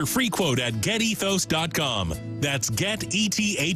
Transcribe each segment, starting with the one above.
Your free quote at getethos.com. That's getethos.com.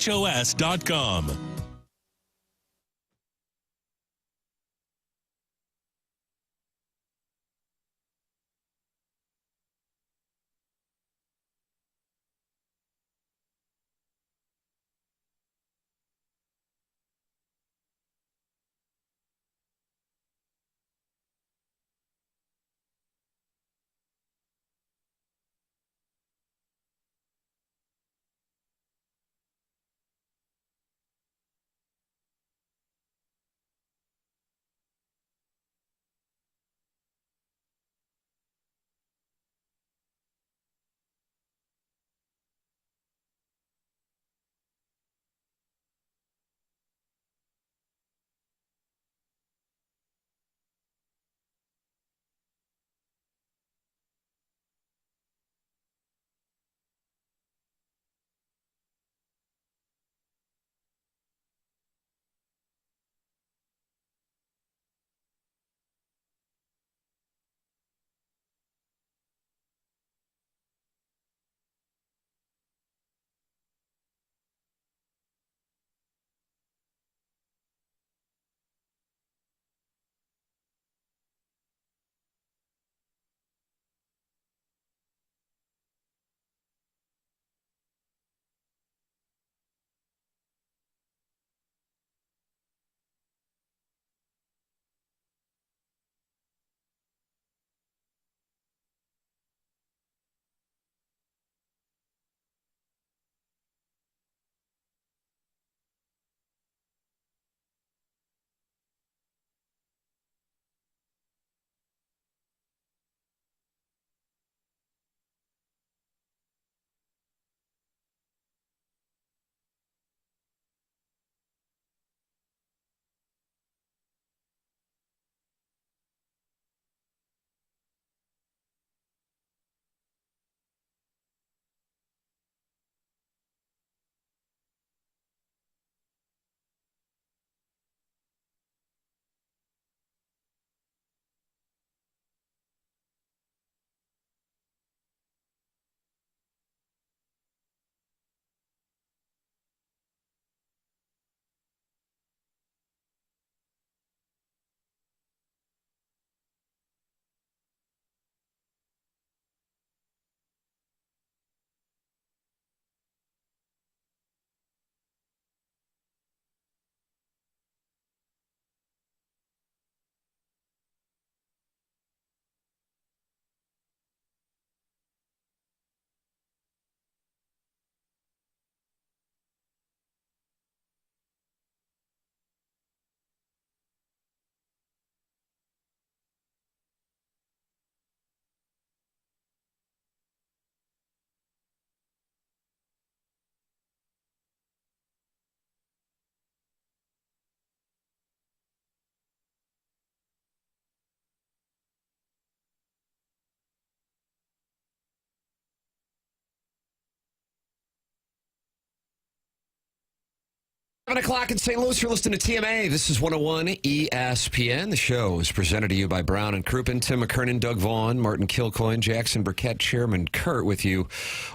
O'clock in St. Louis. You're listening to TMA. This is 101 ESPN. The show is presented to you by Brown and Crouppen, Tim McKernan, Doug Vaughn, Martin Kilcoyne, Jackson Burkett, Chairman Kurt with you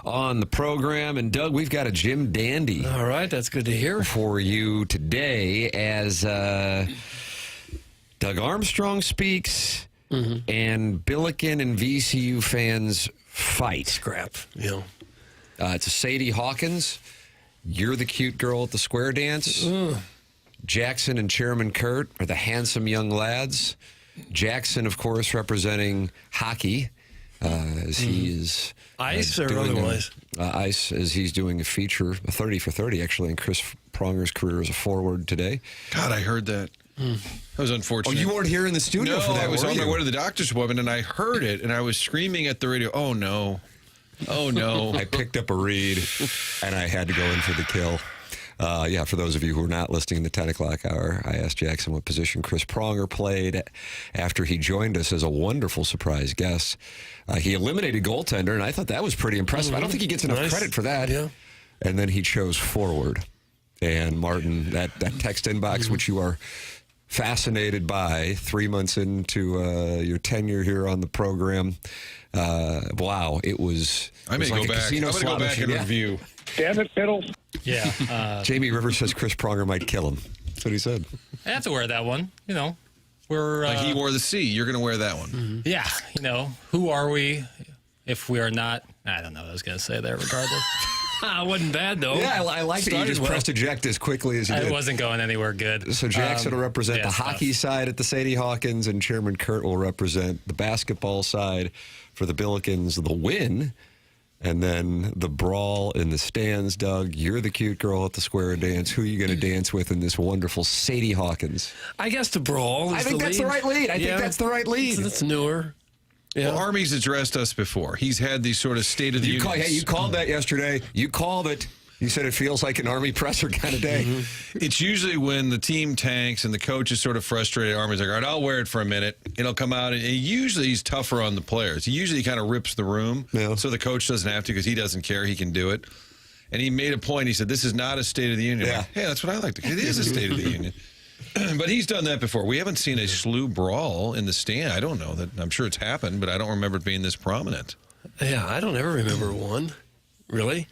on the program. And Doug, we've got a Jim Dandy. All right, that's good to hear. For you today as Doug Armstrong speaks and Billiken and VCU fans fight. Scrap, you know. It's a Sadie Hawkins. You're the cute girl at the square dance. Jackson and Chairman Kurt are the handsome young lads. Jackson, of course, representing hockey, as he is ice or otherwise. Ice, as he's doing a feature, a 30 for 30, actually, in Chris Pronger's career as a forward today. God, I heard that. That was unfortunate. Oh, you weren't here in the studio for that, I was on my you? way to the doctor's appointment, and I heard it, and I was screaming at the radio, oh, no. Oh, no. I picked up a reed, and I had to go in for the kill. Yeah, for those of you who are not listening in the 10 o'clock hour, I asked Jackson what position Chris Pronger played after he joined us as a wonderful surprise guest. He eliminated goaltender, and I thought that was pretty impressive. I don't think he gets enough credit for that. Yeah. And then he chose forward. And Martin, that text inbox, which you are fascinated by 3 months into your tenure here on the program. Wow, it was. I may go back. I'm going to go back and review. Damn it, Fiddle. Yeah. Jamie Rivers says Chris Pronger might kill him. That's what he said. I have to wear that one. You know, we're Like he wore the C. You're going to wear that one. Mm-hmm. yeah. You know, who are we if we are not? I don't know what I was going to say there. Regardless, It wasn't bad, though. Yeah, I like that you just pressed eject as quickly as you did. it wasn't going anywhere good. So Jackson will represent the hockey side at the Sadie Hawkins, and Chairman Kurt will represent the basketball side for the Billikens, the win. And then the brawl in the stands. Doug, you're the cute girl at the square dance. Who are you going to dance with in this wonderful Sadie Hawkins? I guess the brawl is I think the that's lead. the right lead. I think that's the right lead. It's newer. Yeah. Well, Army's addressed us before. He's had these sort of State of the Union. Hey, you called that yesterday. You called it. You said it feels like an Army presser kind of day. Mm-hmm. It's usually when the team tanks and the coach is sort of frustrated. Army's like, all right, I'll wear it for a minute. It'll come out. And usually he's tougher on the players. He usually kind of rips the room. Yeah. So the coach doesn't have to because he doesn't care. He can do it. And he made a point. He said, this is not a State of the Union. Yeah. Like, hey, that's what I like to. It is a State of the Union. But he's done that before. We haven't seen a SLU brawl in the stand. I don't know that. I'm sure it's happened, but I don't remember it being this prominent. Yeah, I don't ever remember one, really.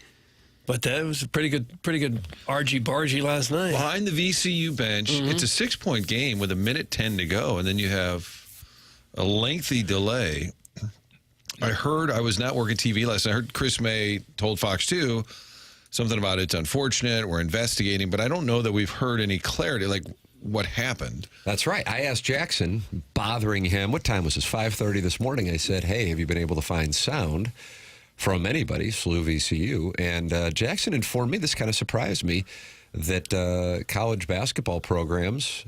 But that was a pretty good argy-bargy last night. Behind the VCU bench, it's a 6-point game with 1:10 to go, and then you have a lengthy delay. I was not working TV last night. I heard Chris May told Fox 2 something about it's unfortunate, we're investigating, but I don't know that we've heard any clarity, like what happened. That's right. I asked Jackson, bothering him, what time was this, 5:30 this morning? I said, hey, have you been able to find sound from anybody, SLU VCU? And Jackson informed me, this kind of surprised me, that college basketball programs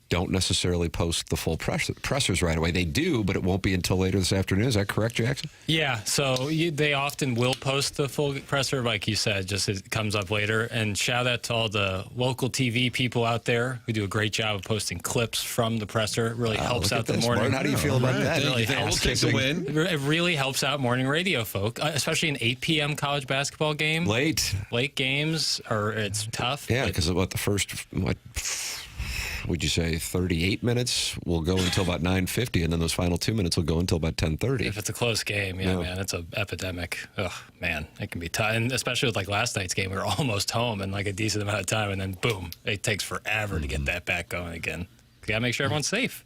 don't necessarily post the full pressers right away. They do, but it won't be until later this afternoon. Is that correct, Jackson? Yeah, so they often will post the full presser, like you said, just it comes up later. And shout out to all the local TV people out there who do a great job of posting clips from the presser. It really helps out the morning. Martin, how do you feel about that? Really We'll take the win. It really helps out morning radio folk, especially an 8 p.m. college basketball game. Late Games, it's tough. Yeah, because the first, would you say 38 minutes will go until about 9:50, and then those final 2 minutes will go until about 10:30. If it's a close game, man, it's an epidemic. Ugh, man, it can be tough. And especially with last night's game, we were almost home in a decent amount of time, and then boom, it takes forever to get that back going again. You got to make sure everyone's safe.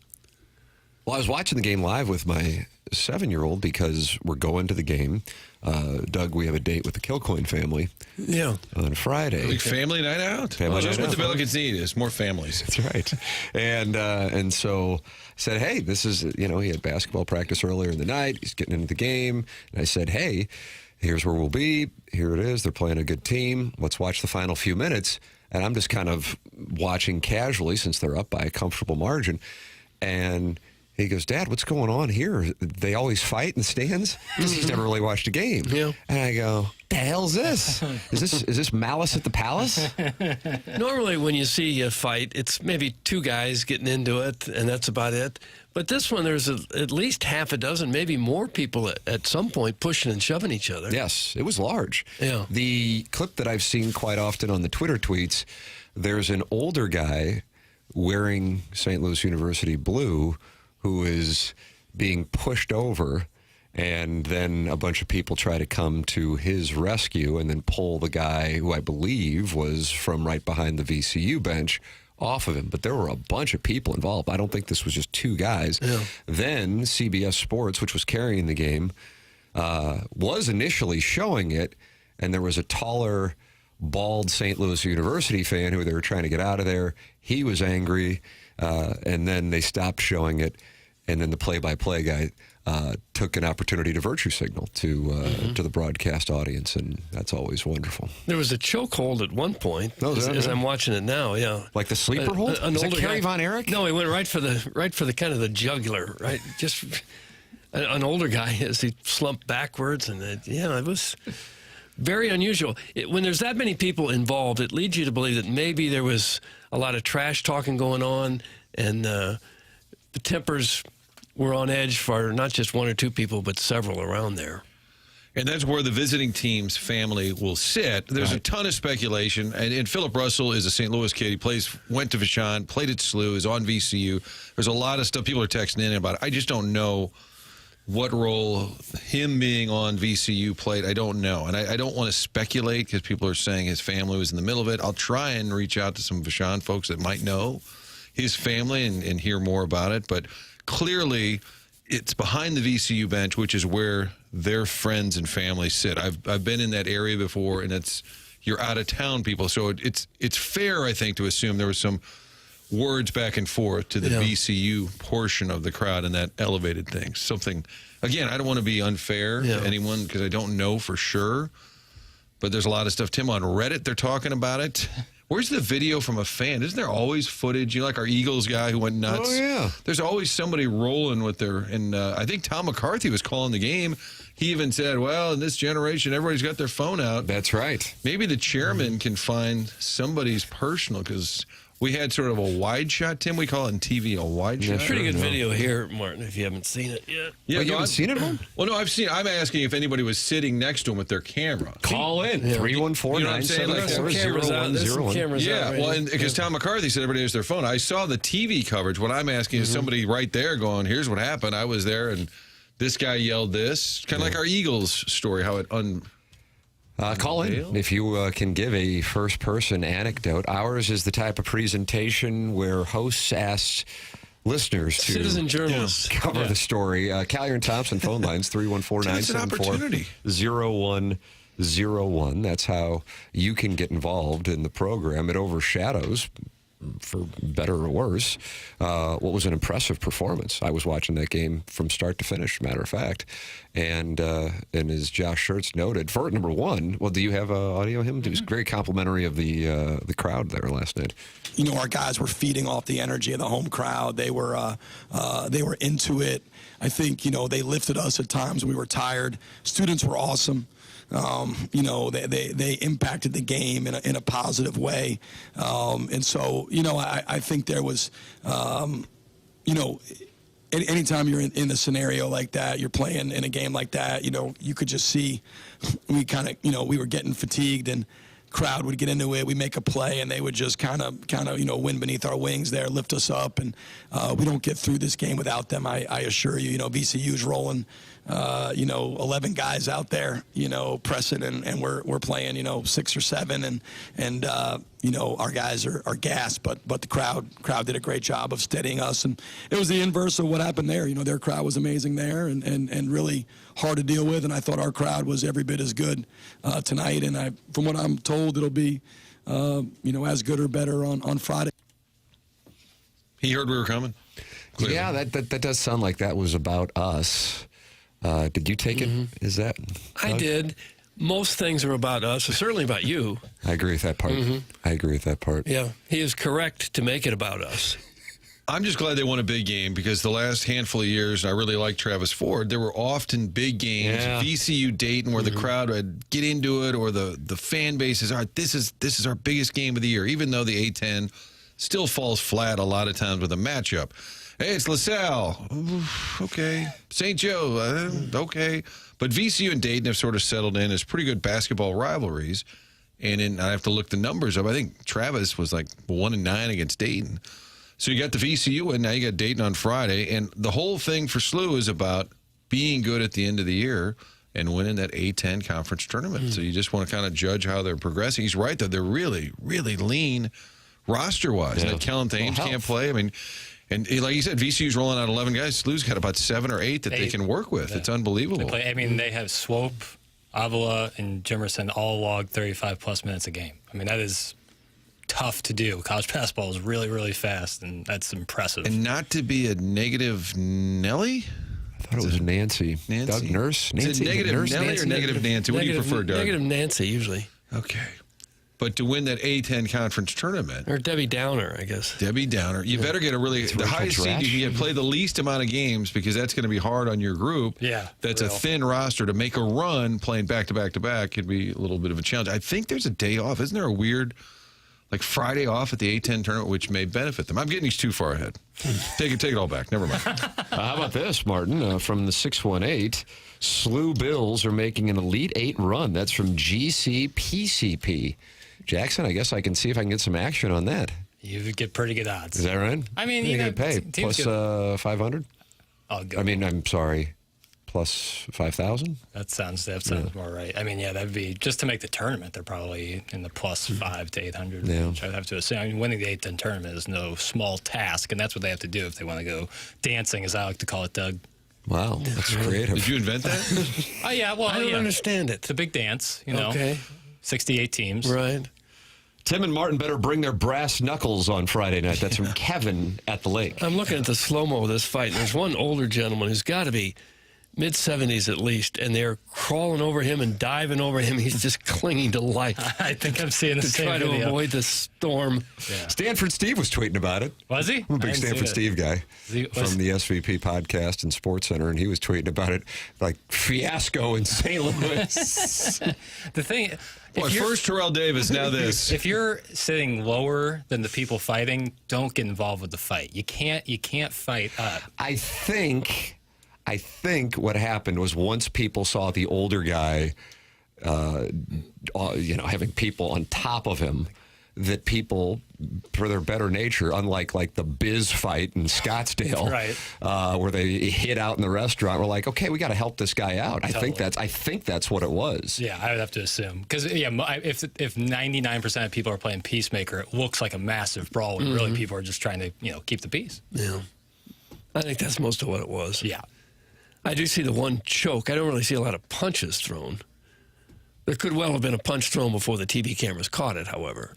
Well, I was watching the game live with my 7-year-old because we're going to the game. Doug, we have a date with the Kilcoyne family on Friday. Like family night out. Family Just night what the out. Billikens need is more families. That's right. And so I said, hey, this is, he had basketball practice earlier in the night. He's getting into the game. And I said, hey, here's where we'll be. Here it is. They're playing a good team. Let's watch the final few minutes. And I'm just kind of watching casually since they're up by a comfortable margin. And he goes, Dad, what's going on here? They always fight in the stands? Because he's never really watched a game. Yeah. And I go, the hell's this? Is this Malice at the Palace? Normally, when you see a fight, it's maybe two guys getting into it, and that's about it. But this one, there's at least half a dozen, maybe more people at some point pushing and shoving each other. Yes, it was large. Yeah. The clip that I've seen quite often on the Twitter tweets, there's an older guy wearing St. Louis University blue who is being pushed over, and then a bunch of people try to come to his rescue and then pull the guy who I believe was from right behind the VCU bench off of him. But there were a bunch of people involved. I don't think this was just two guys. Yeah. Then CBS Sports, which was carrying the game, was initially showing it, and there was a taller, bald St. Louis University fan who they were trying to get out of there. He was angry, and then they stopped showing it, and then the play-by-play guy took an opportunity to virtue signal to the broadcast audience, and that's always wonderful. There was a chokehold at one point, as I'm watching it now. Yeah, like the sleeper hold. Is that Kerry Von Erich? No, he went right for the kind of the jugular, right? Just an older guy as he slumped backwards, and it was very unusual. When there's that many people involved, it leads you to believe that maybe there was a lot of trash talking going on, and the tempers were on edge for not just one or two people, but several around there. And that's where the visiting team's family will sit. There's a ton of speculation. And Philip Russell is a St. Louis kid. He went to Vaughn, played at SLU, is on VCU. There's a lot of stuff people are texting in about it. I just don't know what role him being on VCU played. I don't know. And I don't want to speculate because people are saying his family was in the middle of it. I'll try and reach out to some Vaughn folks that might know his family and hear more about it. But clearly, it's behind the VCU bench, which is where their friends and family sit. I've been in that area before, and you're out of town people. So it's fair, I think, to assume there was some words back and forth to the VCU portion of the crowd, and that elevated things. Something, again, I don't want to be unfair to anyone because I don't know for sure, but there's a lot of stuff. Tim, on Reddit, they're talking about it. Where's the video from a fan? Isn't there always footage? You know, like our Eagles guy who went nuts. Oh, yeah. There's always somebody rolling with their, and I think Tom McCarthy was calling the game. He even said, well, in this generation, everybody's got their phone out. That's right. Maybe the chairman can find somebody's personal, because we had sort of a wide shot, Tim. We call it in TV a wide shot. Pretty good video here, Martin, if you haven't seen it yet. Yeah, you haven't seen it, man? Well, no, I've seen it. I'm asking if anybody was sitting next to him with their camera. Call in. 314-974-0101. Yeah, well, because Tom McCarthy said everybody has their phone. I saw the TV coverage. What I'm asking is somebody right there going, here's what happened. I was there, and this guy yelled this. Kind of like our Eagles story, how it call in if you can give a first-person anecdote. Ours is the type of presentation where hosts ask listeners to citizen journalists cover the story. Callier and Thompson phone lines 314-974-0101. That's how you can get involved in the program. It overshadows, for better or worse, what was an impressive performance. I was watching that game from start to finish, matter of fact. And as Josh Schertz noted, for number one, well, do you have audio of him? He was very complimentary of the crowd there last night. You know, our guys were feeding off the energy of the home crowd. They were into it. I think, you know, they lifted us at times. We were tired. Students were awesome. You know, they impacted the game in a positive way. And so, you know, I think there was, you know, anytime you're in a scenario like that, you're playing in a game like that, you know, you could just see we kind of, you know, we were getting fatigued, and crowd would get into it. We make a play, and they would just kind of, you know, wind beneath our wings there, lift us up. And we don't get through this game without them. I assure you. You know, VCU's rolling, you know, 11 guys out there, you know, pressing, and we're playing, you know, 6 or 7, and you know, our guys are gassed, but the crowd did a great job of steadying us. And it was the inverse of what happened there. You know, their crowd was amazing there, and really hard to deal with. And I thought our crowd was every bit as good tonight. And from what I'm told, it'll be, you know, as good or better on Friday. He heard we were coming. Clearly. Yeah, that does sound like that was about us. Did you take it? Is that? I did. Most things are about us, certainly about you. I agree with that part. I agree with that part. Yeah, he is correct to make it about us. I'm just glad they won a big game, because the last handful of years, and I really like Travis Ford, there were often big games, VCU Dayton, where the crowd would get into it, or the fan bases are, this is our biggest game of the year, even though the A-10 still falls flat a lot of times with a matchup. Hey, it's LaSalle. Okay. St. Joe. Okay. But VCU and Dayton have sort of settled in as pretty good basketball rivalries. And I have to look the numbers up. I think Travis was like 1-9 against Dayton. So you got the VCU, and now you got Dayton on Friday. And the whole thing for SLU is about being good at the end of the year and winning that A-10 conference tournament. So you just want to kind of judge how they're progressing. He's right, though. They're really, really lean roster-wise. Yeah. And Kellen Thames can't play. I mean, and like you said, VCU's rolling out 11 guys. SLU's got about 7 or 8 that they can work with. It's unbelievable. I mean, they have Swope, Avila, and Jimerson all log 35-plus minutes a game. I mean, that is tough to do. College basketball is really, really fast, and that's impressive. And not to be a negative Nelly? I thought it was Nancy. Doug Nurse? Nancy? Is it negative Nurse? Nelly or negative Nancy? What do you prefer, Doug? Negative Nancy, usually. Okay. But to win that A-10 conference tournament. Or Debbie Downer, I guess. Debbie Downer. You better get the highest seed you can get, play the least amount of games, because that's going to be hard on your group. Yeah. That's a thin roster. To make a run playing back-to-back-to-back could be a little bit of a challenge. I think there's a day off. Isn't there a weird like Friday off at the A-10 tournament, which may benefit them. I'm getting these too far ahead. Take it all back. Never mind. How about this, Martin? From the 618, SLU Bills are making an Elite 8 run. That's from GCPCP. Jackson, I guess I can see if I can get some action on that. You would get pretty good odds. Is that right? I mean, you going to pay plus 500? I'll go. I mean, I'm sorry, plus 5,000. That sounds more right. I mean, yeah, that'd be just to make the tournament. They're probably in the plus 500 to 800 range. I'd have to assume. I mean, winning the A-10 tournament is no small task, and that's what they have to do if they want to go dancing, as I like to call it, Doug. Wow, that's creative. Did you invent that? Oh yeah, well, I don't understand it. It's a big dance, you know. Okay. 68 teams. Right. Tim and Martin better bring their brass knuckles on Friday night. That's from Kevin at the lake. I'm looking at the slow-mo of this fight. There's one older gentleman who's got to be mid-70s at least, and they're crawling over him and diving over him. He's just clinging to life. I think I'm seeing the to same try video. to avoid the storm. Yeah. Stanford Steve was tweeting about it. Was he? I'm a big Stanford Steve guy from the SVP podcast and Sports Center, and he was tweeting about it like fiasco in St. Louis. The thing... Boy, first Terrell Davis, now this. If you're sitting lower than the people fighting, don't get involved with the fight. You can't fight up. I think what happened was once people saw the older guy, having people on top of him, that people, for their better nature, unlike like the Biz fight in Scottsdale, right. Where they hid out in the restaurant, we're like, okay, we got to help this guy out. Totally. I think that's what it was. Yeah, I would have to assume because if 99% of people are playing Peacemaker, it looks like a massive brawl when really people are just trying to keep the peace. Yeah, I think that's most of what it was. Yeah, I do see the one choke. I don't really see a lot of punches thrown. There could well have been a punch thrown before the TV cameras caught it, however.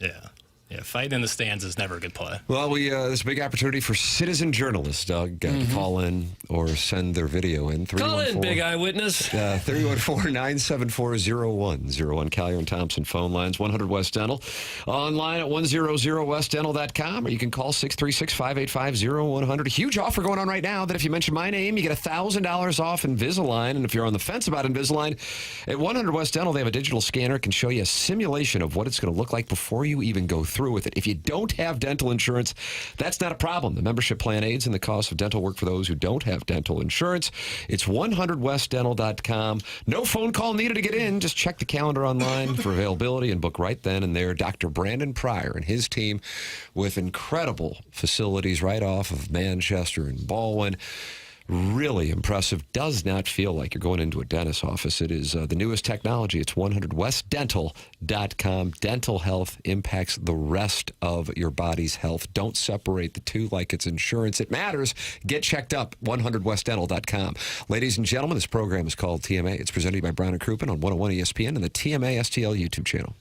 Yeah, fighting in the stands is never a good play. Well, there's a big opportunity for citizen journalists, Doug, to call in or send their video in. Call in, big eyewitness. 314-974-0101. Collier and Thompson phone lines, 100 West Dental. Online at 100westdental.com, or you can call 636-585-0100. A huge offer going on right now that if you mention my name, you get $1,000 off Invisalign. And if you're on the fence about Invisalign, at 100 West Dental, they have a digital scanner that can show you a simulation of what it's going to look like before you even go through with it. If you don't have dental insurance, that's not a problem. The membership plan aids in the cost of dental work for those who don't have dental insurance. It's 100westdental.com. No phone call needed to get in. Just check the calendar online for availability and book right then and there. Dr. Brandon Pryor and his team with incredible facilities right off of Manchester and Baldwin. Really impressive. Does not feel like you're going into a dentist's office. It is the newest technology. It's 100westdental.com. Dental health impacts the rest of your body's health. Don't separate the two like it's insurance. It matters. Get checked up. 100westdental.com. Ladies and gentlemen, this program is called TMA. It's presented by Brown and Crouppen on 101 ESPN and the TMA STL YouTube channel.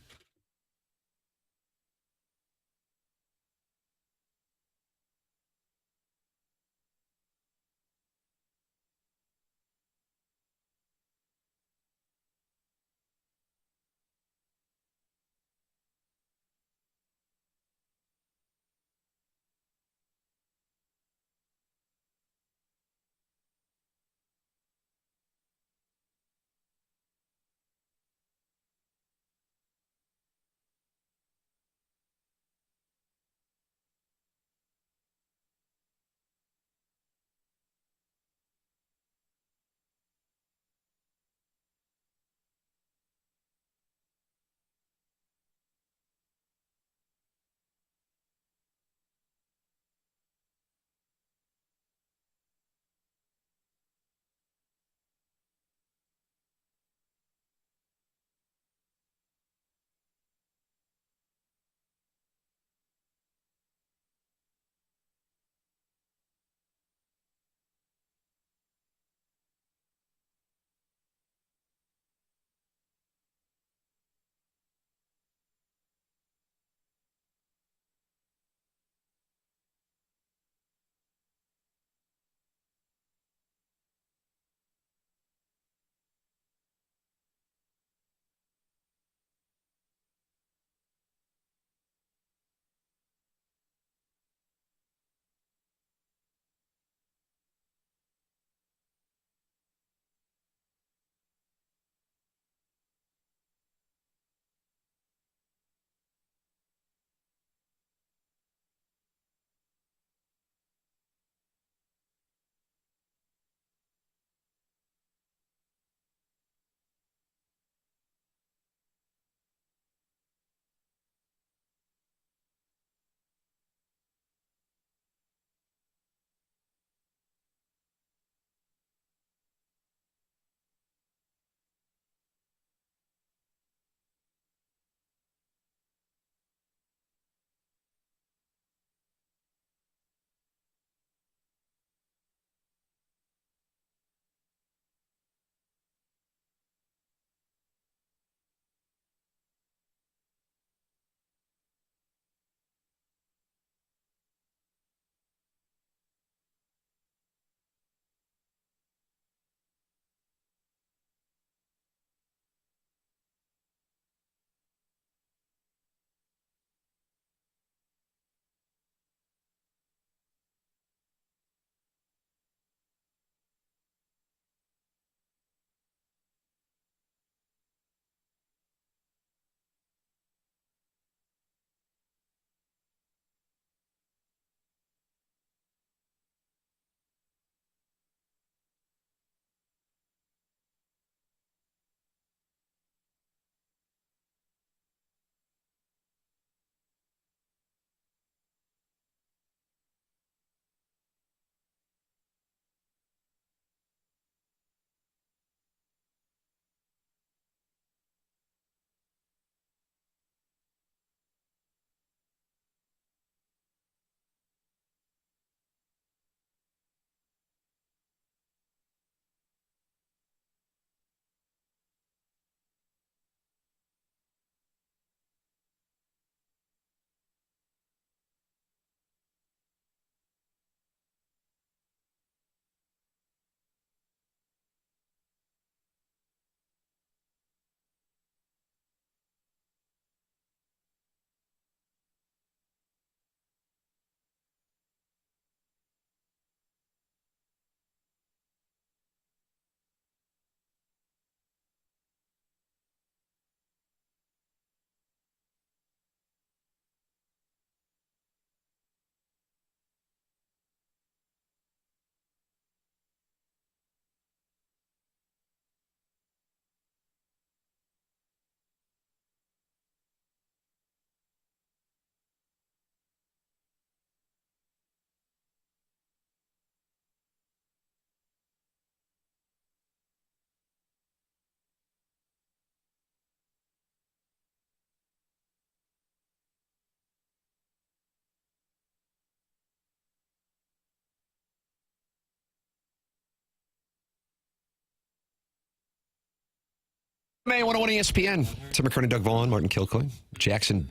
May 101 ESPN. Tim McKernan, Doug Vaughn, Martin Kilcoyne, Jackson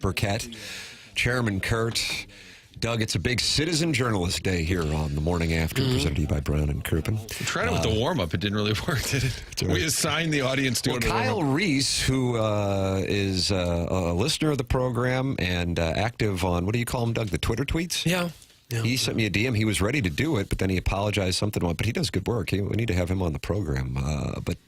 Burkett, Chairman Kurt. Doug, it's a big Citizen Journalist Day here on the morning after, presented to you by Brown and Crouppen. We tried it with the warm-up. It didn't really work, did it? We assigned the audience to go to the Kyle warm-up. Reese, who is a listener of the program and active on, what do you call him, Doug, the Twitter tweets? Yeah. He sent me a DM. He was ready to do it, but then he apologized something. But he does good work. We need to have him on the program. But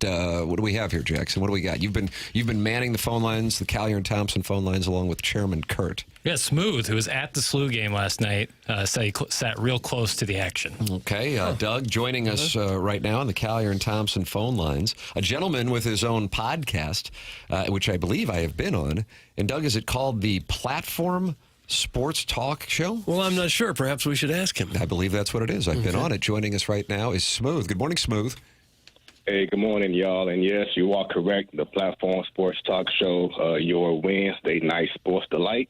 what do we have here, Jackson? What do we got? You've been manning the phone lines, the Callier and Thompson phone lines, along with Chairman Kurt. Yeah, Smooth, who was at the SLU game last night, sat real close to the action. Okay, Doug joining us right now on the Callier and Thompson phone lines. A gentleman with his own podcast, which I believe I have been on. And Doug, is it called the Platform Sports Talk Show? Well, I'm not sure. Perhaps we should ask him. I believe that's what it is. I've been on it. Joining us right now is Smooth. Good morning, Smooth. Hey, good morning, y'all. And yes, you are correct. The Platform Sports Talk Show, your Wednesday night sports delight,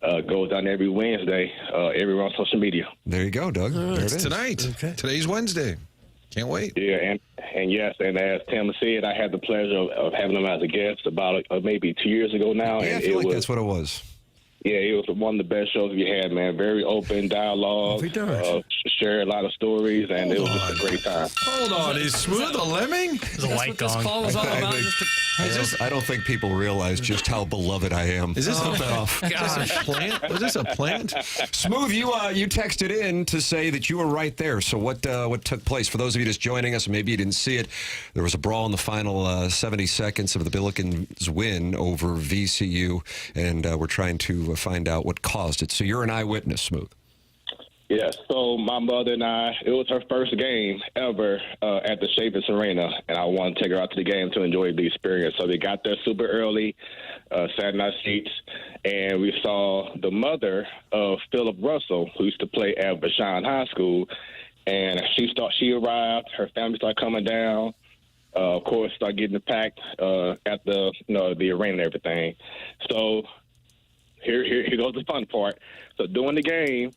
goes on every Wednesday, everywhere on social media. There you go, Doug. There it is. Tonight. Okay. Today's Wednesday. Can't wait. Yeah, and yes, and as Tim said, I had the pleasure of having him as a guest about maybe 2 years ago now. Yeah, and I feel it like was, that's what it was. Yeah, it was one of the best shows we had, man. Very open dialogue. Shared a lot of stories, and it was just a great time. Hold on. Is Smooth a lemming? It was a light This gong. call is all about. I don't think people realize just how beloved I am. Is this, off? is this a plant? Was this a plant? Smooth, you texted in to say that you were right there. So what took place? For those of you just joining us, maybe you didn't see it, there was a brawl in the final 70 seconds of the Billikens' win over VCU, and we're trying to find out what caused it. So you're an eyewitness, Smooth. Yeah, so my mother and I, it was her first game ever at the Chaifetz Arena, and I wanted to take her out to the game to enjoy the experience. So we got there super early, sat in our seats, and we saw the mother of Philip Russell, who used to play at Vaughn High School, and she arrived. Her family started coming down. Of course, started getting packed at the arena and everything. So here goes the fun part. So during the game,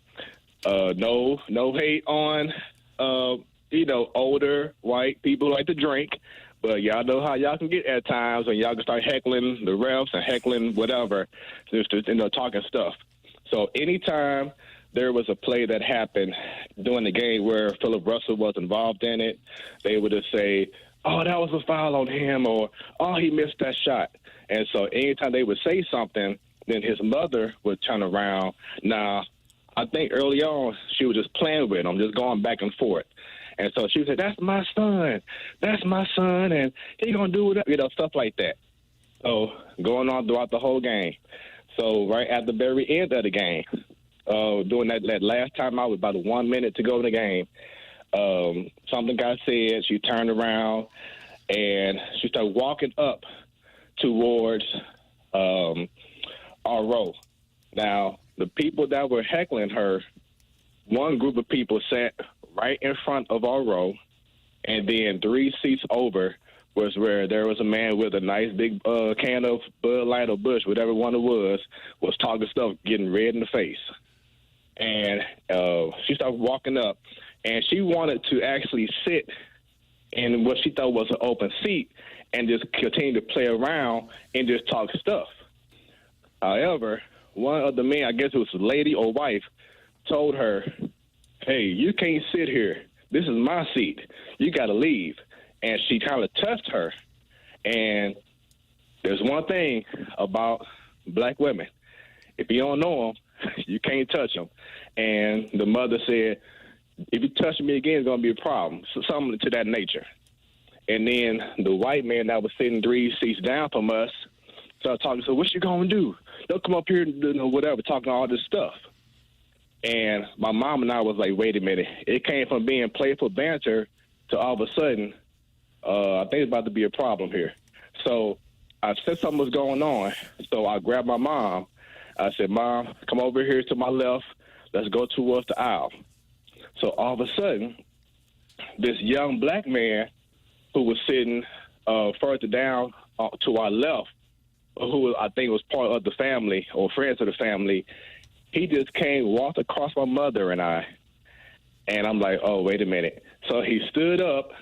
no hate on, older white people who like to drink, but y'all know how y'all can get at times when y'all can start heckling the refs and heckling whatever, just talking stuff. So anytime there was a play that happened during the game where Philip Russell was involved in it, they would just say, "Oh, that was a foul on him," or "Oh, he missed that shot." And so anytime they would say something, then his mother would turn around. Now, I think early on she was just playing with him, just going back and forth. And so she would say, "That's my son. That's my son, and he going to do it," stuff like that. So going on throughout the whole game. So right at the very end of the game, during that last time out with about 1 minute to go in the game, something got said. She turned around, and she started walking up towards our row. Now, the people that were heckling her, one group of people sat right in front of our row, and then 3 seats over was where there was a man with a nice big can of Bud Light or Bush, whatever one it was talking stuff, getting red in the face. And she started walking up, and she wanted to actually sit in what she thought was an open seat and just continue to play around and just talk stuff. However, one of the men, I guess it was a lady or wife, told her, "Hey, you can't sit here. This is my seat. You got to leave." And she kind of touched her. And there's one thing about black women. If you don't know them, you can't touch them. And the mother said, "If you touch me again, it's going to be a problem." So something to that nature. And then the white man that was sitting 3 seats down from us started talking. So what you going to do? Don't come up here and whatever, talking all this stuff. And my mom and I was like, wait a minute. It came from being playful banter to all of a sudden, I think it's about to be a problem here. So I said something was going on. So I grabbed my mom. I said, "Mom, come over here to my left. Let's go towards the aisle." So all of a sudden, this young black man who was sitting further down to our left, who I think was part of the family or friends of the family, he just walked across my mother and I. And I'm like, oh, wait a minute. So he stood up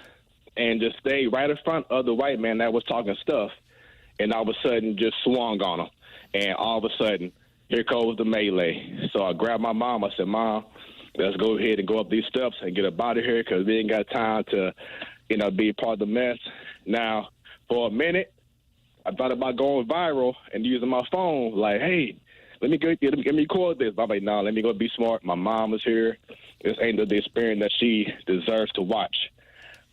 and just stayed right in front of the white man that was talking stuff, and all of a sudden just swung on him. And all of a sudden, here goes the melee. So I grabbed my mom. I said, Mom, let's go ahead and go up these steps and get up out of here because we ain't got time to, be part of the mess. Now, for a minute, I thought about going viral and using my phone, like, hey, let me record this. But I'm like, no, let me go be smart. My mom is here. This ain't the experience that she deserves to watch.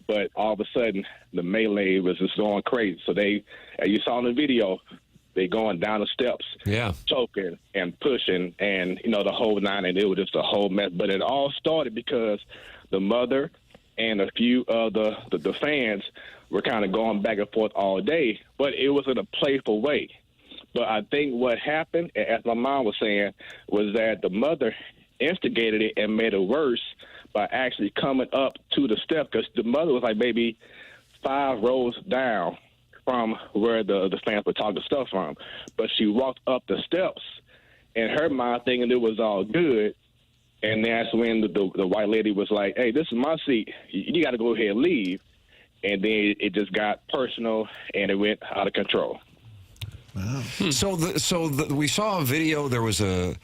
But all of a sudden, the melee was just going crazy. So they, as you saw in the video, they going down the steps, choking and pushing, and the whole nine, and it was just a whole mess. But it all started because the mother and a few of the fans were kind of going back and forth all day, but it was in a playful way. But I think what happened, as my mom was saying, was that the mother instigated it and made it worse by actually coming up to the step, because the mother was like maybe 5 rows down from where the fans were talking stuff from. But she walked up the steps in her mind thinking it was all good. And that's when the white lady was like, hey, this is my seat. You got to go ahead and leave. And then it just got personal and it went out of control. Wow. So we saw a video. There was a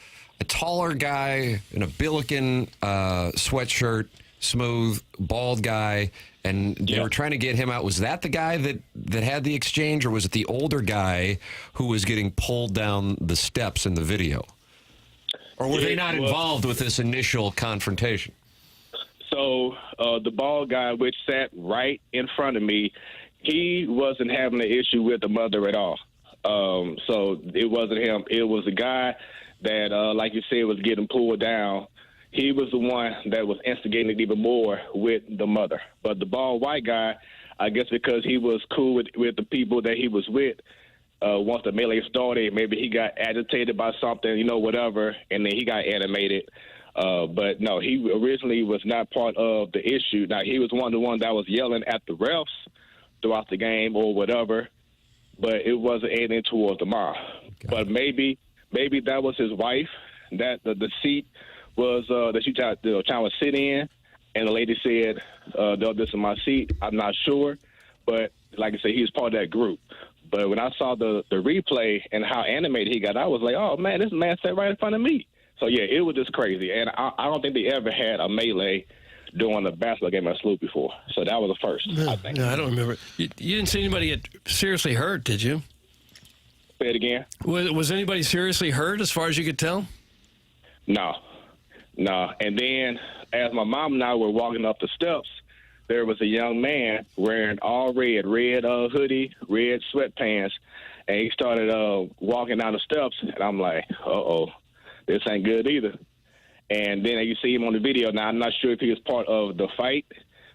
taller guy in a Billiken sweatshirt, smooth, bald guy, and they were trying to get him out. Was that the guy that had the exchange, or was it the older guy who was getting pulled down the steps in the video? Or were they not involved with this initial confrontation? So the bald guy, which sat right in front of me, he wasn't having an issue with the mother at all. So it wasn't him. It was the guy that, like you said, was getting pulled down. He was the one that was instigating it even more with the mother. But the bald white guy, I guess because he was cool with the people that he was with, once the melee started, maybe he got agitated by something, whatever, and then he got animated. But no, he originally was not part of the issue. Now, he was one of the ones that was yelling at the refs throughout the game or whatever, but it wasn't anything towards the mom. But maybe that was his wife, that the seat was that she trying to sit in, and the lady said, no, this is my seat. I'm not sure, but like I said, he was part of that group. But when I saw the replay and how animated he got, I was like, oh, man, this man sat right in front of me. So, yeah, it was just crazy. And I don't think they ever had a melee during a basketball game at SLU before. So that was the first, I think. No, I don't remember. You didn't see anybody get seriously hurt, did you? Say it again. Was anybody seriously hurt as far as you could tell? No. And then as my mom and I were walking up the steps, there was a young man wearing all red hoodie, red sweatpants, and he started walking down the steps, and I'm like, uh-oh, this ain't good either. And then you see him on the video. Now, I'm not sure if he was part of the fight,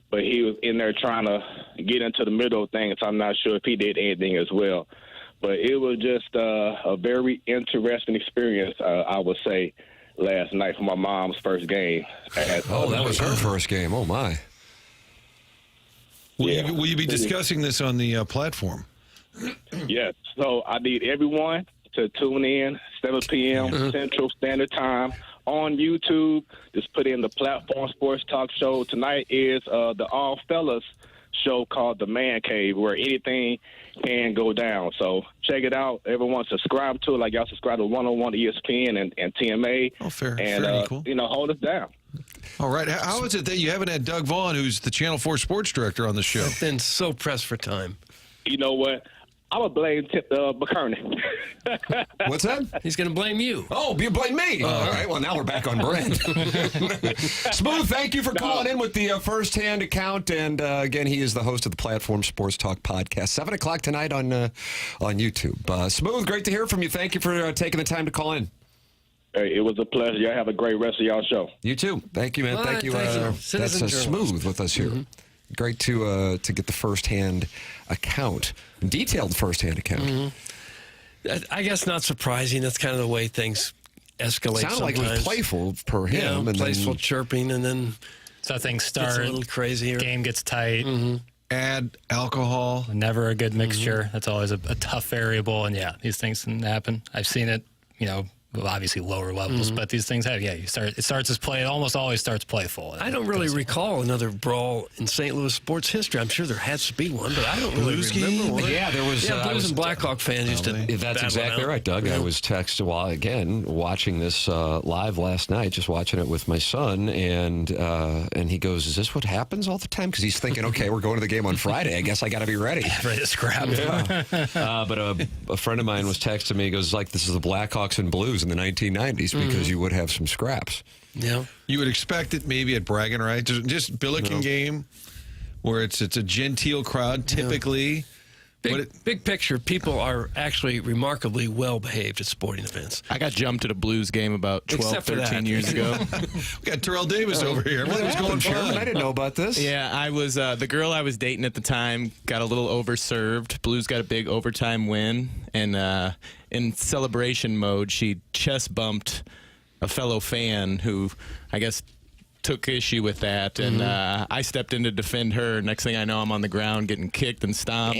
but he was in there trying to get into the middle of things, so I'm not sure if he did anything as well. But it was just a very interesting experience, I would say, last night for my mom's first game. That was her first game. Oh, my. Will you be discussing this on the platform? Yes. So I need everyone to tune in 7 p.m. Central Standard Time on YouTube. Just put in the Platform Sports Talk Show. Tonight is the All Fellas show called The Man Cave, where anything can go down. So check it out. Everyone subscribe to it like y'all subscribe to 101 ESPN and TMA. Oh, fair. And, fair equal. Hold us down. All right. How is it that you haven't had Doug Vaughn, who's the Channel 4 sports director, on the show? I've been so pressed for time. You know what? I'm going to blame McKernan. What's that? He's going to blame you. Oh, you blame me. All right. Well, now we're back on brand. Smooth, thank you for calling in with the first-hand account. And, again, he is the host of the Platform Sports Talk podcast. 7 o'clock tonight on YouTube. Smooth, great to hear from you. Thank you for taking the time to call in. Hey, it was a pleasure. Y'all have a great rest of y'all show. You too. Thank you, man. Thank you. That's Smooth with us here. Great to get the first-hand account, detailed first-hand account. I guess not surprising. That's kind of the way things escalate. Sounded sometimes. like it was playful for him. Yeah, playful chirping, and then so things start. A little crazier. Game gets tight. Add alcohol. Never a good mixture. That's always a tough variable. And yeah, these things can happen. I've seen it, well, obviously lower levels, but these things have, it starts as play. It almost always starts playful. I don't really recall another brawl in St. Louis sports history. I'm sure there has to be one, but I don't really remember one. Yeah, there was. Blues and Blackhawk fans used to. That's exactly right, Doug. I was texting watching this live last night, just watching it with my son, and he goes, "Is this what happens all the time?" Because he's thinking, "Okay, we're going to the game on Friday. I guess I got to be ready." Ready to scrap. Yeah. But a friend of mine was texting me. He goes, "Like this is the Blackhawks and Blues in the 1990s because you would have some scraps." Yeah, You would expect it maybe at Bragging Rights, just Billiken game, where it's a genteel crowd typically. Big picture, people are actually remarkably well behaved at sporting events. I got jumped at a Blues game about 12, 13 years ago. We got Terrell Davis over here. What was going on? I didn't know about this. Yeah, I was the girl I was dating at the time got a little overserved. Blues got a big overtime win, and in celebration mode, she chest bumped a fellow fan who, I guess, took issue with that, and I stepped in to defend her. Next thing I know, I'm on the ground getting kicked and stomped.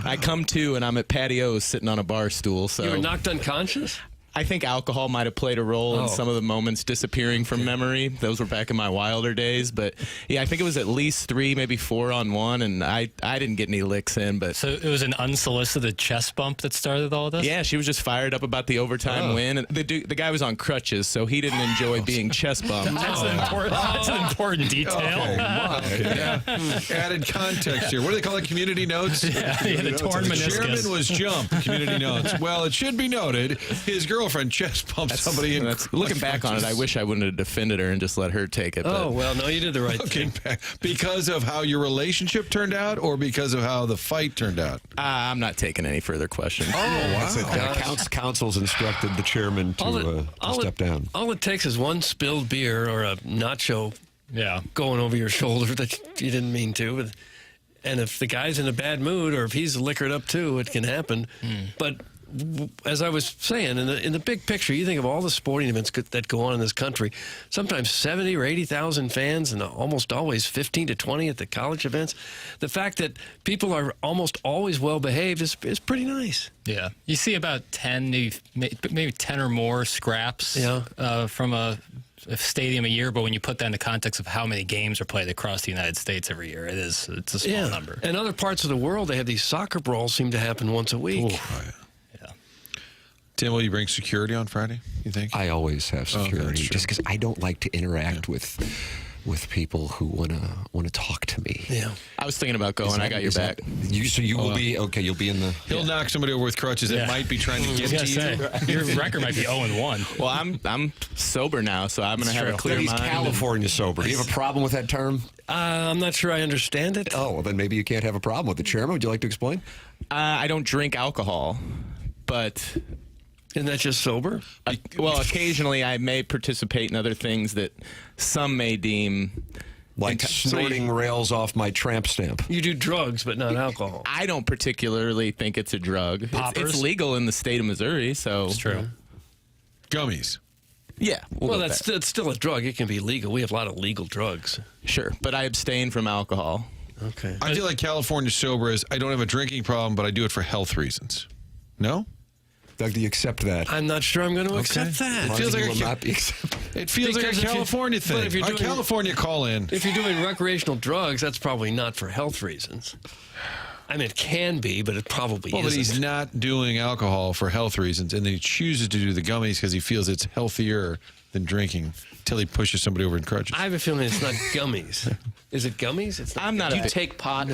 I come to, and I'm at patios sitting on a bar stool. So You were knocked unconscious? I think alcohol might have played a role in some of the moments disappearing from memory. Those were back in my wilder days. But, yeah, I think it was at least 3, maybe 4 on 1, and I didn't get any licks in. But So it was an unsolicited chest bump that started all this? yeah, she was just fired up about the overtime win. And the guy was on crutches, so he didn't enjoy being chest bumped. That's an important detail. Added context here. What do they call it? Community notes? The torn The meniscus. chairman was jumped. Community notes. Well, it should be noted, his girlfriend chest bumped somebody in. Looking back on it, I wish I wouldn't have defended her and just let her take it. Oh, well, no, you did the right thing. Because of how your relationship turned out, or because of how the fight turned out? I'm not taking any further questions. Council's instructed the chairman to step down. All it takes is one spilled beer or a nacho going over your shoulder that you didn't mean to. And if the guy's in a bad mood or if he's liquored up too, it can happen. But as I was saying, in the big picture, you think of all the sporting events that go on in this country, sometimes 70 or 80,000 fans and almost always 15 to 20 at the college events. The fact that people are almost always well behaved is pretty nice. Yeah. You see about 10, maybe 10 or more scraps from a stadium a year, but when you put that in the context of how many games are played across the United States every year, it's a small number. In other parts of the world, they have these soccer brawls seem to happen once a week. Tim, will you bring security on Friday, you think? I always have security, just because I don't like to interact with people who want to talk to me. Yeah, I was thinking about going. I got your back. You will be okay. You'll be in the. He'll knock somebody over with crutches that might be trying to get to you. Your record might be 0-1. Well, I'm sober now, so I'm going to have a clear He's mind. California sober. Do you have a problem with that term? I'm not sure I understand it. Oh, well, then maybe you can't have a problem with it. Chairman, would you like to explain? I don't drink alcohol, but. Isn't that just sober? Well, occasionally I may participate in other things that some may deem like snorting rails off my tramp stamp. You do drugs, but not alcohol. I don't particularly think it's a drug. It's legal in the state of Missouri, so it's true. Gummies. Yeah. Well, that's still a drug. It can be legal. We have a lot of legal drugs. Sure, but I abstain from alcohol. Okay. I feel like California sober is I don't have a drinking problem, but I do it for health reasons. No? Doug, do you accept that? I'm not sure I'm going to accept that. It feels like a California thing. But if you're doing, California call-in. If you're doing recreational drugs, that's probably not for health reasons. I mean, it can be, but it probably isn't. But he's not doing alcohol for health reasons, and then he chooses to do the gummies because he feels it's healthier than drinking until he pushes somebody over in crutches. I have a feeling it's not gummies. Is it gummies? It's not. I'm not. Do you take pot?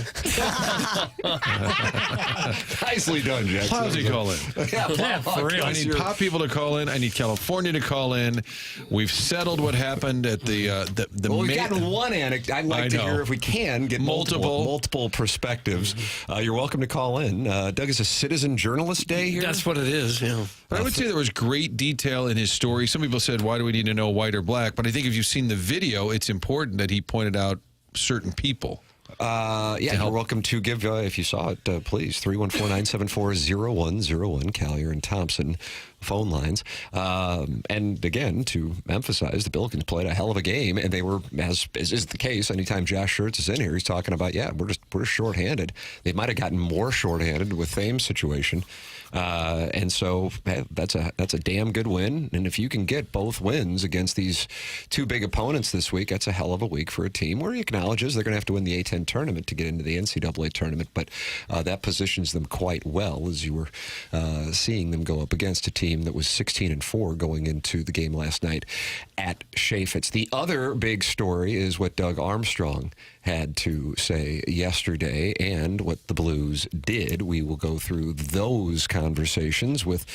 Nicely done, Jackson. Plowsy call in. Yeah, for real. I need pop people to call in. I need California to call in. We've settled what happened at the Well, we've gotten one anecdote. I'd like to hear if we can get multiple perspectives. You're welcome to call in. Doug, is a Citizen Journalist Day here? That's what it is. Yeah. But I would say there was great detail in his story. Some people said, why do we need to know white or black? But I think if you've seen the video, it's important that he pointed out certain people. You're welcome to give, if you saw it, please, 314-974-0101, Callier and Thompson. phone lines. And again, to emphasize, the Billikens played a hell of a game, and they were, as is the case, anytime Josh Schertz is in here, he's talking about, we're shorthanded. They might have gotten more shorthanded with Thames' situation. And so that's a damn good win. And if you can get both wins against these two big opponents this week, that's a hell of a week for a team where he acknowledges they're going to have to win the A-10 tournament to get into the NCAA tournament. But that positions them quite well, as you were seeing them go up against a team that was 16-4 going into the game last night at Chaifetz. The other big story is what Doug Armstrong had to say yesterday and what the Blues did. We will go through those conversations with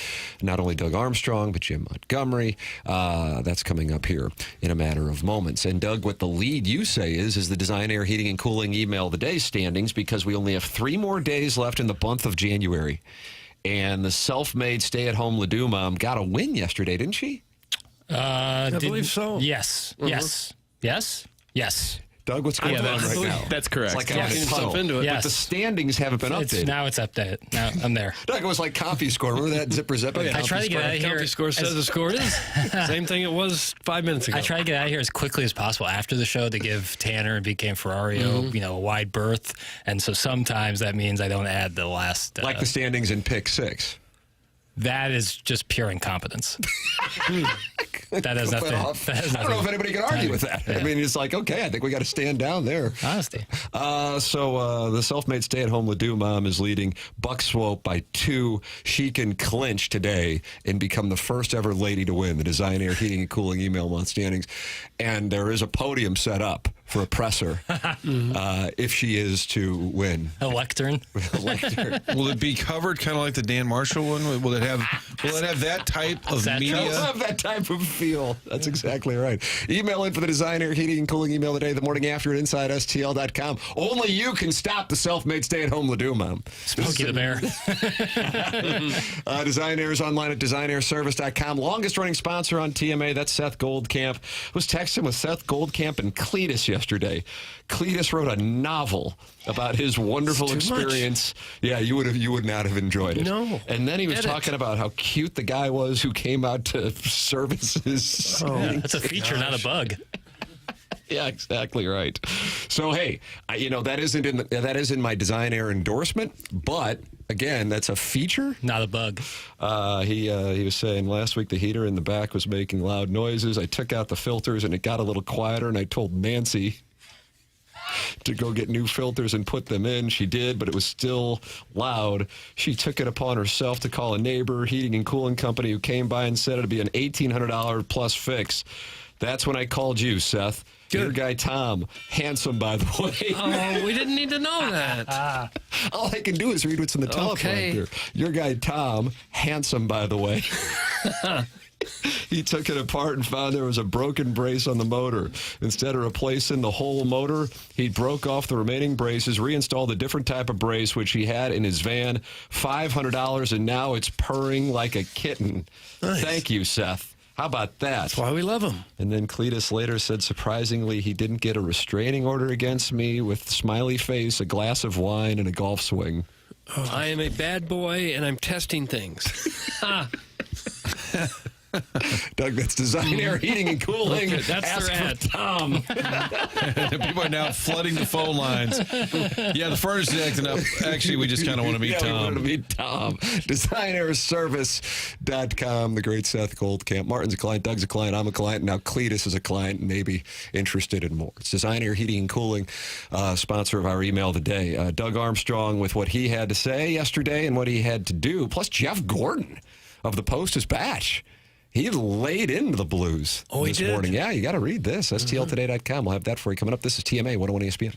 not only Doug Armstrong, but Jim Montgomery. That's coming up here in a matter of moments. And Doug, what the lead you say is the Design, Air, Heating, and Cooling Email of the Day standings, because we only have 3 more days left in the month of January. And the self-made stay-at-home Ledoux mom got a win yesterday, didn't she? I believe so. Yes. Yes. Doug, what's going on right now? That's correct. It's like Talking stuff into it. Yes. But the standings haven't been updated. Now it's updated. Now I'm there. Doug, it was like CompuScore. Remember that Zipper Zip? I tried to get out of here. CompuScore says the score is same thing it was 5 minutes ago. I try to get out of here as quickly as possible after the show to give Tanner and BK and Ferrario, a wide berth. And so sometimes that means I don't add the last. Like the standings in Pick 6. That is just pure incompetence. That has nothing. I don't know if anybody can argue with that. Yeah. I mean, it's like, okay, I think we got to stand down there. Honesty. So the self-made stay-at-home Ledoux mom is leading Buck Swope by 2. She can clinch today and become the first ever lady to win the Design, Air, Heating, and Cooling Email Month standings. And there is a podium set up for a presser if she is to win. A lectern. Will it be covered kind of like the Dan Marshall one? Will it have that type of media? It'll have that type of feel. That's exactly right. Email in for the Design, Air, Heating, and Cooling email today, the morning after at InsideSTL.com. Only you can stop the self-made stay-at-home Ledoux mom. Smokey the Bear. Design Air is online at designairservice.com. Longest running sponsor on TMA, that's Seth Goldcamp. I was texting with Seth Goldcamp and Cletus yesterday. Cletus wrote a novel about his wonderful experience. Yeah, you would not have enjoyed it. No. And then he was talking about how cute the guy was who came out to service his. That's a feature, not a bug. Yeah, exactly right. So hey, that is in my Design Air endorsement, but again, that's a feature, not a bug. He was saying last week the heater in the back was making loud noises. I took out the filters and it got a little quieter, and I told Nancy to go get new filters and put them in. She did, but it was still loud. She took it upon herself to call a neighbor, heating and cooling company, who came by and said it'd be an $1,800 plus fix. That's when I called you, Seth. Good. Your guy, Tom, handsome, by the way. Oh, we didn't need to know that. All I can do is read what's in the teleprompter. Your guy, Tom, handsome, by the way. He took it apart and found there was a broken brace on the motor. Instead of replacing the whole motor, he broke off the remaining braces, reinstalled a different type of brace, which he had in his van. $500, and now it's purring like a kitten. Nice. Thank you, Seth. How about that? That's why we love him. And then Cletus later said, surprisingly, he didn't get a restraining order against me, with smiley face, a glass of wine, and a golf swing. Oh, I am a bad boy, and I'm testing things. Doug, that's Design, Air, Heating, and Cooling. Okay, that's Ask their ad. for Tom. People are now flooding the phone lines. Yeah, the furnace is acting up. Actually, we just kind of want to meet We Tom. wanted to meet Tom. DesignairService.com. The great Seth Goldcamp. Martin's a client. Doug's a client. I'm a client. Now Cletus is a client, maybe interested in more. It's Design, Air, Heating, and Cooling, sponsor of our email today. Doug Armstrong with what he had to say yesterday and what he had to do. Plus Jeff Gordon of the Post-Dispatch. He laid into the Blues this morning. Yeah, you got to read this. STLtoday.com. We'll have that for you coming up. This is TMA 101 ESPN.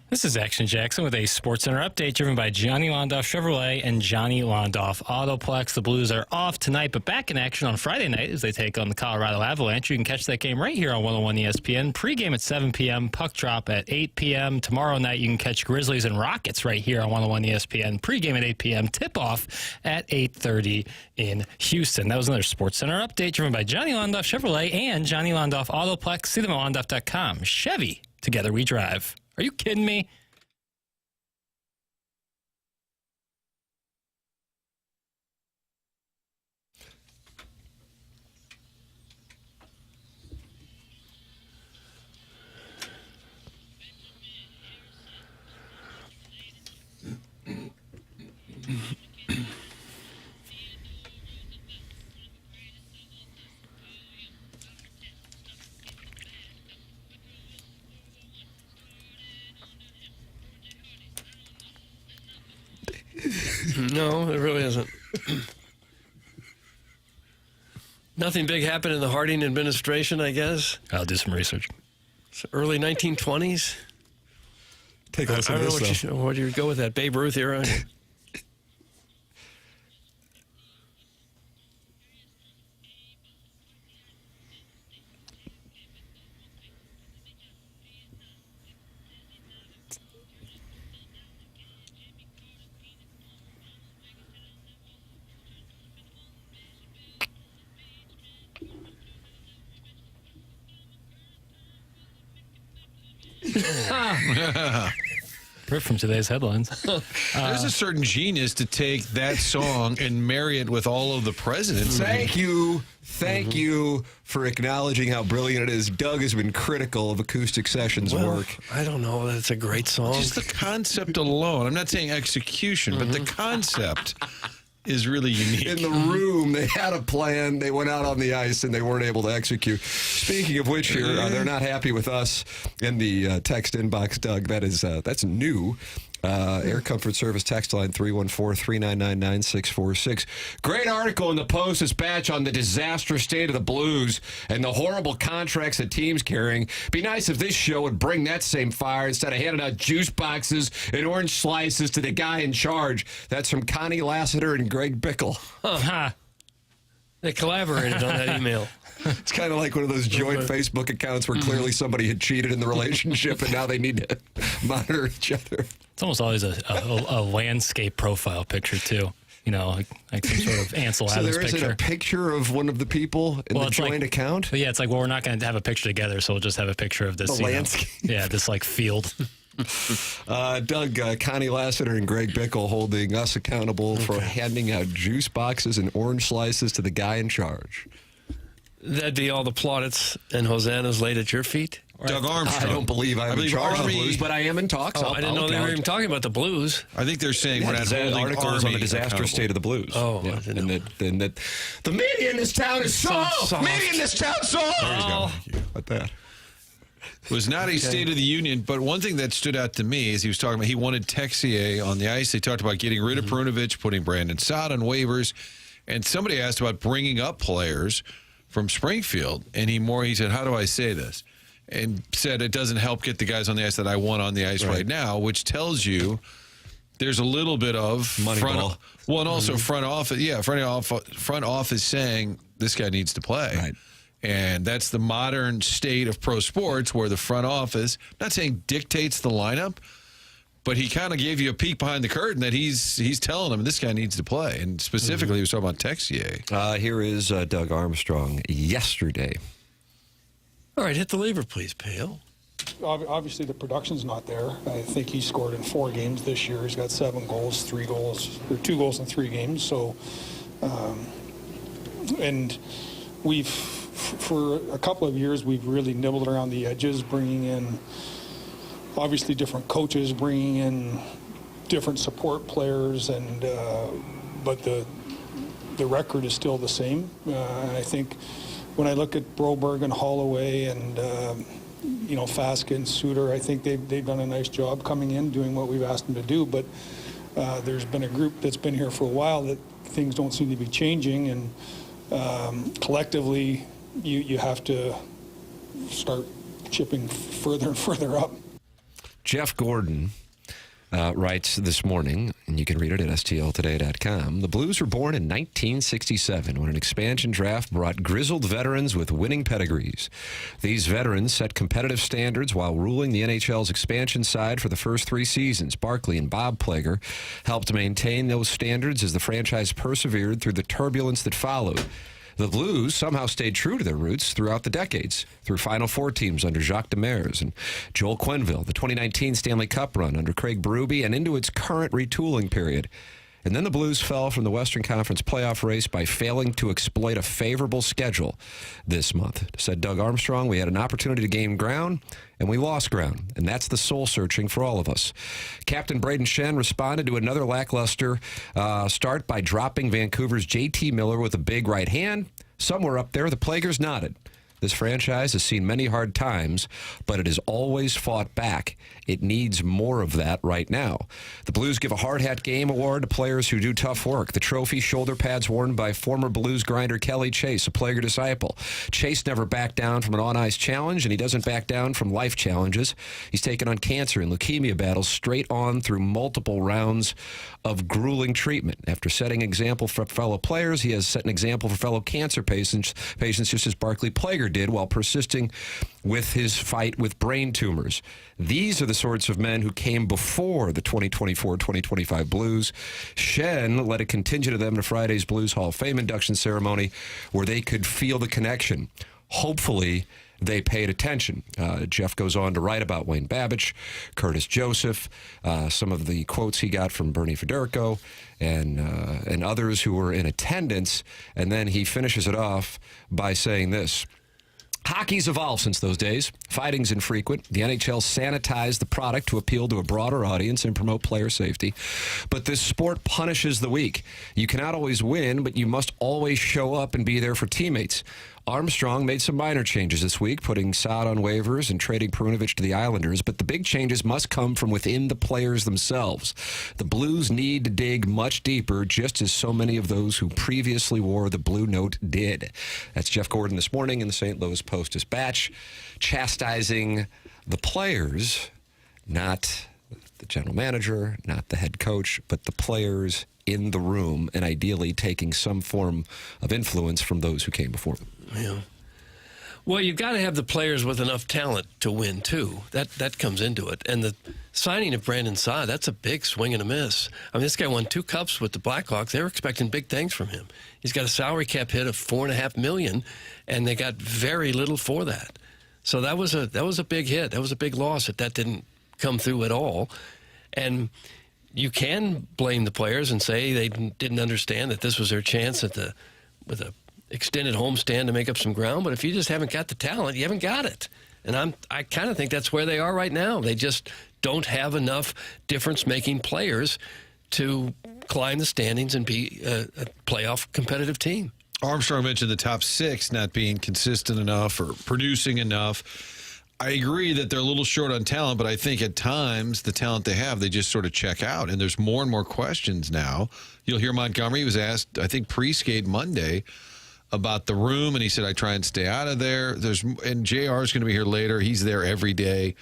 This is Action Jackson with a Sports Center update driven by Johnny Londoff Chevrolet and Johnny Londoff Autoplex. The Blues are off tonight, but back in action on Friday night as they take on the Colorado Avalanche. You can catch that game right here on 101 ESPN. Pre-game at 7 p.m., puck drop at 8 p.m. Tomorrow night you can catch Grizzlies and Rockets right here on 101 ESPN. Pre-game at 8 p.m., tip-off at 8:30 in Houston. That was another Sports Center update driven by Johnny Londoff Chevrolet and Johnny Londoff Autoplex. See them at londoff.com. Chevy, together we drive. Are you kidding me? No, it really isn't. Nothing big happened in the Harding administration, I guess. I'll do some research. It's early 1920s. Take a listen I to don't this, know what you would go with that. Babe Ruth era. Ripped from today's headlines. There's a certain genius to take that song and marry it with all of the presidents. Thank you. Thank you for acknowledging how brilliant it is. Doug has been critical of Acoustic Sessions' work. I don't know. That's a great song. Just the concept alone. I'm not saying execution, but the concept is really unique. In the room, they had a plan. They went out on the ice, and they weren't able to execute. Speaking of which, here they're not happy with us in the text inbox, Doug. That's new. Air Comfort Service text line 314-399-9646. Great article in the Post-Dispatch on the disastrous state of the Blues and the horrible contracts that teams carrying. Be nice if this show would bring that same fire instead of handing out juice boxes and orange slices to the guy in charge. That's from Connie Lassiter and Greg Bickle. Huh. They collaborated on that email. It's kind of like one of those joint Facebook accounts where clearly somebody had cheated in the relationship and now they need to monitor each other. It's almost always a landscape profile picture, too. You know, like some sort of Ansel So Adams there isn't picture. a picture of one of the people in the joint account? But yeah, it's like, well, we're not going to have a picture together, so we'll just have a picture of this. The landscape. This like field. Doug, Connie Lassiter and Greg Bickle holding us accountable for handing out juice boxes and orange slices to the guy in charge. That'd be all the plaudits and hosannas laid at your feet? Doug Armstrong. I don't believe I'm in charge of the Blues, but I am in talks. I didn't know they were even talking about the Blues. I think they're saying we're not holding articles on the Army disastrous accountable. state of the Blues. Oh, yeah. I didn't know. And that the media in this town is soft. Media in this town soft. There you go. Thank you. Like that. It was not a State of the Union, but one thing that stood out to me is he was talking about he wanted Texier on the ice. They talked about getting rid of Perunovic, putting Brandon Saad on waivers, and somebody asked about bringing up players from Springfield, and he said, how do I say this? And said it doesn't help get the guys on the ice that I want on the ice right now, which tells you there's a little bit of Money ball. Well, and also front office. Yeah, front office saying this guy needs to play. Right. And that's the modern state of pro sports where the front office, not saying dictates the lineup, but he kind of gave you a peek behind the curtain that he's telling them this guy needs to play. And specifically, he was talking about Texier. Here is Doug Armstrong yesterday. All right, hit the lever, please, Pale. Obviously, the production's not there. I think he scored in 4 games this year. He's got 7 goals, 2 goals in 3 games. So, and we've, for a couple of years, we've really nibbled around the edges, bringing in, obviously, different coaches, bringing in different support players, and but the record is still the same. And I think when I look at Broberg and Holloway and Faska and Suter, I think they've done a nice job coming in, doing what we've asked them to do. But there's been a group that's been here for a while that things don't seem to be changing, and collectively you have to start chipping further and further up. Jeff Gordon writes this morning, and you can read it at stltoday.com. The Blues were born in 1967 when an expansion draft brought grizzled veterans with winning pedigrees. These veterans set competitive standards while ruling the NHL's expansion side for the first 3 seasons. Barkley and Bob Plager helped maintain those standards as the franchise persevered through the turbulence that followed. The Blues somehow stayed true to their roots throughout the decades, through Final Four teams under Jacques Demers and Joel Quenneville, the 2019 Stanley Cup run under Craig Berube, and into its current retooling period. And then the Blues fell from the Western Conference playoff race by failing to exploit a favorable schedule this month. Said Doug Armstrong, we had an opportunity to gain ground, and we lost ground. And that's the soul-searching for all of us. Captain Braden Shen responded to another lackluster start by dropping Vancouver's J.T. Miller with a big right hand. Somewhere up there, the Plagers nodded. This franchise has seen many hard times, but it has always fought back. It needs more of that right now. The Blues give a hard hat game award to players who do tough work. The trophy shoulder pads worn by former Blues grinder Kelly Chase, a Plager disciple. Chase never backed down from an on-ice challenge, and he doesn't back down from life challenges. He's taken on cancer and leukemia battles straight on through multiple rounds of grueling treatment. After setting an example for fellow players, he has set an example for fellow cancer patients just as Barkley Plager did while persisting with his fight with brain tumors. These are the sorts of men who came before the 2024-2025 Blues. Shen led a contingent of them to Friday's Blues Hall of Fame induction ceremony where they could feel the connection. Hopefully, they paid attention. Jeff goes on to write about Wayne Babbage, Curtis Joseph, some of the quotes he got from Bernie Federico, and others who were in attendance. And then he finishes it off by saying this. Hockey's evolved since those days. Fighting's infrequent. The NHL sanitized the product to appeal to a broader audience and promote player safety. But this sport punishes the weak. You cannot always win, but you must always show up and be there for teammates. Armstrong made some minor changes this week, putting Saad on waivers and trading Perunovic to the Islanders, but the big changes must come from within the players themselves. The Blues need to dig much deeper, just as so many of those who previously wore the blue note did. That's Jeff Gordon this morning in the St. Louis Post-Dispatch, chastising the players, not the general manager, not the head coach, but the players in the room, and ideally taking some form of influence from those who came before them. Yeah. Well, you've got to have the players with enough talent to win, too. That comes into it. And the signing of Brandon Saad, that's a big swing and a miss. I mean, this guy won 2 cups with the Blackhawks. They were expecting big things from him. He's got a salary cap hit of $4.5 million, and they got very little for that. So that was a big hit. That was a big loss that didn't come through at all. And you can blame the players and say they didn't understand that this was their chance with a extended homestand to make up some ground. But if you just haven't got the talent, you haven't got it. And I kind of think that's where they are right now. They just don't have enough difference-making players to climb the standings and be a playoff competitive team. Armstrong mentioned the top 6 not being consistent enough or producing enough. I agree that they're a little short on talent, but I think at times the talent they have, they just sort of check out. And there's more and more questions now. You'll hear Montgomery was asked, I think, pre-skate Monday about the room, and he said, I try and stay out of there. And JR is going to be here later. He's there every day.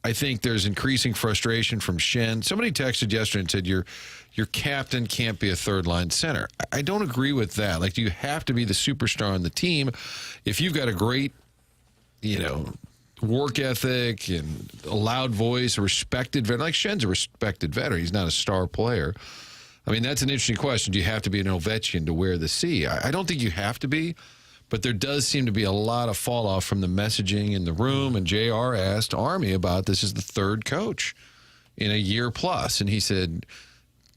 I think there's increasing frustration from Shen. Somebody texted yesterday and said, your captain can't be a third-line center. I don't agree with that. Like, you have to be the superstar on the team. If you've got a great, work ethic and a loud voice, a respected veteran. Like Shen's a respected veteran. He's not a star player. I mean, that's an interesting question. Do you have to be an Ovechkin to wear the C? I don't think you have to be, but there does seem to be a lot of fall off from the messaging in the room. And JR asked Army about this as the 3rd coach in a year plus. And he said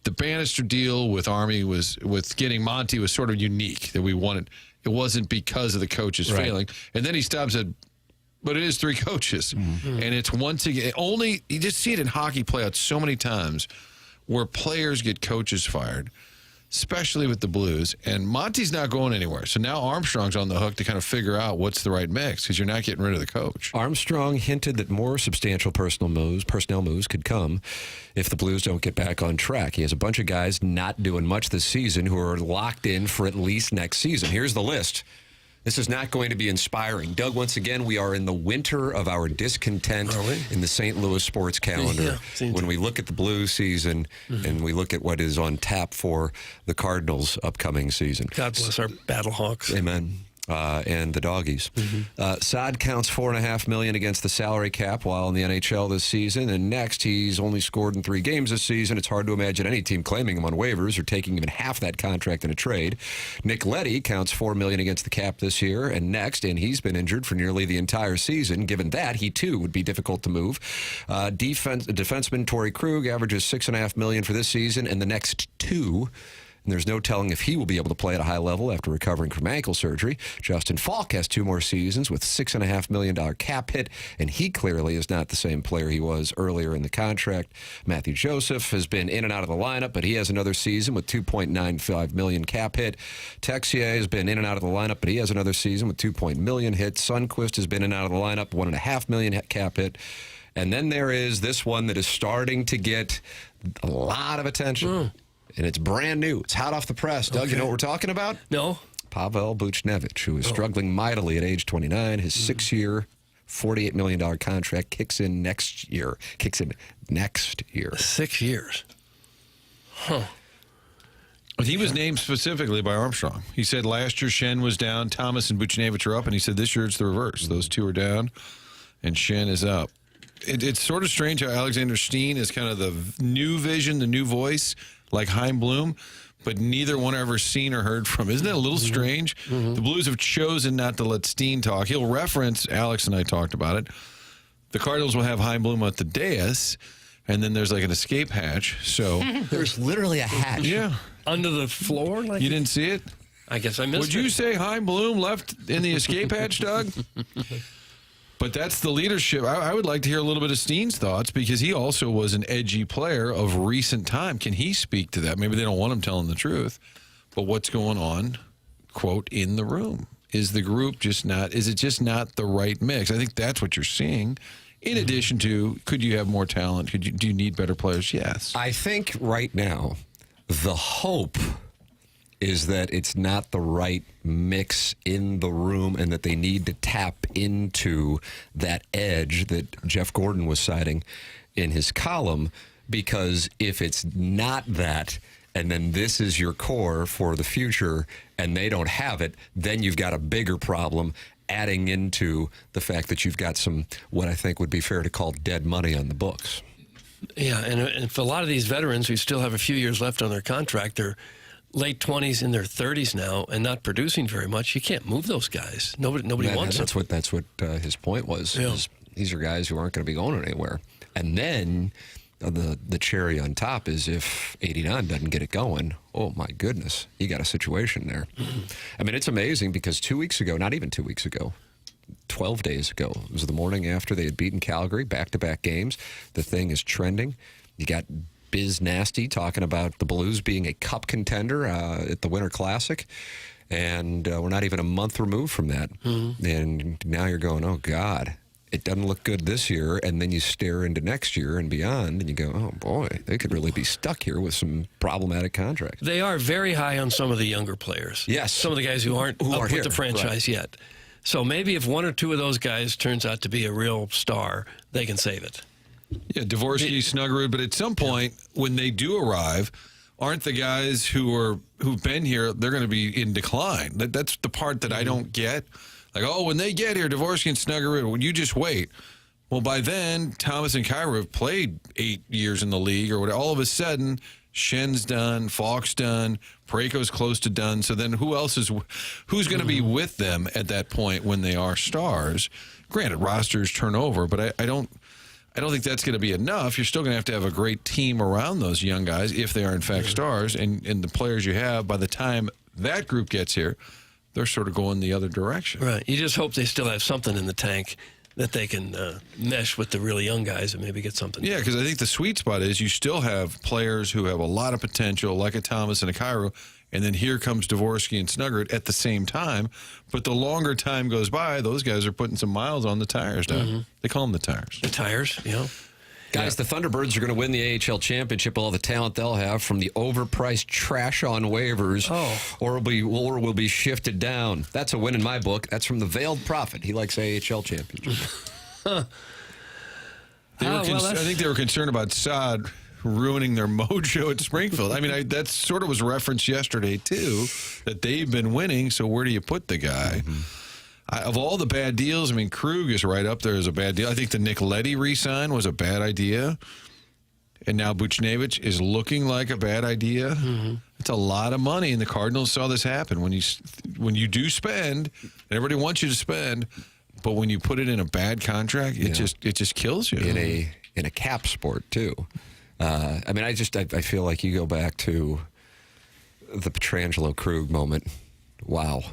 the Bannister deal with Army with getting Monty was sort of unique, that we wanted. It wasn't because of the coaches failing. And then he stops at, but it is 3 coaches. Mm-hmm. And it's once again, you just see it in hockey play out so many times where players get coaches fired, especially with the Blues. And Monty's not going anywhere. So now Armstrong's on the hook to kind of figure out what's the right mix, because you're not getting rid of the coach. Armstrong hinted that more substantial personnel moves could come if the Blues don't get back on track. He has a bunch of guys not doing much this season who are locked in for at least next season. Here's the list. This is not going to be inspiring. Doug, once again, we are in the winter of our discontent in the St. Louis sports calendar. When we look at the Blues season and we look at what is on tap for the Cardinals' upcoming season. God bless our Battlehawks. Amen. And the Doggies. Saad counts $4.5 million against the salary cap while in the NHL this season. And next, he's only scored in 3 games this season. It's hard to imagine any team claiming him on waivers or taking even half that contract in a trade. Nick Leddy counts $4 million against the cap this year and next, and he's been injured for nearly the entire season. Given that, he too would be difficult to move. Defenseman Torrey Krug averages $6.5 million for this season and the next 2. And there's no telling if he will be able to play at a high level after recovering from ankle surgery. Justin Falk has 2 more seasons with $6.5 million cap hit, and he clearly is not the same player he was earlier in the contract. Matthew Joseph has been in and out of the lineup, but he has another season with $2.95 million cap hit. Texier has been in and out of the lineup, but he has another season with $2 million hit. Sundqvist has been in and out of the lineup, $1.5 million cap hit. And then there is this one that is starting to get a lot of attention. And it's brand new. It's hot off the press. Doug, you know what we're talking about? No. Pavel Buchnevich, who is struggling mightily at age 29. His 6-year, $48 million contract kicks in next year. 6 years. Huh. But he was named specifically by Armstrong. He said last year Schenn was down, Thomas and Buchnevich are up, and he said this year it's the reverse. Those 2 are down, and Schenn is up. It's sort of strange how Alexander Steen is kind of the new vision, the new voice, like Chaim Bloom, but neither one I've ever seen or heard from. Isn't that a little strange? The Blues have chosen not to let Steen talk. He'll reference, Alex and I talked about it. The Cardinals will have Chaim Bloom at the dais, and then there's like an escape hatch. So there's literally a hatch. Yeah. Under the floor? You didn't see it? I guess I missed it. Would you say Chaim Bloom left in the escape hatch, Doug? But that's the leadership. I would like to hear a little bit of Steen's thoughts because he also was an edgy player of recent time. Can he speak to that? Maybe they don't want him telling the truth. But what's going on, quote, in the room? Is the group just not, is it just not the right mix? I think that's what you're seeing. In addition to, could you have more talent? Do you need better players? Yes. I think right now, the hope is that it's not the right mix in the room and that they need to tap into that edge that Jeff Gordon was citing in his column, because if it's not that, and then this is your core for the future and they don't have it, then you've got a bigger problem, adding into the fact that you've got some, what I think would be fair to call dead money on the books. Yeah, and for a lot of these veterans who still have a few years left on their contract, they're late 20s, in their 30s now, and not producing very much. You can't move those guys. Nobody wants them. That's what his point was. Yeah. These are guys who aren't going to be going anywhere. And then the cherry on top is if 89 doesn't get it going, oh my goodness, you got a situation there. I mean, it's amazing because 2 weeks ago, not even 2 weeks ago, 12 days ago, it was the morning after they had beaten Calgary, back-to-back games. The thing is trending. You got Biz Nasty talking about the Blues being a cup contender at the Winter Classic, and we're not even a month removed from that. And now you're going, oh, God, it doesn't look good this year, and then you stare into next year and beyond, and you go, oh, boy, they could really be stuck here with some problematic contracts. They are very high on some of the younger players. Yes. Some of the guys who aren't up here, with the franchise yet. So maybe if 1 or 2 of those guys turns out to be a real star, they can save it. Yeah, Dvorsky, Snuggerud, but at some point when they do arrive, aren't the guys who've been here, they're going to be in decline. That's the part that I don't get. Like, oh, when they get here, Dvorsky and Snuggerud, well, you just wait. Well, by then, Thomas and Kyrou have played 8 years in the league or whatever. All of a sudden, Schenn's done, Falk's done, Parayko's close to done. So then who's going to be with them at that point when they are stars? Granted, rosters turn over, but I don't think that's going to be enough. You're still going to have a great team around those young guys if they are, in fact, stars. And the players you have, by the time that group gets here, they're sort of going the other direction. Right. You just hope they still have something in the tank that they can mesh with the really young guys and maybe get something. Yeah, because I think the sweet spot is you still have players who have a lot of potential, like a Thomas and a Kyrou, and then here comes Dvorsky and Snuggerud at the same time. But the longer time goes by, those guys are putting some miles on the tires, Doug. They call them the tires. The tires, you know. Guys, the Thunderbirds are going to win the AHL championship with all the talent they'll have from the overpriced trash on waivers, or will be shifted down. That's a win in my book. That's from the Veiled Prophet. He likes AHL championship. I think they were concerned about Saad ruining their mojo at Springfield. I mean, that sort of was referenced yesterday, too, that they've been winning, so where do you put the guy? Of all the bad deals, I mean, Krug is right up there as a bad deal. I think the Nick Leddy re-sign was a bad idea. And now Buchnevich is looking like a bad idea. It's a lot of money, and the Cardinals saw this happen. When you do spend, and everybody wants you to spend, but when you put it in a bad contract, it just kills you. In a cap sport, too. I mean, I feel like you go back to the Petrangelo Krug moment. Wow.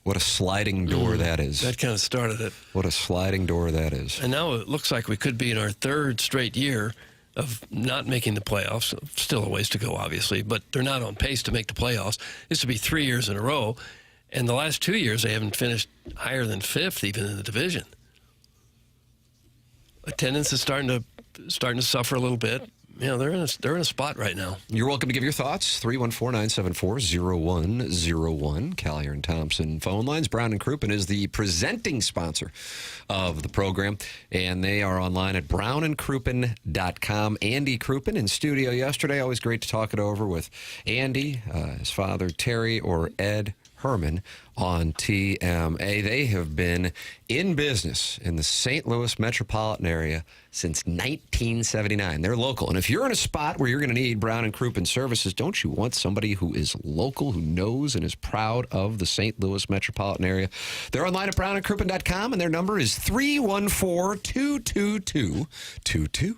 What a sliding door that is. That kind of started it. What a sliding door that is. And now it looks like we could be in our third straight year of not making the playoffs. Still a ways to go, obviously, but they're not on pace to make the playoffs. This would be 3 years in a row. And the last 2 years, they haven't finished higher than fifth, even in the division. Attendance is starting to suffer a little bit. You know, they're in a spot right now. You're welcome to give your thoughts. 314-974-0101. Collier and Thompson phone lines. Brown and Crouppen is the presenting sponsor of the program, and they are online at brownandcrouppen.com. Andy Crouppen in studio yesterday. Always great to talk it over with Andy, his father, Terry, or Ed Herman on TMA. They have been in business in the St. Louis metropolitan area since 1979. They're local. And if you're in a spot where you're going to need Brown and Crouppen services, don't you want somebody who is local, who knows and is proud of the St. Louis metropolitan area? They're online at brownandcrouppen.com, and their number is 314-222-2222.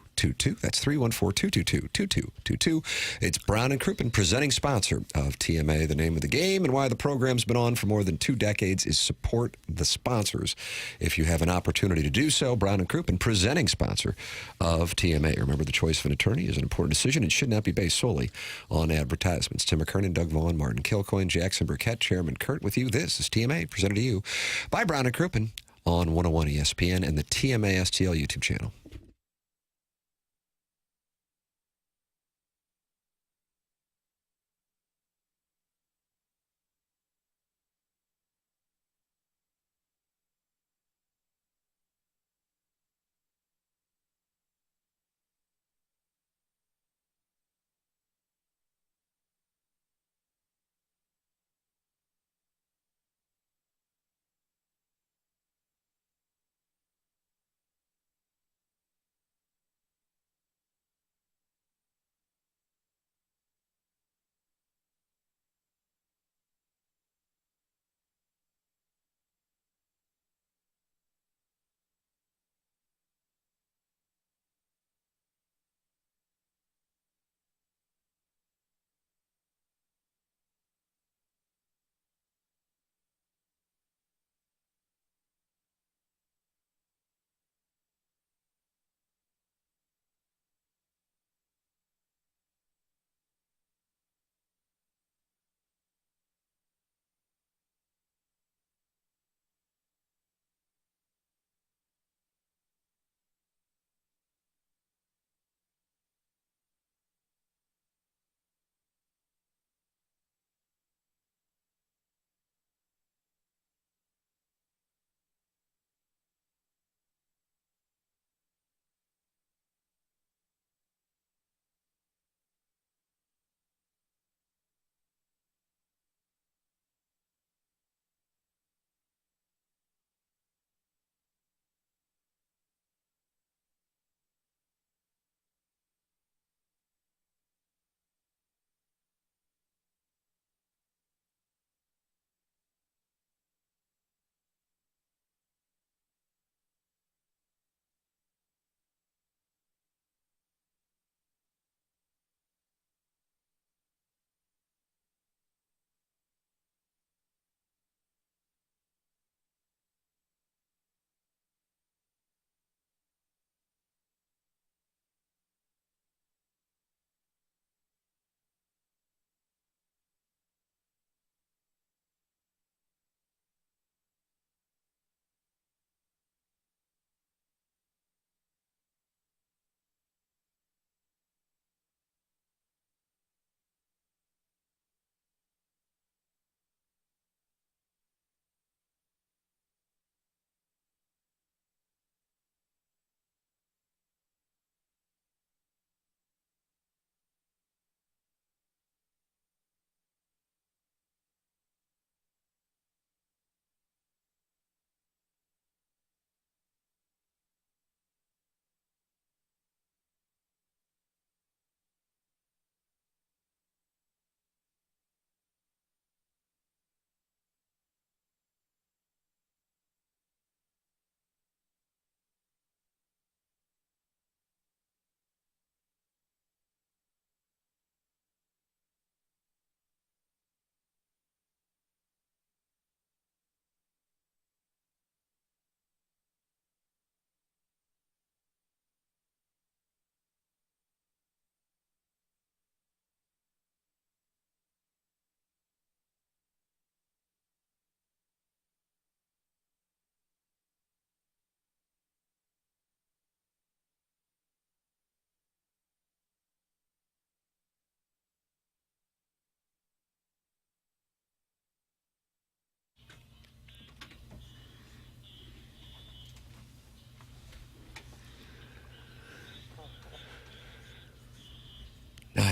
That's 314-222-2222. It's Brown and Crouppen, presenting sponsor of TMA. The name of the game and why the program's been on for more than 2 decades is support the sponsors. If you have an opportunity to do so, Brown and Crouppen, presenting sponsor of TMA. Remember, the choice of an attorney is an important decision and should not be based solely on advertisements. Tim McKernan, Doug Vaughn, Martin Kilcoyne, Jackson Burkett, Chairman Kurt with you. This is TMA, presented to you by Brown and Crouppen on 101 ESPN and the TMA STL YouTube channel.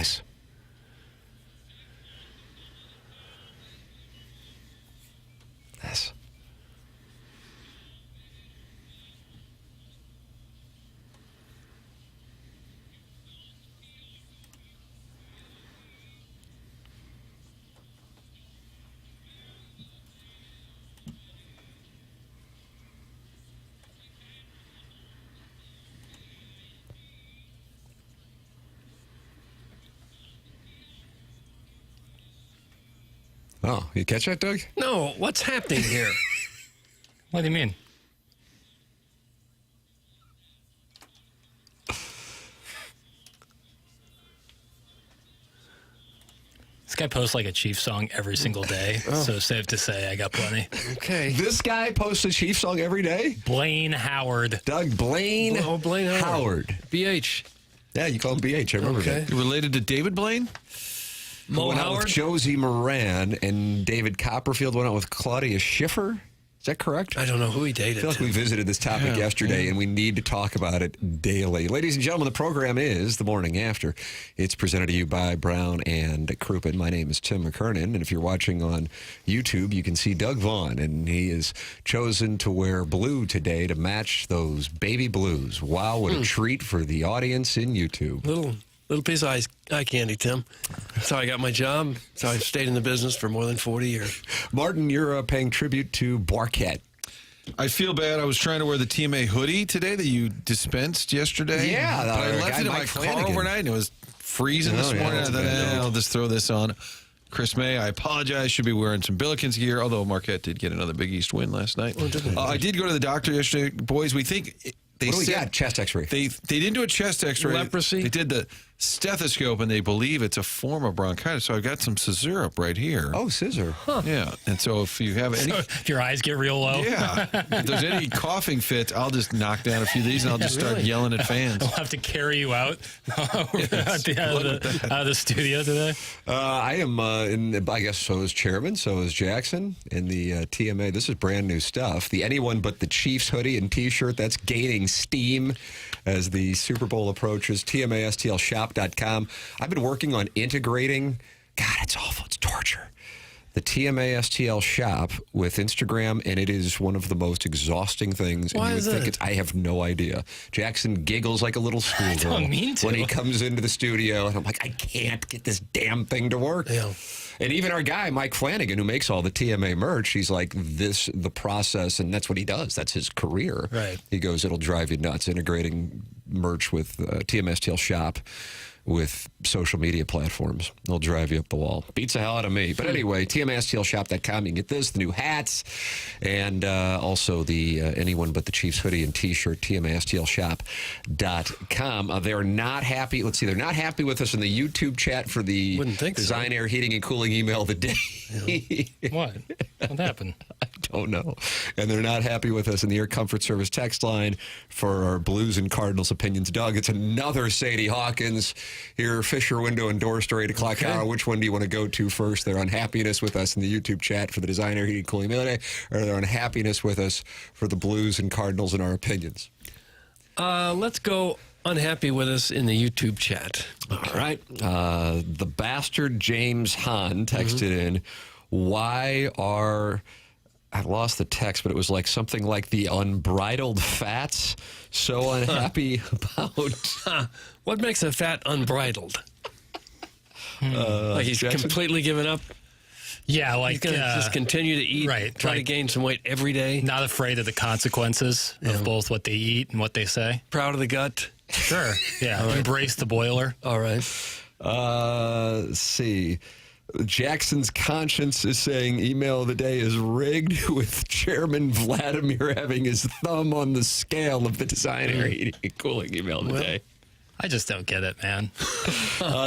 Nice. Yes. Oh, you catch that, Doug? No, what's happening here? What do you mean? This guy posts like a Chiefs song every single day, so safe to say I got plenty. Okay. This guy posts a Chiefs song every day? Blaine Howard. Doug Blaine, Blaine Howard. BH. Yeah, you call him BH. I remember that. You related to David Blaine? Mo Went out with Howard? Josie Moran, and David Copperfield went out with Claudia Schiffer. Is that correct? I don't know who he I dated. feel like we visited this topic yesterday, and we need to talk about it daily. Ladies and gentlemen, the program is The Morning After. It's presented to you by Brown and Crouppen. My name is Tim McKernan, and if you're watching on YouTube, you can see Doug Vaughn, and he has chosen to wear blue today to match those baby blues. Wow, what a treat for the audience in YouTube. Little piece of eye candy, Tim. That's how I got my job. That's how I've stayed in the business for more than 40 years. Martin, you're paying tribute to Burkett. I feel bad. I was trying to wear the TMA hoodie today that you dispensed yesterday. Yeah, but I our left guy it in my Mike car Flanagan. overnight, and it was freezing this Oh, yeah, morning. I that's thought, bad. I'll just throw this on. Chris May, I apologize. Should be wearing some Billikens gear, although Marquette did get another Big East win last night. I did go to the doctor yesterday. Boys, we think... They What do we said got? Chest x-ray. They didn't do a chest x-ray. Leprosy? They did the stethoscope, and they believe it's a form of bronchitis. So I've got some syrup right here. Oh, scissor. Yeah. And so if you have any... So if your eyes get real low, Yeah. If there's any coughing fits, I'll just knock down a few of these, and I'll just start yelling at fans. I'll have to carry you out out of the studio today. I am I guess so is Chairman, so is Jackson in the TMA. This is brand new stuff. The Anyone But the Chiefs hoodie and T-shirt, that's gaining steam as the Super Bowl approaches. TMASTLshop.com. I've been working on integrating, God, it's awful, it's torture, the TMASTL shop with Instagram, and it is one of the most exhausting things. Why and is you would think that? I have no idea. Jackson giggles like a little schoolgirl don't mean to. when he comes into the studio, and I'm like, I can't get this damn thing to work. Yeah. And even our guy, Mike Flanagan, who makes all the TMA merch, he's like, the process, and that's what he does. That's his career. Right. He goes, it'll drive you nuts, integrating merch with TMSTL shop with social media platforms. They'll drive you up the wall. Beats the hell out of me. But anyway, TMSTLshop.com. You can get this, the new hats, and also the Anyone But the Chiefs hoodie and T-shirt, TMSTLshop.com. They're not happy. Let's see. They're not happy with us in the YouTube chat for the Wouldn't think so. Design, Air, Heating, and Cooling email of the day. What? What happened? I don't know. And they're not happy with us in the Air Comfort Service text line for our Blues and Cardinals opinions. Doug, it's another Sadie Hawkins here, Fisher Window and Door Store, 8 o'clock hour. Which one do you want to go to first? Their unhappiness with us in the YouTube chat for the Design, Air, Heating, Cooling email today, or their unhappiness with us for the Blues and Cardinals and our opinions? Let's go unhappy with us in the YouTube chat. All right. The bastard James Hahn texted in, why are... I lost the text, but it was like something like the unbridled fats so unhappy about... What makes a fat unbridled? Like he's Jackson? completely given up? Yeah, He's like going to just continue to eat, right, try to like- gain some weight every day? not afraid of the consequences of both what they eat and what they say. Proud of the gut? Sure. Yeah. Embrace the boiler. All right. Let's see. Jackson's conscience is saying email of the day is rigged with Chairman Vladimir having his thumb on the scale of the Design, Air, Heating, and Cooling email of the day. I just don't get it, man.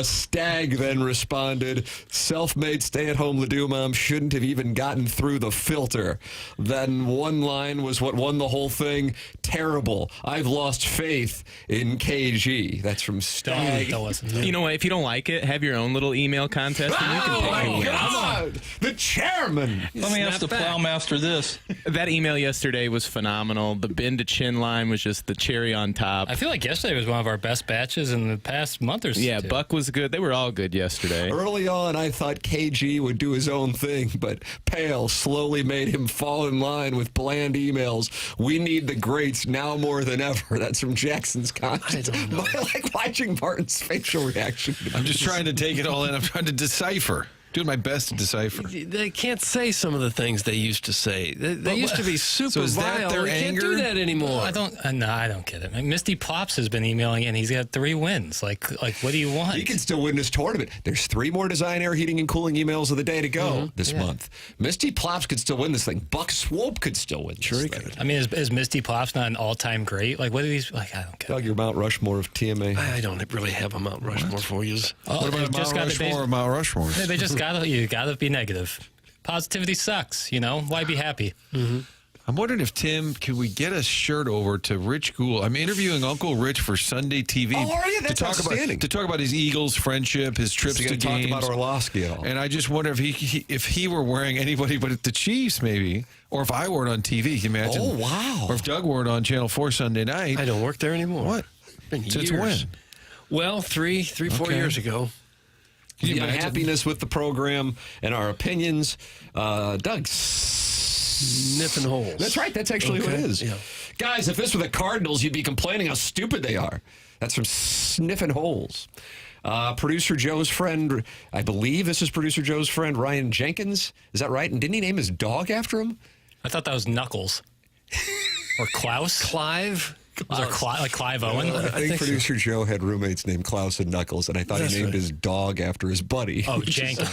Stag then responded, self-made stay-at-home Ladue mom shouldn't have even gotten through the filter. Then one line was what won the whole thing. Terrible. I've lost faith in KG. That's from Stag. Don't listen. You know what? If you don't like it, have your own little email contest, and you can Oh pick my who wins. God! The chairman! Let me ask the plowmaster this. That email yesterday was phenomenal. The bin to chin line was just the cherry on top. I feel like yesterday was one of our best bad matches in the past month or so. Yeah, Buck was good. They were all good yesterday. Early on, I thought KG would do his own thing, but Pale slowly made him fall in line with bland emails. We need the greats now more than ever. That's from Jackson's comment. I don't know. I like watching Martin's facial reaction. I'm just trying to take it all in. I'm trying to decipher. Doing my best to decipher. They can't say some of the things they used to say. They used to be super So is that vile. their They can't anger? do that anymore. I don't get it. Misty Pops has been emailing in. He's got 3 wins. Like, what do you want? He can still win this tournament. There's 3 more design, air, heating, and cooling emails of the day to go this month. Misty Plops could still win this thing. Buck Swope could still win this thing. I mean, is Misty Plops not an all-time great? Like, what are these? Like, I don't get it. Doug, your Mount Rushmore of TMA. I don't really have a Mount Rushmore for you. What about just Mount gotta Rushmore or Mount Rushmore? They just you gotta be negative. Positivity sucks, Why be happy? I'm wondering if, Tim, can we get a shirt over to Rich Gould? I'm interviewing Uncle Rich for Sunday TV. Oh, are you? That's outstanding. To talk about his Eagles friendship, his trips to talk games. about Orlovsky at all. And I just wonder if he were wearing anybody but the Chiefs, maybe, or if I wore it on TV. Can you imagine? Oh, wow. Or if Doug wore it on Channel 4 Sunday night. I don't work there anymore. What? Been Since years. when? Well, 4 years ago. Can you The imagine? unhappiness with the program and our opinions. Doug, Sniffing holes. That's right. That's actually what it is. Yeah. Guys, if this were the Cardinals, you'd be complaining how stupid they are. That's from Sniffing Holes. Producer Joe's friend, I believe this is producer Joe's friend, Ryan Jenkins. Is that right? And didn't he name his dog after him? I thought that was Knuckles or Klaus. Clive? Was there Clive Owen? I think producer Joe had roommates named Klaus and Knuckles, and I thought he named his dog after his buddy. Oh, Jenkins.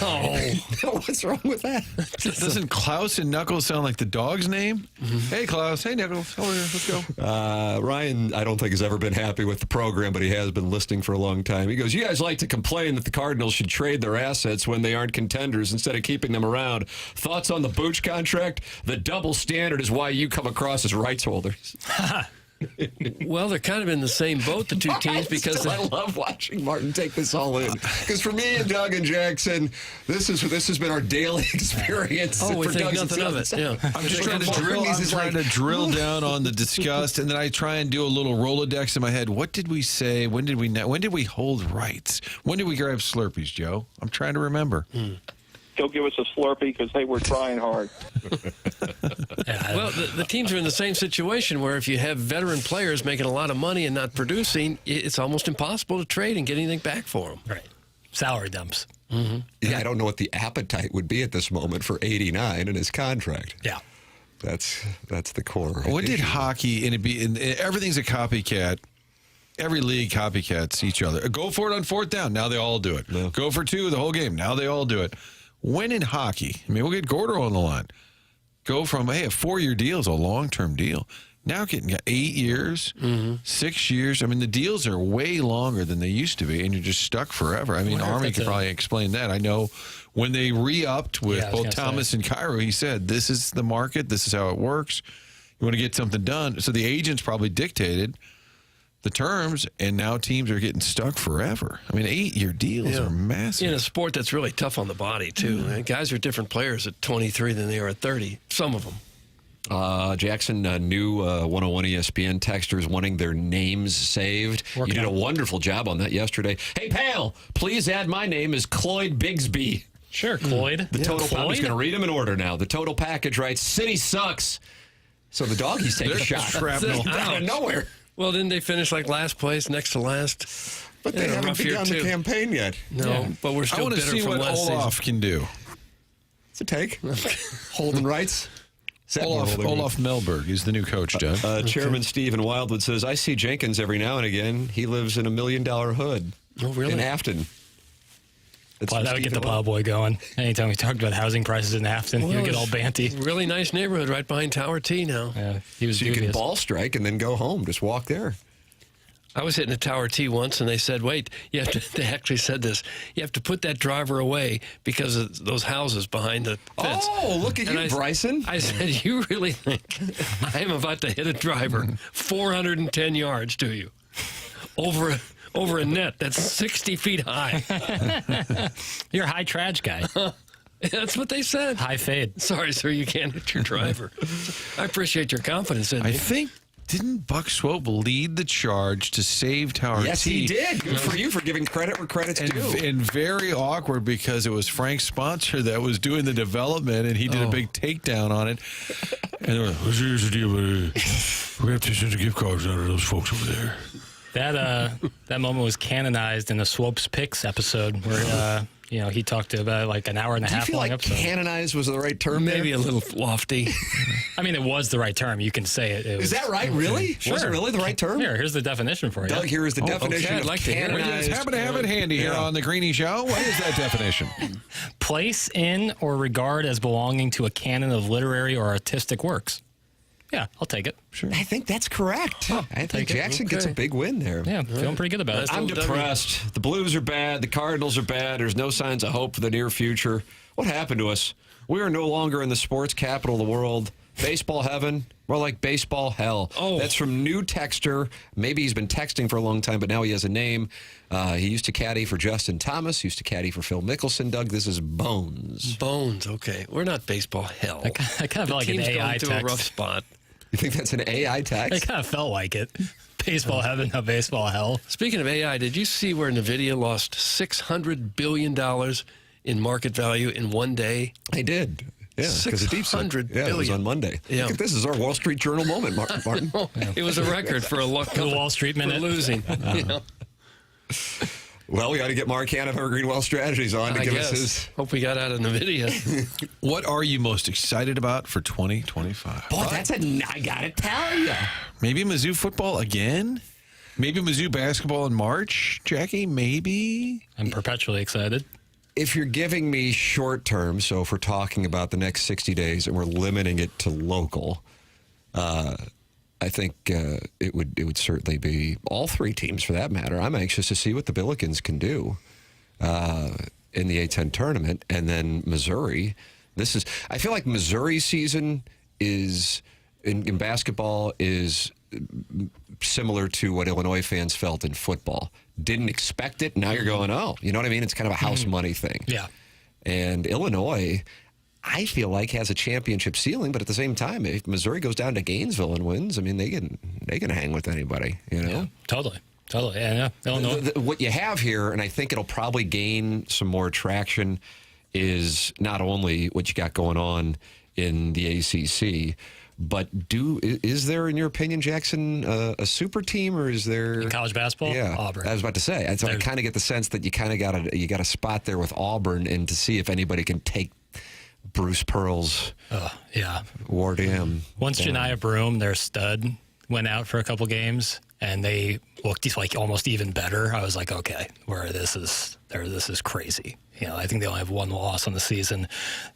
What's wrong with that? Doesn't Klaus and Knuckles sound like the dog's name? Hey, Klaus. Hey, Knuckles. Oh, yeah, let's go. Ryan, I don't think has ever been happy with the program, but he has been listening for a long time. He goes, you guys like to complain that the Cardinals should trade their assets when they aren't contenders instead of keeping them around. Thoughts on the Booch contract? The double standard is why you come across as rights holders. Well, they're kind of in the same boat, the two teams, because I love watching Martin take this all in. Because for me and Doug and Jackson, this has been our daily experience. we for think Doug's nothing of it. Yeah. I'm just trying to drill down on the disgust, and then I try and do a little Rolodex in my head. What did we say? When did we hold rights? When did we grab Slurpees, Joe? I'm trying to remember. He'll give us a Slurpee because they were trying hard. Well, the teams are in the same situation where if you have veteran players making a lot of money and not producing, it's almost impossible to trade and get anything back for them. Right. Salary dumps. Yeah, I don't know what the appetite would be at this moment for 89 in his contract. Yeah. That's the core. What did issue. hockey, and everything's a copycat. Every league copycats each other. Go for it on 4th down. Now they all do it. Yeah. Go for 2 the whole game. Now they all do it. When in hockey, I mean, we'll get Gordo on the line. Go from, a 4-year deal is a long-term deal. Now getting 8 years, 6 years. I mean, the deals are way longer than they used to be, and you're just stuck forever. I mean, Army could probably explain that. I know when they re-upped with both Thomas and Cairo, he said, this is the market. This is how it works. You want to get something done. So the agents probably dictated the terms, and now teams are getting stuck forever. I mean, 8-year deals are massive. In a sport that's really tough on the body, too. Guys are different players at 23 than they are at 30, some of them. Jackson, new 101 ESPN texters wanting their names saved. You did a wonderful job on that yesterday. Hey, pal, please add my name as Cloyd Bigsby. Sure, Cloyd. The total Cloyd? I'm just going to read them in order now. The total package writes, City sucks. So the doggies take a shot. Shrapnel. Out of nowhere. Well, didn't they finish like last place, next to last? But they haven't begun the campaign yet. No, but we're I still want to bitter see from what last Olaf can do. It's a take. Holding rights. Olaf Melberg is the new coach, Doug. Chairman Stephen Wildwood says, I see Jenkins every now and again. He lives in $1 million hood. Oh, really? In Afton. Well, that would get the plowboy going. Anytime we talked about housing prices in Afton, he would get all banty. Really nice neighborhood right behind Tower T now. Yeah, he was So you dubious. can ball strike and then go home. Just walk there. I was hitting a Tower T once, and they said, wait, you have to, they actually said this, you have to put that driver away because of those houses behind the fence. Oh, look at you, Bryson. I said, you really think I am about to hit a driver 410 yards to you over a net that's 60 feet high? You're a high traj guy. That's what they said. High fade. Sorry, sir, you can't hit your driver. I appreciate your confidence in me. I think Didn't Buck Swope lead the charge to save Tower T? Yes, he did. Good for you for giving credit where credit's due. And very awkward because it was Frank's sponsor that was doing the development, and he did a big takedown on it. And they were like, here's the deal, buddy. We have to send a gift cards out of those folks over there. That moment was canonized in the Swope's Picks episode where he talked about it like an hour and a half long episode. Canonized was the right term? Maybe a little lofty. I mean, it was the right term. You can say it. Is that right? Really? Sure. Was it really the right term? Here's the definition for you. Doug, here is the definition of canonized. We just happen to have it handy here on the Greenie Show. What is that definition? Place in or regard as belonging to a canon of literary or artistic works. Yeah, I'll take it. Sure. I think that's correct. I think Jackson gets a big win there. Yeah, feeling pretty good about it. I'm depressed. The Blues are bad. The Cardinals are bad. There's no signs of hope for the near future. What happened to us? We are no longer in the sports capital of the world. Baseball heaven, more like baseball hell. Oh. That's from new texter. Maybe he's been texting for a long time, but now he has a name. He used to caddy for Justin Thomas, used to caddy for Phil Mickelson. Doug, this is Bones. Bones, okay. We're not baseball hell. I kind of felt like an AI text. A rough spot. You think that's an AI text? It kind of felt like it. Baseball heaven, not baseball hell. Speaking of AI, did you see where NVIDIA lost $600 billion in market value in one day? I did. Yeah, because of DeepSeek. $600 it was on Monday. Yeah. Look at this. Is our Wall Street Journal moment, Martin. It was a record for a the Wall Street minute losing. Well, we got to get Mark Hanna of Evergreen Wealth Strategies on to give us his. Hope we got out of NVIDIA. What are you most excited about for 2025? Boy, I got to tell you. Maybe Mizzou football again? Maybe Mizzou basketball in March, Jackie? Maybe? I'm perpetually excited. If you're giving me short term, so if we're talking about the next 60 days and we're limiting it to local, I think it would certainly be all three teams for that matter. I'm anxious to see what the Billikens can do in the A-10 tournament, and then Missouri. I feel like Missouri's season is in basketball is similar to what Illinois fans felt in football. Didn't expect it. Now you're going, oh, you know what I mean? It's kind of a house money thing. Yeah. And Illinois, I feel like, has a championship ceiling, but at the same time, if Missouri goes down to Gainesville and wins, I mean, they can hang with anybody, you know? Yeah, totally. Yeah. Illinois. What you have here, and I think it'll probably gain some more traction, is not only what you got going on in the ACC, but is there, in your opinion, Jackson, a super team, or is there in college basketball? Yeah, Auburn. I was about to say. I kind of get the sense that you kind of got a spot there with Auburn, and to see if anybody can take Bruce Pearl's War Dam. Once Janiah Broome, their stud, went out for a couple games, and they looked like almost even better. I was like, okay, this is crazy. I think they only have one loss on the season.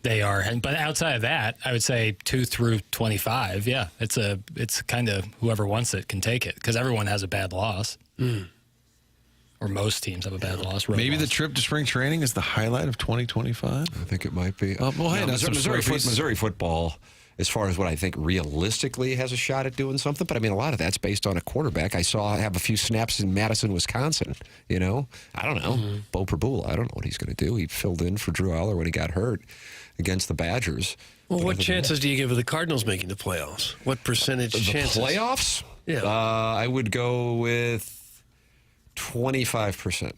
But outside of that, I would say 2 through 25. Yeah, it's kind of whoever wants it can take it, because everyone has a bad loss. Or most teams have a bad loss. Maybe the trip to spring training is the highlight of 2025? I think it might be. Missouri football, as far as what I think realistically has a shot at doing something, but I mean, a lot of that's based on a quarterback. I saw have a few snaps in Madison, Wisconsin. I don't know. Bo Prabula, I don't know what he's going to do. He filled in for Drew Aller when he got hurt against the Badgers. Well, what chances do you give of the Cardinals making the playoffs? What percentage chances? The playoffs? Yeah. I would go with 25%.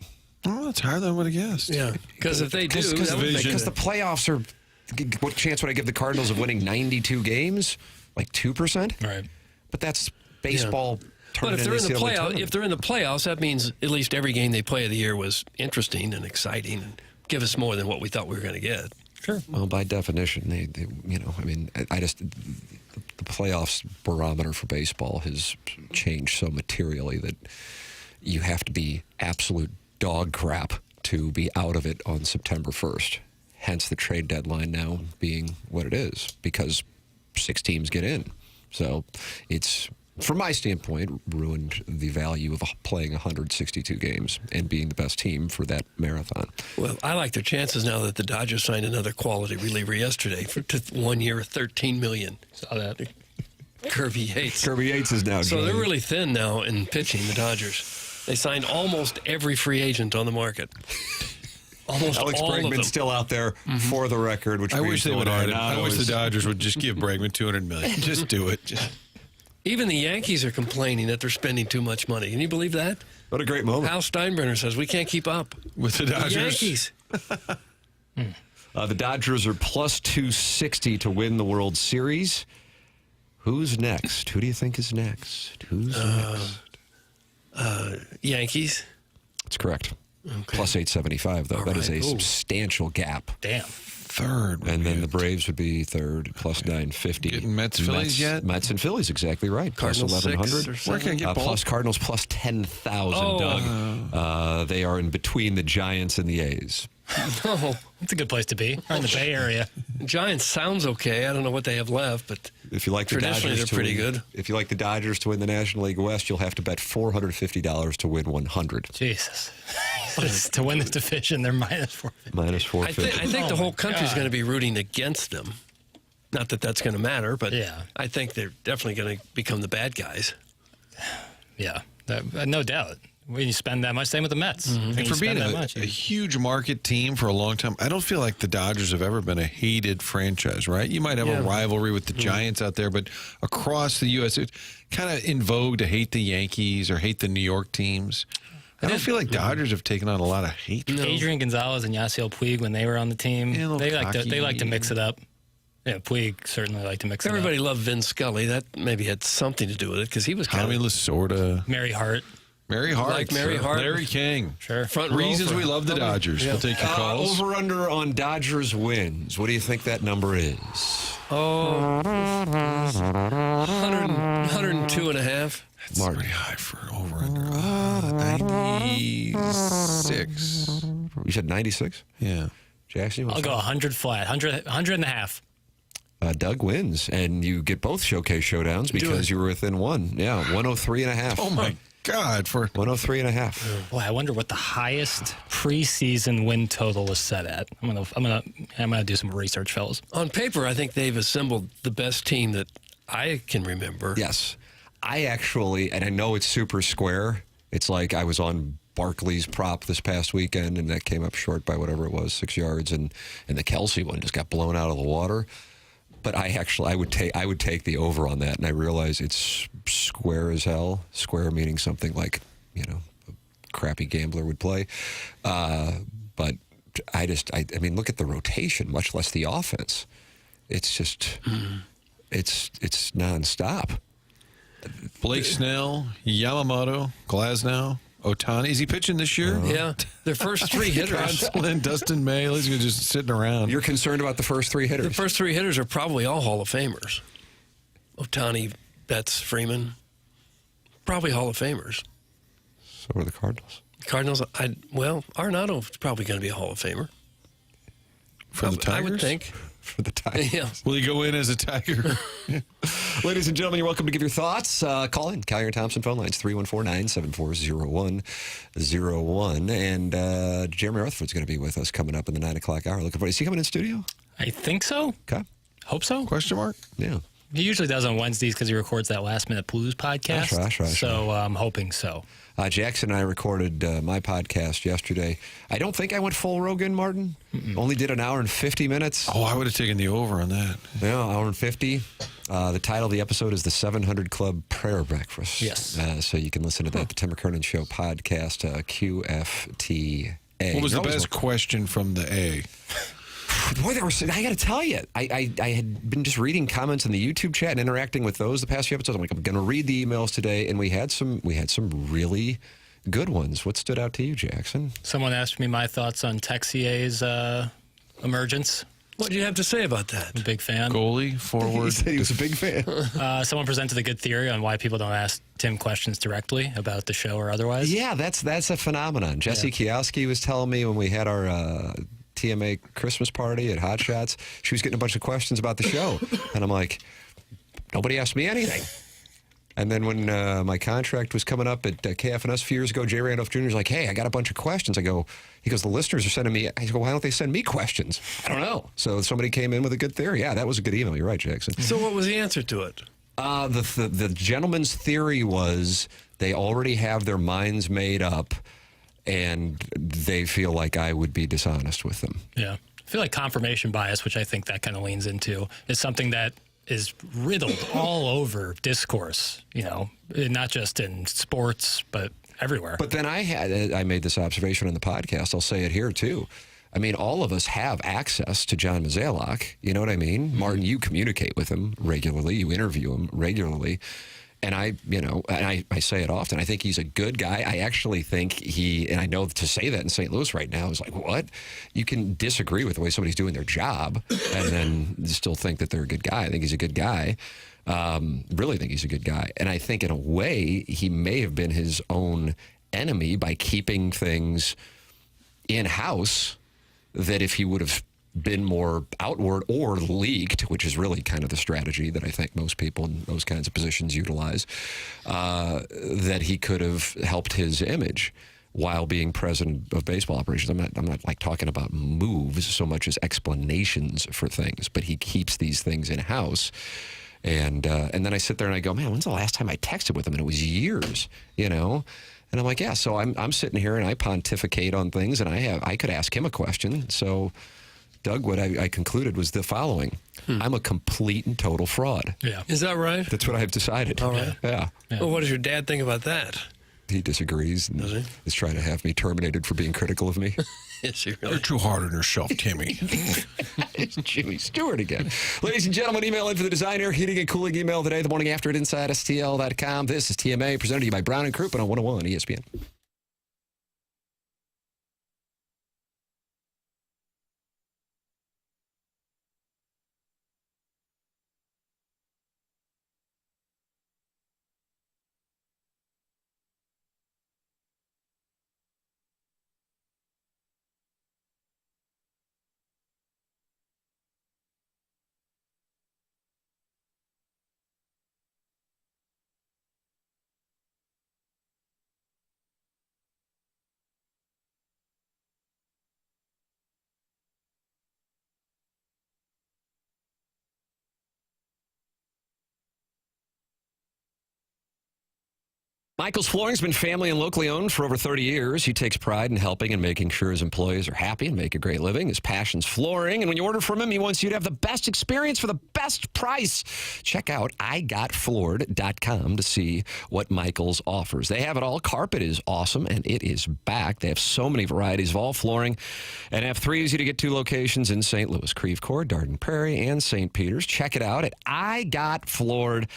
Oh, that's higher than I would have guessed. Yeah, because if they do, because the playoffs are. What chance would I give the Cardinals of winning 92 games? Like 2%? Right. But that's baseball. But if they're in the playoffs, that means at least every game they play of the year was interesting and exciting and give us more than what we thought we were going to get. Sure. Well, by definition, the playoffs barometer for baseball has changed so materially that you have to be absolute dog crap to be out of it on September 1st. Hence the trade deadline now being what it is, because 6 teams get in. So it's, from my standpoint, ruined the value of playing 162 games and being the best team for that marathon. Well, I like their chances now that the Dodgers signed another quality reliever yesterday for 1 year, $13 million. Saw that. Kirby Yates. Kirby Yates is now. So they're really thin now in pitching, the Dodgers. They signed almost every free agent on the market. Almost Alex all Bregman's of them. still out there for the record. Which I wish they would add it. I wish the Dodgers would just give Bregman $200 million. Just do it. Even the Yankees are complaining that they're spending too much money. Can you believe that? What a great moment. Hal Steinbrenner says we can't keep up with the Dodgers. Yankees. The Dodgers are plus 260 to win the World Series. Who's next? Who do you think is next? Who's next? Yankees. That's correct. Okay. Plus 875, though. All that is right. a substantial gap. Damn. Third. And then the Braves would be third, plus 950. Getting Mets, Phillies yet? Mets and Phillies, exactly right. Cardinals plus 1100. 6 or Where can I get both? Plus Cardinals, plus 10,000, Doug. They are in between the Giants and the A's. Oh, That's a good place to be. We're in the Bay Area. Giants sounds okay. I don't know what they have left, but If you like the traditionally Dodgers they're pretty win, good. If you like the Dodgers to win the National League West, you'll have to bet $450 to win 100. Jesus. To win the division, they're minus 450. Minus I 450. think the Oh, whole my country's God. going to be rooting against them. Not that that's going to matter, but Yeah. I think they're definitely going to become the bad guys. Yeah, no doubt. When you spend that much, same with the Mets. When And you for being spend a, that much, a huge market team for a long time, I don't feel like the Dodgers have ever been a hated franchise, right? You might have a rivalry with the Giants out there, but across the U.S., it's kind of in vogue to hate the Yankees or hate the New York teams. I don't feel like Dodgers have taken on a lot of hate. Adrian Gonzalez and Yasiel Puig, when they were on the team, Yeah, a little they like to cocky. mix it up. Yeah, Puig certainly liked to mix Everybody it up. loved Vin Scully. That maybe had something to do with it because he was kind Tommy of Lasorda, Mary Hart. Mary Hart, Like Mary Hart. Larry King. Sure. front row Reasons for- we love the Dodgers. We'll take your calls. Over under on Dodgers wins. What do you think that number is? 102 and a half. That's pretty high for over under. 96. You said 96? Yeah. Jackson? I'll go 100 flat, 100 and a half. Doug wins, and you get both showcase showdowns because you were within one. Yeah, 103 and a half. Oh my God! For 103 and a half. Boy, I wonder what the highest preseason win total was set at. I'm gonna do some research, fellas. On paper, I think they've assembled the best team that I can remember. Yes. I actually, and I know it's super square. It's like I was on Barkley's prop this past weekend, and that came up short by whatever it was, 6 yards, and the Kelsey one just got blown out of the water. But I would take the over on that, and I realize it's square as hell. Square meaning something like, a crappy gambler would play. But I mean, look at the rotation, much less the offense. It's just, it's nonstop. Blake Snell, Yamamoto, Glasnow, Ohtani. Is he pitching this year? Yeah, their first three hitters. Gonsolin, Dustin May. He's just sitting around. You're concerned about the first three hitters. The first three hitters are probably all Hall of Famers. Ohtani, Betts, Freeman, probably Hall of Famers. So are the Cardinals. Cardinals, Arenado's probably going to be a Hall of Famer. For the Tigers? I would think. For the Tigers. Yeah. Will he go in as a Tiger? Ladies and gentlemen, you're welcome to give your thoughts. Call in. Collier and Thompson phone lines, 314-974-0101. And Jeremy Rutherford's going to be with us coming up in the 9 o'clock hour. Looking for. Is he coming in studio? I think so. Okay. Hope so. Question mark? Yeah. He usually does on Wednesdays because he records that Last Minute Blues podcast. That's right. So I'm hoping so. Jackson and I recorded my podcast yesterday. I don't think I went full Rogan, Martin. Only did an hour and 50 minutes. Oh, I would have taken the over on that. Yeah, hour and 50. The title of the episode is The 700 Club Prayer Breakfast. Yes. So you can listen to that, the Tim McKernan Show podcast, QFTA. What was the best question from the A? Boy, I got to tell you, I had been just reading comments in the YouTube chat and interacting with those the past few episodes. I'm like, I'm going to read the emails today, and we had some really good ones. What stood out to you, Jackson? Someone asked me my thoughts on Texier's emergence. What do you have to say about that? I'm a big fan. Goalie, forward. He said he was a big fan. Someone presented a good theory on why people don't ask Tim questions directly about the show or otherwise. Yeah, that's a phenomenon. Jesse Kioski was telling me when we had our TMA Christmas party at Hot Shots, she was getting a bunch of questions about the show. And I'm like, nobody asked me anything. And then when my contract was coming up at KFNS a few years ago, Jay Randolph Jr. was like, hey, I got a bunch of questions. He goes, the listeners are sending me. I go, why don't they send me questions? I don't know. So somebody came in with a good theory. Yeah, that was a good email. You're right, Jackson. So what was the answer to it? The gentleman's theory was they already have their minds made up, and they feel like I would be dishonest with them. Yeah. I feel like confirmation bias, which I think that kind of leans into, is something that is riddled all over discourse, not just in sports, but everywhere. But then I made this observation on the podcast. I'll say it here too. I mean, all of us have access to John Mozeliak. You know what I mean? Mm-hmm. Martin, you communicate with him regularly. You interview him regularly. And I say it often. I think he's a good guy. I actually think and I know to say that in St. Louis right now is like, what? You can disagree with the way somebody's doing their job and then still think that they're a good guy. I think he's a good guy. Really think he's a good guy. And I think in a way, he may have been his own enemy by keeping things in-house that if he would have been more outward or leaked, which is really kind of the strategy that I think most people in those kinds of positions utilize, that he could have helped his image while being president of baseball operations. I'm not like talking about moves so much as explanations for things, but he keeps these things in-house. And then I sit there and I go, man, when's the last time I texted with him? And it was years, And I'm like, yeah. So I'm sitting here and I pontificate on things, and I could ask him a question. So, Doug, what I concluded was the following: I'm a complete and total fraud. Yeah, is that right? That's what I've decided. All right. Yeah. Well, what does your dad think about that? He disagrees. And does he? Is trying to have me terminated for being critical of me. Is he really? You're too hard on yourself, Timmy. It's Jimmy Stewart again. Ladies and gentlemen, email in for the Design, Air, Heating, and Cooling email today, the morning after at InsideSTL.com. This is TMA, presented to you by Brown and Crouppen on 101 ESPN. Michael's Flooring's been family and locally owned for over 30 years. He takes pride in helping and making sure his employees are happy and make a great living. His passion's flooring, and when you order from him, he wants you to have the best experience for the best price. Check out igotfloored.com to see what Michael's offers. They have it all. Carpet is awesome, and it is back. They have so many varieties of all flooring and have 3 easy-to-get-to locations in St. Louis: Creve Coeur, Darden Prairie, and St. Peter's. Check it out at igotfloored.com.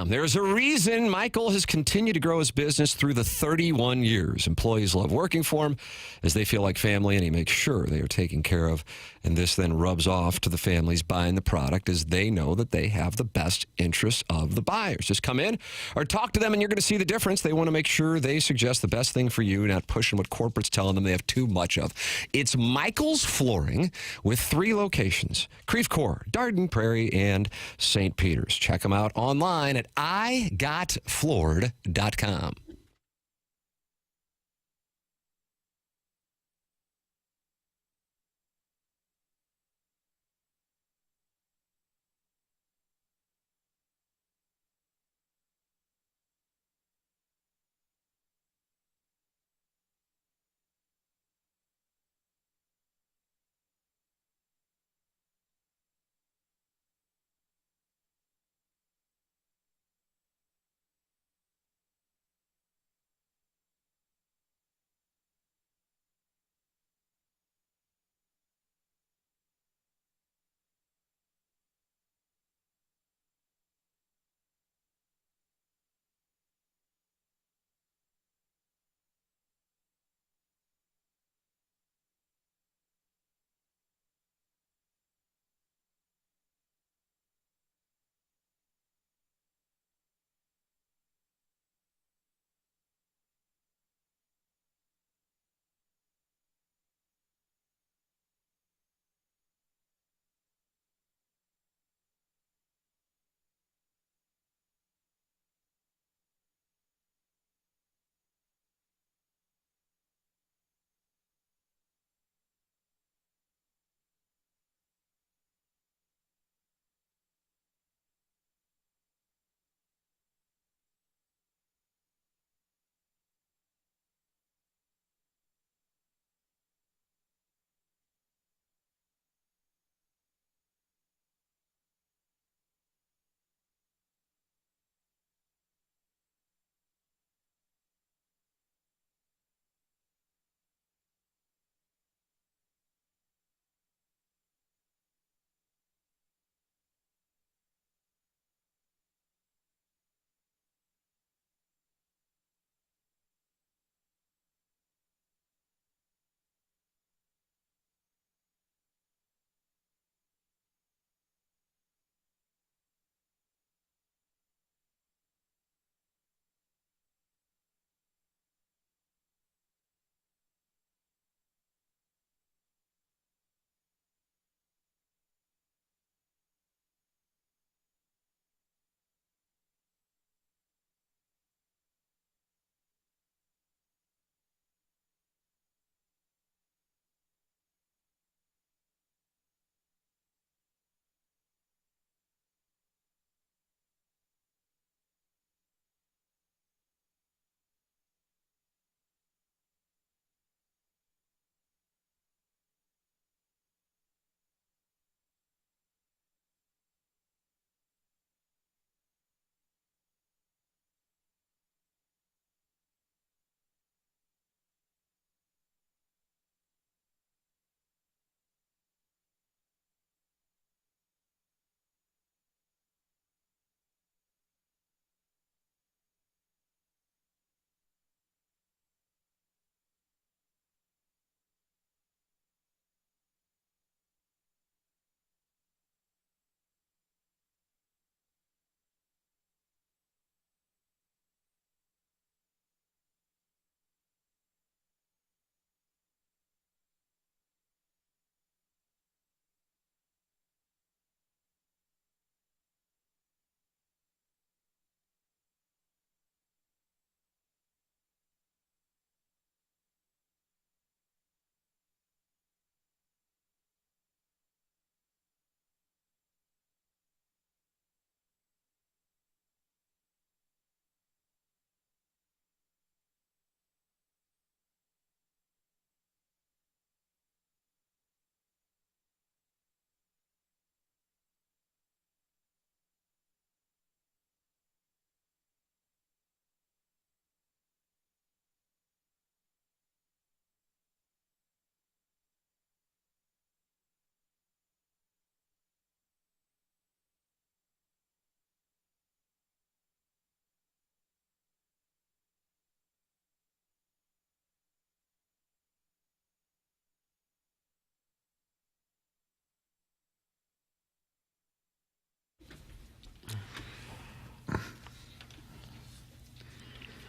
There's a reason Michael has continued to grow his business through the 31 years. Employees love working for him as they feel like family, and he makes sure they are taken care of. And this then rubs off to the families buying the product as they know that they have the best interests of the buyers. Just come in or talk to them and you're going to see the difference. They want to make sure they suggest the best thing for you, not pushing what corporate's telling them they have too much of. It's Michael's Flooring with 3 locations: Creve Coeur, Darden Prairie, and St. Peter's. Check them out online at igotfloored.com.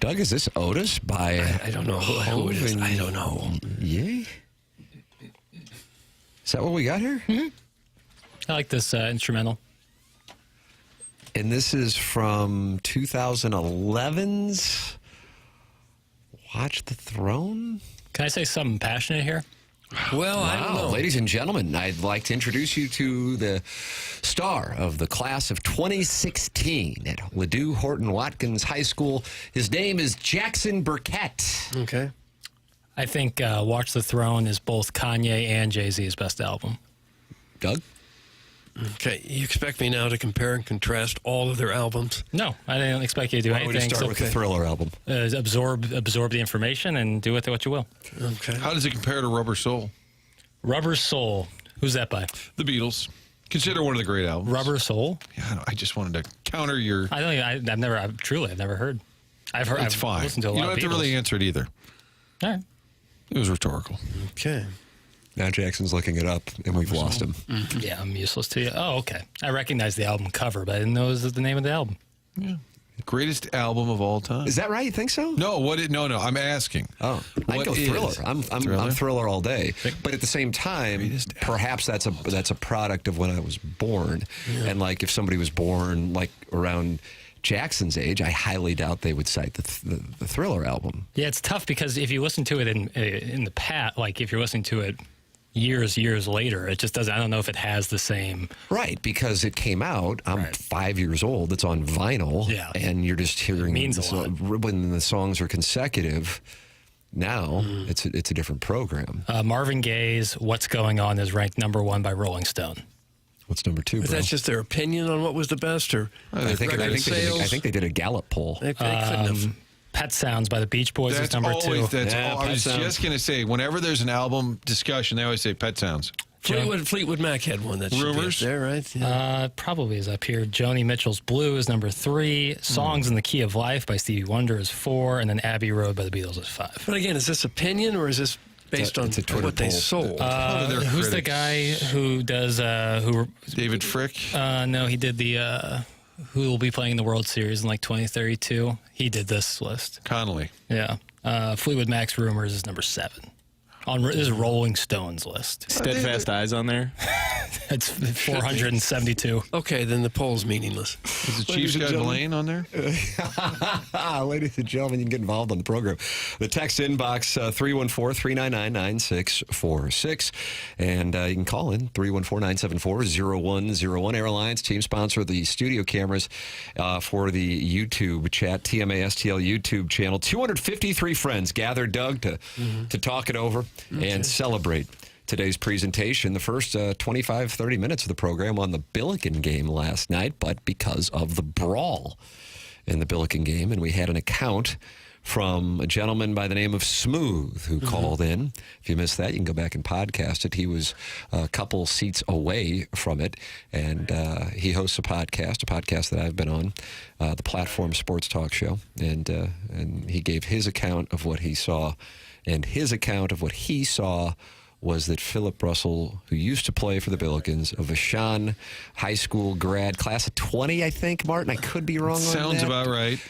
Doug, is this Otis by... I don't know who it is. I don't know. Yay? Is that what we got here? Mm-hmm. I like this instrumental. And this is from 2011's Watch the Throne? Can I say something passionate here? Well, I don't know. Ladies and gentlemen, I'd like to introduce you to the star of the class of 2016 at Ladue Horton Watkins High School. His name is Jackson Burkett. Okay. I think Watch the Throne is both Kanye and Jay-Z's best album. Doug? Okay. You expect me now to compare and contrast all of their albums? No, I didn't expect you to do Why don't anything. we start with the Thriller album? Absorb the information and do with it what you will. Okay. How does it compare to Rubber Soul? Rubber Soul. Who's that by? The Beatles. Consider one of the great albums. Rubber Soul? Yeah, I just wanted to counter your... I've never heard. I've heard. It's fine. Listened to a you lot don't of have to really answer it either. All right. It was rhetorical. Okay. Now Jackson's looking it up, and we've lost him. Mm-hmm. Yeah, I'm useless to you. Oh, okay. I recognize the album cover, but I didn't know it was the name of the album. Yeah. Greatest album of all time. Is that right? You think so? No, no. I'm asking. Oh, I'd go Thriller. I'm Thriller all day. But at the same time, perhaps that's a product of when I was born. Yeah. And like if somebody was born like around Jackson's age, I highly doubt they would cite the Thriller album. Yeah, it's tough because if you listen to it in the past, like if you're listening to it years later, it just doesn't. I don't know if it has the same. Right, because it came out. I'm 5 years old. It's on vinyl, and you're just hearing. It means a lot. When the songs are consecutive. Now it's a different program. Marvin Gaye's "What's Going On" is ranked #1 by Rolling Stone. What's number 2? Is that just their opinion on what was the best, or I think they did a Gallup poll. They couldn't have. Pet Sounds by the Beach Boys is number 2. I was just going to say, whenever there's an album discussion, they always say Pet Sounds. Fleetwood Mac had one that should be up there, right? Yeah. Probably is up here. Joni Mitchell's Blue is number 3. Songs in the Key of Life by Stevie Wonder is 4. And then Abbey Road by the Beatles is 5. But again, is this opinion or is this based on what they sold? Who's the guy who does... David Frick? No, he did the... who will be playing in the World Series in like 2032. He did this list. Connolly. Yeah. Fleetwood Mac's Rumors is number 7. This is Rolling Stone's list. Steadfast Eyes on there? It's 472. Okay, then the poll's meaningless. Is the Chiefs got Blaine on there? Ladies and gentlemen, you can get involved on the program. The text inbox, 314-399-9646. And you can call in, 314-974-0101. Airlines, team sponsor of the studio cameras for the YouTube chat, TMASTL YouTube channel. 253 friends gathered, Doug, to talk it over and celebrate today's presentation. The first 25, 30 minutes of the program on the Billiken game last night, but because of the brawl in the Billiken game, and we had an account from a gentleman by the name of Smooth who called in. If you missed that, you can go back and podcast it. He was a couple seats away from it, and he hosts a podcast that I've been on, the Platform Sports Talk Show, and he gave his account of what he saw, and his account of what he saw was that Philip Russell, who used to play for the Billikens, a Vaughn high school grad, class of 20, I think, Martin. I could be wrong on that. Sounds about right.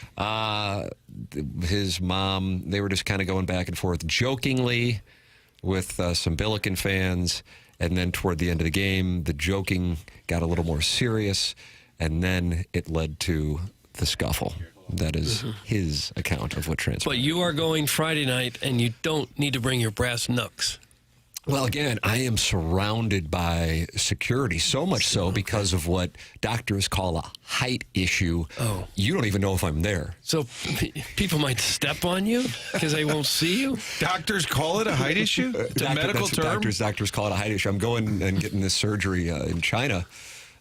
His mom, they were just kind of going back and forth jokingly with some Billiken fans. And then toward the end of the game, the joking got a little more serious. And then it led to the scuffle. That is his account of what transpired. But you are going Friday night, and you don't need to bring your brass knucks. Well, again, I am surrounded by security, so much so because of what doctors call a height issue. Oh. You don't even know if I'm there. So people might step on you because they won't see you? Doctors call it a height issue? It's a medical term? Doctors call it a height issue. I'm going and getting this surgery in China.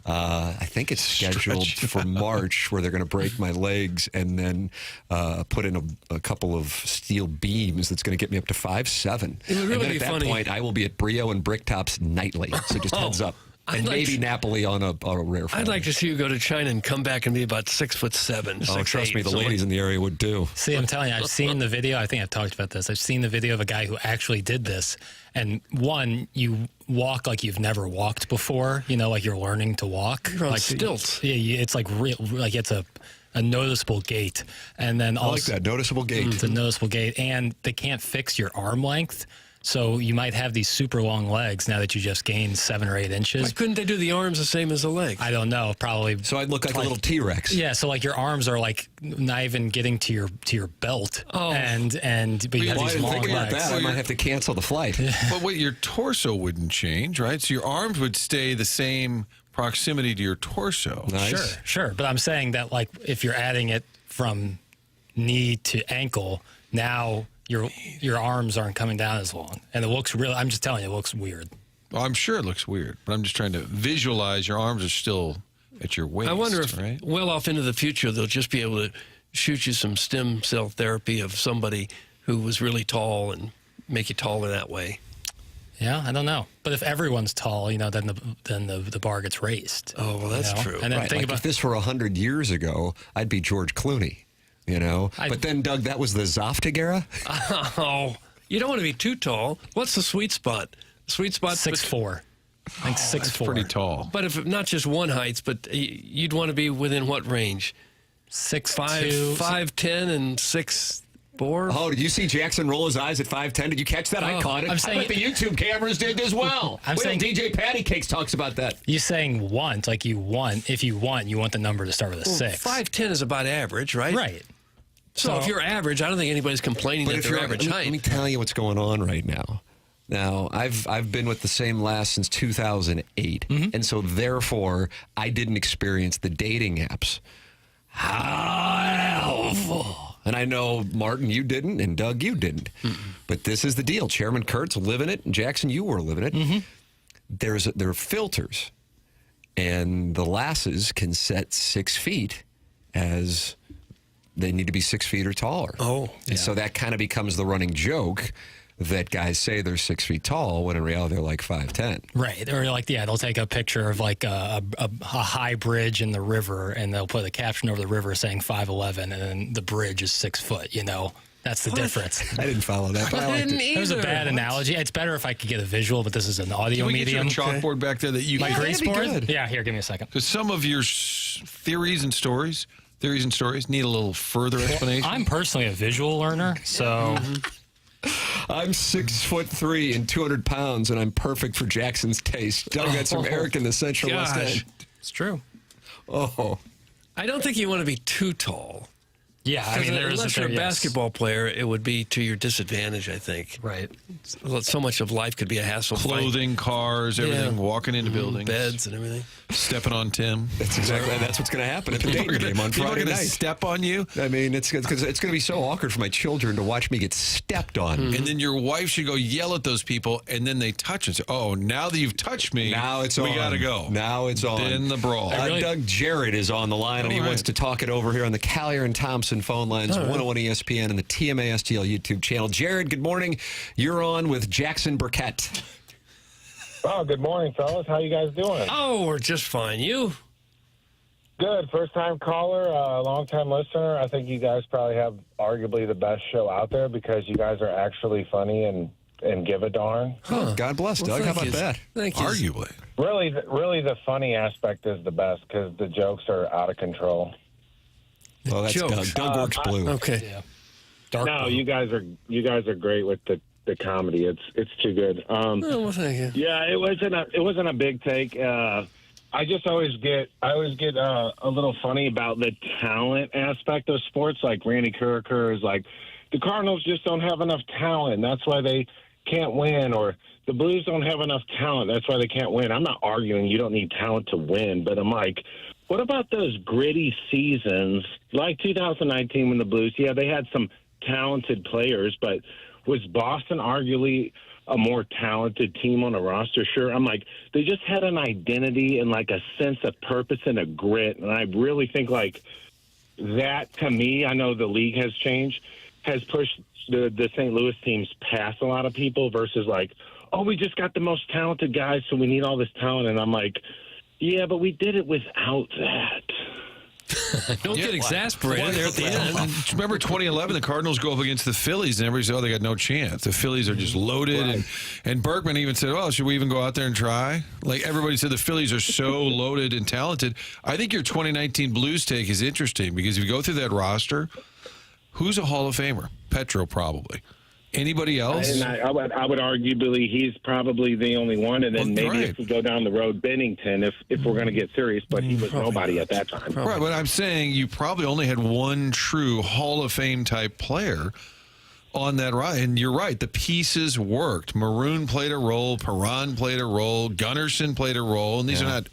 I think it's scheduled for March, where they're going to break my legs and then put in a couple of steel beams that's going to get me up to 5'7". It would really and then be at that funny. point, I will be at Brio and Bricktops nightly. So just heads up. And maybe Napoli on a rare form. I'd like to see you go to China and come back and be about 6'7". Oh, trust me, the ladies in the area would do. See, I'm telling you, I've seen the video. I think I've talked about this. I've seen the video of a guy who actually did this. And one, you walk like you've never walked before. You know, like you're learning to walk. You're on like stilts. Yeah, it's like real. Like it's a a noticeable gait. And then I like also that, noticeable gait. it's a noticeable gait, and they can't fix your arm length. So you might have these super long legs now that you just gained 7 or 8 inches. Why couldn't they do the arms the same as the legs? I don't know. Probably. So I'd look like a little T-Rex. Yeah. So like your arms are like not even getting to your belt. Oh. And but you have Well, I these didn't long think about legs. that. I might have to cancel the flight. But wait, your torso wouldn't change, right? So your arms would stay the same proximity to your torso. Nice. Sure. But I'm saying that like if you're adding it from knee to ankle, now your arms aren't coming down as long, and it looks really. I'm just telling you, it looks weird. Well, I'm sure it looks weird, but I'm just trying to visualize your arms are still at your waist. I wonder if, right? well off into the future, they'll just be able to shoot you some stem cell therapy of somebody who was really tall and make you taller that way. Yeah, I don't know. But if everyone's tall, then the bar gets raised. Oh, well, that's true. And then Right, think like about if this were 100 years ago, I'd be George Clooney, But then, Doug, that was the Zoftig era? Oh, you don't want to be too tall. What's the sweet spot? Sweet spot 6'4". I think 6'4". That's pretty tall. But if not just one heights, but you'd want to be within what range? 6'2", 5'10", and 6'4". Oh, did you see Jackson roll his eyes at 5'10"? Did you catch that? I caught it. I'm saying- I bet the YouTube cameras did as well. I'm Wait, saying- DJ Patty Cakes talks about that. You're saying want, like you want. If you want the number to start with a 6. 5'10" is about average, right? Right. So if you're average, I don't think anybody's complaining that they're average height. Let me tell you what's going on right now. Now, I've been with the same lass since 2008, and so therefore I didn't experience the dating apps. How? And I know, Martin, you didn't, and Doug, you didn't. But this is the deal. Chairman Kurt's living it, and Jackson, you were living it. There are filters, and the lasses can set 6 feet as they need to be 6 feet or taller. Oh, and so that kind of becomes the running joke that guys say they're 6 feet tall when in reality they're like 5'10". Right. Or like, they'll take a picture of like a high bridge in the river, and they'll put a caption over the river saying 5'11", and then the bridge is 6 foot, That's the difference. I didn't follow that, but I liked it. It was a bad analogy. It's better if I could get a visual, but this is an audio Can we medium. get you a chalkboard back there that you My can... grease board? Yeah, here, give me a second. Because some of your theories and stories need a little further explanation. I'm personally a visual learner, so... I'm 6'3" and 200 pounds, and I'm perfect for Jackson's taste. Doug, that's from Eric in the Central West End. It's true. Oh. I don't think you want to be too tall. Yeah, I mean, unless you're a basketball player, it would be to your disadvantage, I think. Right. So much of life could be a hassle. Clothing, cars, everything, walking into buildings. Beds and everything. Stepping on Tim. That's what's going to happen at the dating game on Friday night. Step on you. I mean, it's going to be so awkward for my children to watch me get stepped on. And then your wife should go yell at those people, and then they touch and say, "Oh, now that you've touched me, now it's on. We got to go." Now it's on. Then the brawl. Doug Jarrett is on the line, and he wants to talk it over here on the Callier and Thompson phone lines, 101 ESPN and the TMA STL YouTube channel. Jared, good morning. You're on with Jackson Burkett. Oh, good morning, fellas. How you guys doing? Oh, we're just fine. You? Good. First-time caller, long-time listener. I think you guys probably have arguably the best show out there because you guys are actually funny and give a darn. Huh. God bless, Doug. How about that? Thank you. Arguably. Really, the funny aspect is the best because the jokes are out of control. Well, that's jokes. Doug. Doug works blue. Okay. Yeah. No, you guys are great with the comedy. It's too good. Oh, well, thank you. Yeah, it wasn't a big take. I always get a little funny about the talent aspect of sports. Like Randy Kurker is like, the Cardinals just don't have enough talent. That's why they can't win. Or the Blues don't have enough talent. That's why they can't win. I'm not arguing you don't need talent to win, but I'm like, what about those gritty seasons like 2019 when the Blues, they had some talented players, but was Boston arguably a more talented team on a roster? Sure. I'm like, they just had an identity and like a sense of purpose and a grit. And I really think like that, to me, I know the league has changed, has pushed the St. Louis teams past a lot of people versus like, oh, we just got the most talented guys, so we need all this talent. And I'm like, yeah, but we did it without that. Don't get exasperated there at the end. Remember 2011, the Cardinals go up against the Phillies, and everybody said, oh, they got no chance. The Phillies are just loaded. Right. And Berkman even said, oh, should we even go out there and try? Like, everybody said the Phillies are so loaded and talented. I think your 2019 Blues take is interesting because if you go through that roster, who's a Hall of Famer? Petro, probably. Anybody else? And I would argue, Billy, he's probably the only one. And then maybe if we go down the road, Bennington, if we're going to get serious, but he was nobody at that time. Right, but I'm saying you probably only had one true Hall of Fame type player on that ride. And you're right, the pieces worked. Maroon played a role, Perron played a role, Gunnarsson played a role, and these are not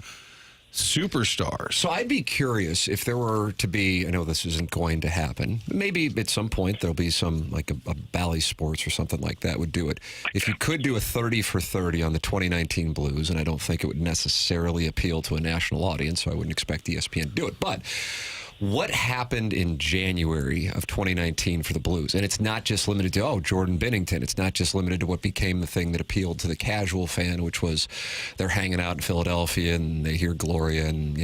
superstars. So I'd be curious if there were to be, I know this isn't going to happen, maybe at some point there'll be some, like a Bally Sports or something like that would do it. If you could do a 30 for 30 on the 2019 Blues, and I don't think it would necessarily appeal to a national audience, so I wouldn't expect ESPN to do it, but what happened in January of 2019 for the Blues? And it's not just limited to, Jordan Binnington. It's not just limited to what became the thing that appealed to the casual fan, which was they're hanging out in Philadelphia and they hear Gloria and,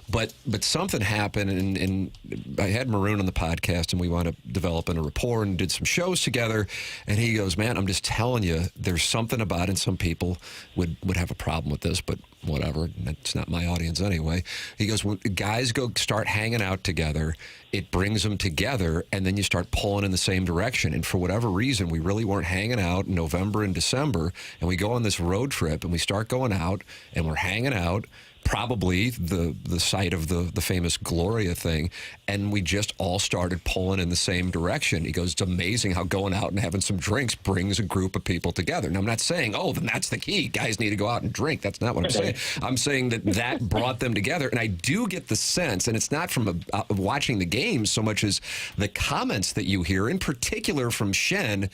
but something happened. And I had Maroon on the podcast and we wound up developing a rapport and did some shows together. And he goes, man, I'm just telling you, there's something about it. And some people would have a problem with this, but whatever. That's not my audience anyway. He goes, when guys start hanging out together, it brings them together, and then you start pulling in the same direction. And for whatever reason, we really weren't hanging out in November and December, and we go on this road trip, and we start going out, and we're hanging out, probably the site of the famous Gloria thing, and we just all started pulling in the same direction. He goes, it's amazing how going out and having some drinks brings a group of people together. Now, I'm not saying, then that's the key. Guys need to go out and drink. That's not what I'm saying. I'm saying that brought them together, and I do get the sense, and it's not from watching the games so much as the comments that you hear, in particular from Shen,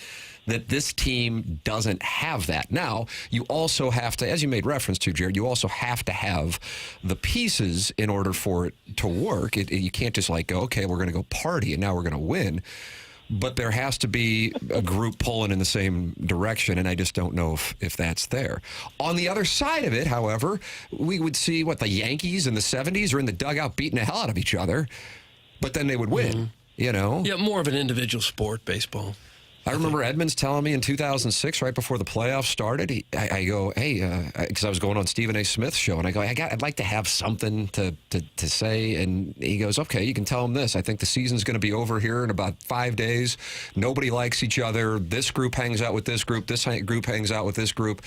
that this team doesn't have that. Now, you also have to, as you made reference to, Jared, you also have to have the pieces in order for it to work. You can't just go, okay, we're going to go party and now we're going to win. But there has to be a group pulling in the same direction, and I just don't know if that's there. On the other side of it, however, we would see the Yankees in the 70s are in the dugout beating the hell out of each other, but then they would win, Yeah, more of an individual sport, baseball. I remember Edmonds telling me in 2006, right before the playoffs started, I go, hey, because I was going on Stephen A. Smith's show, and I go, I'd like to have something to say. And he goes, okay, you can tell him this. I think the season's going to be over here in about 5 days. Nobody likes each other. This group hangs out with this group. This group hangs out with this group.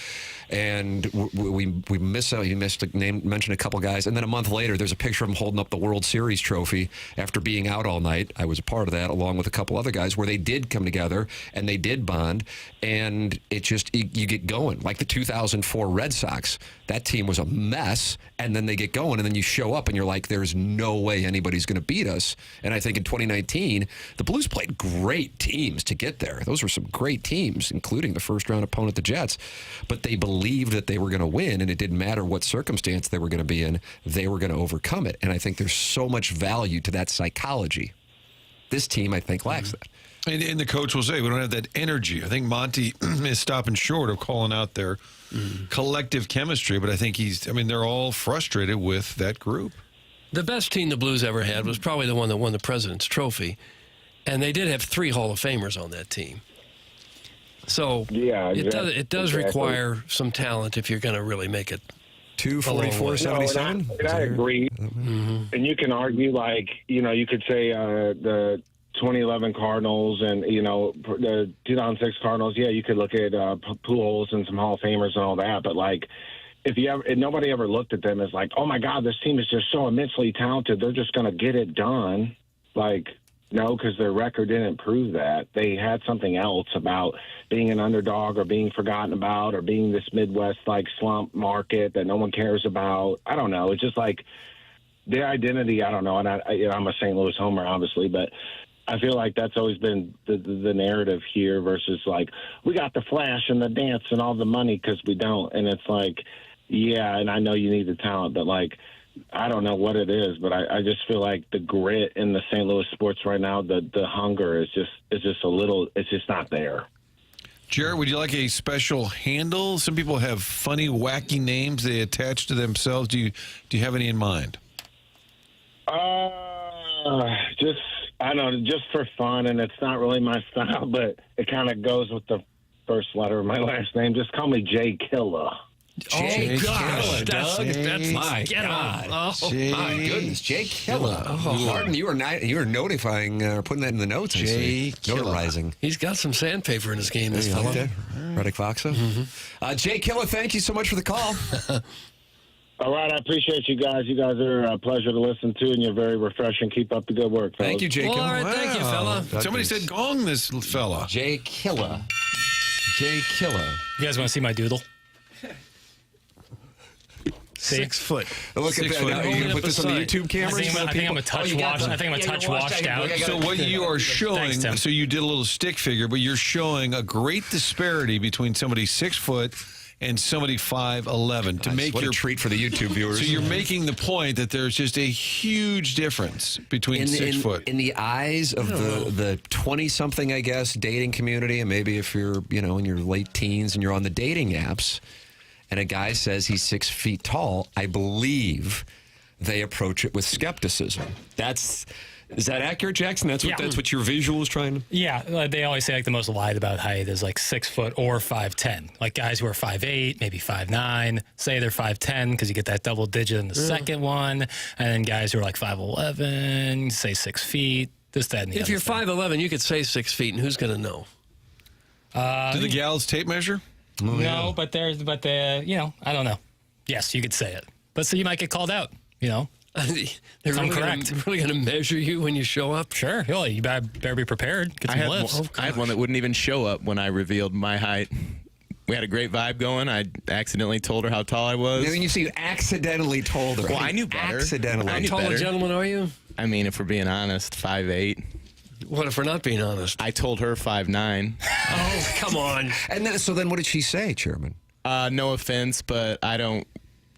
And we miss out. He mentioned a couple guys. And then a month later, there's a picture of him holding up the World Series trophy after being out all night. I was a part of that, along with a couple other guys, where they did come together and they did bond, and it just, you get going. Like the 2004 Red Sox, that team was a mess, and then they get going, and then you show up, and you're like, there's no way anybody's going to beat us. And I think in 2019, the Blues played great teams to get there. Those were some great teams, including the first-round opponent, the Jets. But they believed that they were going to win, and it didn't matter what circumstance they were going to be in. They were going to overcome it. And I think there's so much value to that psychology. This team, I think, lacks that. And the coach will say, we don't have that energy. I think Monty is stopping short of calling out their collective chemistry, but I think they're all frustrated with that group. The best team the Blues ever had was probably the one that won the President's Trophy, and they did have 3 Hall of Famers on that team. So it does require some talent if you're going to really make it. 244, 77? I agree. Mm-hmm. And you can argue, you could say the 2011 Cardinals and, the 2006 Cardinals. Yeah, you could look at Pujols and some Hall of Famers and all that. But, if nobody ever looked at them as oh, my God, this team is just so immensely talented, they're just going to get it done. No, because their record didn't prove that. They had something else about being an underdog or being forgotten about or being this Midwest, slump market that no one cares about. I don't know. It's just their identity, I don't know. And I'm a St. Louis homer, obviously, but I feel like that's always been the narrative here versus we got the flash and the dance and all the money because we don't. And it's yeah, and I know you need the talent, but I don't know what it is, but I just feel like the grit in the St. Louis sports right now, the hunger is just a little, it's just not there. Jared, would you like a special handle? Some people have funny, wacky names they attach to themselves. Do you have any in mind? Just, I don't know, just for fun, and it's not really my style, but it kind of goes with the first letter of my last name. Just call me Jay Killa. Jay gosh, that's my get God. on. Oh, My goodness, Jay Killa. Martin, you were notifying, putting that in the notes. Jay Killa. Notarizing. He's got some sandpaper in his game, this fellow. Reddick Foxa. Jay Killa, thank you so much for the call. All right, I appreciate you guys. You guys are a pleasure to listen to, and you're very refreshing. Keep up the good work, fellas. Thank you, Jay Well, Killa. all right, thank you, fella. Somebody said gong this fella. Jay Killa. Jay Killa. You guys want to see my doodle? 6 foot. Look at 6 that. foot. Now, are you going to put this on the YouTube I cameras? think I'm a touch washed. I think I'm a touch washed out. So what you are showing, Thanks, Tim. so you did a little stick figure, but you're showing a great disparity between somebody 6 foot and somebody 5'11" to make what your a treat for the YouTube viewers. So you're making the point that there's just a huge difference between 6 foot. In the eyes of the 20-something, I guess, dating community, and maybe if you're, in your late teens and you're on the dating apps, and a guy says he's 6 feet tall, I believe they approach it with skepticism. Is that accurate, Jackson? That's what your visual is trying to... Yeah, they always say the most lied about height is 6 foot or 5'10". Guys who are 5'8", maybe 5'9", say they're 5'10" because you get that double digit in the second one. And then guys who are 5'11", say 6 feet, this, that, and the If other you're thing. 5'11", you could say 6 feet, and who's going to know? Do the gals tape measure? No, but I don't know. Yes, you could say it. But so you might get called out, They're I'm correct. really going to measure you when you show up? Sure. Well, you better be prepared. Get I some had, lifts. I had one that wouldn't even show up when I revealed my height. We had a great vibe going. I accidentally told her how tall I was. You see, you accidentally told her. Well, I knew better. Accidentally. How tall a gentleman are you? I mean, if we're being honest, 5'8". What if we're not being honest? I told her 5'9". Oh, come on. And then what did she say, Chairman? No offense, but I don't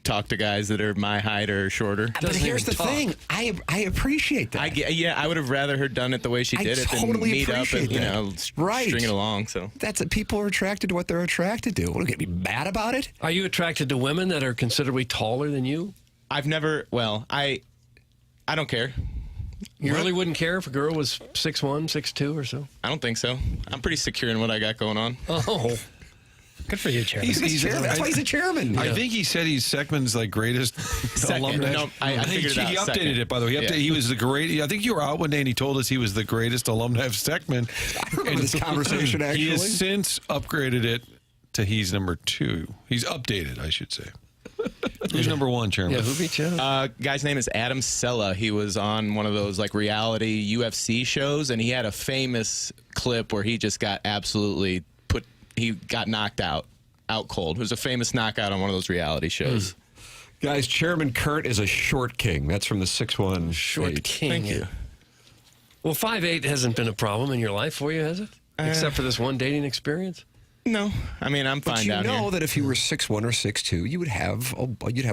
talk to guys that are my height or shorter. But here's the thing. I appreciate that. I would have rather her done it the way she did it than meet up and string it along. So that's it. People are attracted to what they're attracted to. What, are you going to be mad about it? Are you attracted to women that are considerably taller than you? I've never. Well, I don't care. You really wouldn't care if a girl was 6'1", 6'2", or so? I don't think so. I'm pretty secure in what I got going on. Oh. Good for you, Chairman. He's chairman. That's why he's a chairman. I think he said he's Seckman's greatest alumni. No, I think figured it out. he updated Second. it, by the way. He was the great. I think you were out one day and he told us he was the greatest alumni of Seckman. I remember this conversation, actually. He has since upgraded it to he's number 2. He's updated, I should say. Who's number 1, Chairman? Yeah, who beat you? Guy's name is Adam Sella. He was on one of those reality UFC shows, and he had a famous clip where he just got he got knocked out cold. It was a famous knockout on one of those reality shows. Guys, Chairman Kurt is a short king. That's from the 6'1". Short king. Thank you. Well, 5'8" hasn't been a problem in your life for you, has it? Except for this one dating experience? No, I mean I'm fine down here. But you know that if you were 6'1" or 6'2", you would have a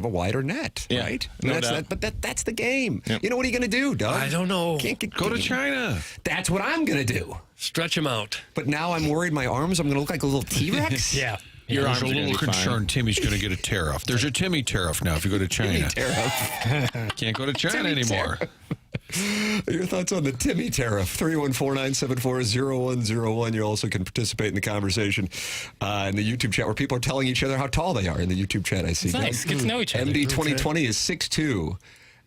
wider net, right? No doubt. But that's the game. Yep. You know what are you going to do, Doug? I don't know. Go to China. That's what I'm going to do. Stretch him out. But now I'm worried my arms. I'm going to look like a little T-Rex. Yeah. Your There's arms a are little gonna be fine. concerned Timmy's going to get a tariff. There's a Timmy tariff now if you go to China. Can't go to China anymore. Your thoughts on the Timmy tariff? 314-974-0101. You also can participate in the conversation in the YouTube chat where people are telling each other how tall they are in the YouTube chat. I see. It's nice. Get to know each other. MD 2020 is 6'2".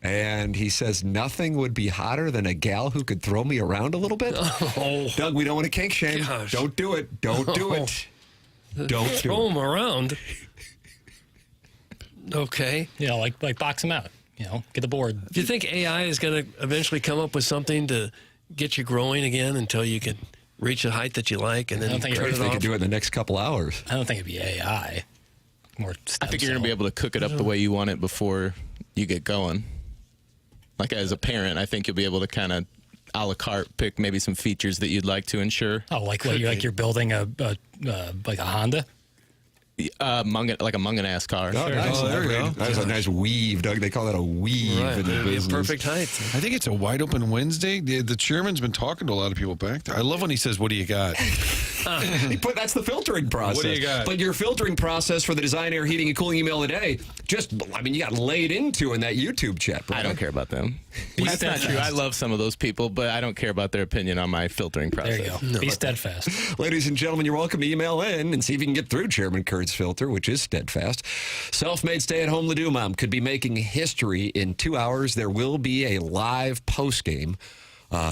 And he says, nothing would be hotter than a gal who could throw me around a little bit. Oh. Doug, we don't want to kink shame. Gosh. Don't do it. Don't do it. Don't Throw do him around. Okay. Like box him out. Get the board. Do you think AI is going to eventually come up with something to get you growing again until you can reach a height that you like and then I don't think turn it. it They off? could do it in the next couple hours. I don't think it'd be AI. More I think you're going to be able to cook it up the way you want it before you get going. Like as a parent, I think you'll be able to kind of a la carte pick maybe some features that you'd like to ensure. Oh, like you're building a Honda? Like a Mungan-ass car. Oh, nice. Oh, there you go. That was a nice weave, Doug. They call that a weave Right. in the It'd be a business. perfect height. I think it's a wide open Wednesday. The chairman's been talking to a lot of people back there. I love when he says, "What do you got?" That's the filtering process. What do you got? But your filtering process for the Design, Air, Heating, and Cooling email today, you got laid into in that YouTube chat, bro. I don't care about them. That's not true. I love some of those people, but I don't care about their opinion on my filtering process. There you go. Be steadfast. Ladies and gentlemen, you're welcome to email in and see if you can get through Chairman Kurt's filter, which is steadfast. Self-made stay-at-home Ladue mom could be making history in 2 hours. There will be a live post-game.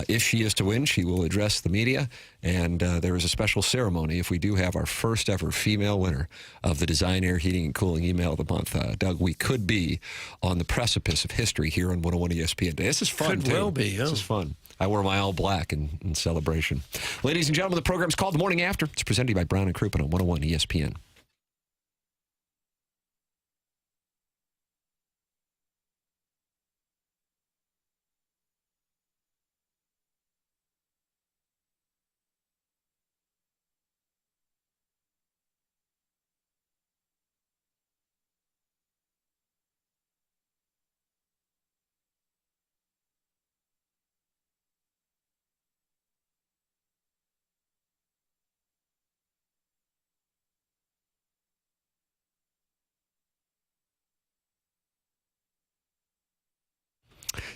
If she is to win, she will address the media, and there is a special ceremony if we do have our first ever female winner of the Design, Air, Heating, and Cooling email of the month. Doug, we could be on the precipice of history here on 101 ESPN. This is fun, Could too. well be, yeah. This is fun. I wore my all black in celebration. Ladies and gentlemen, the program's called The Morning After. It's presented to you by Brown and Crouppen on 101 ESPN.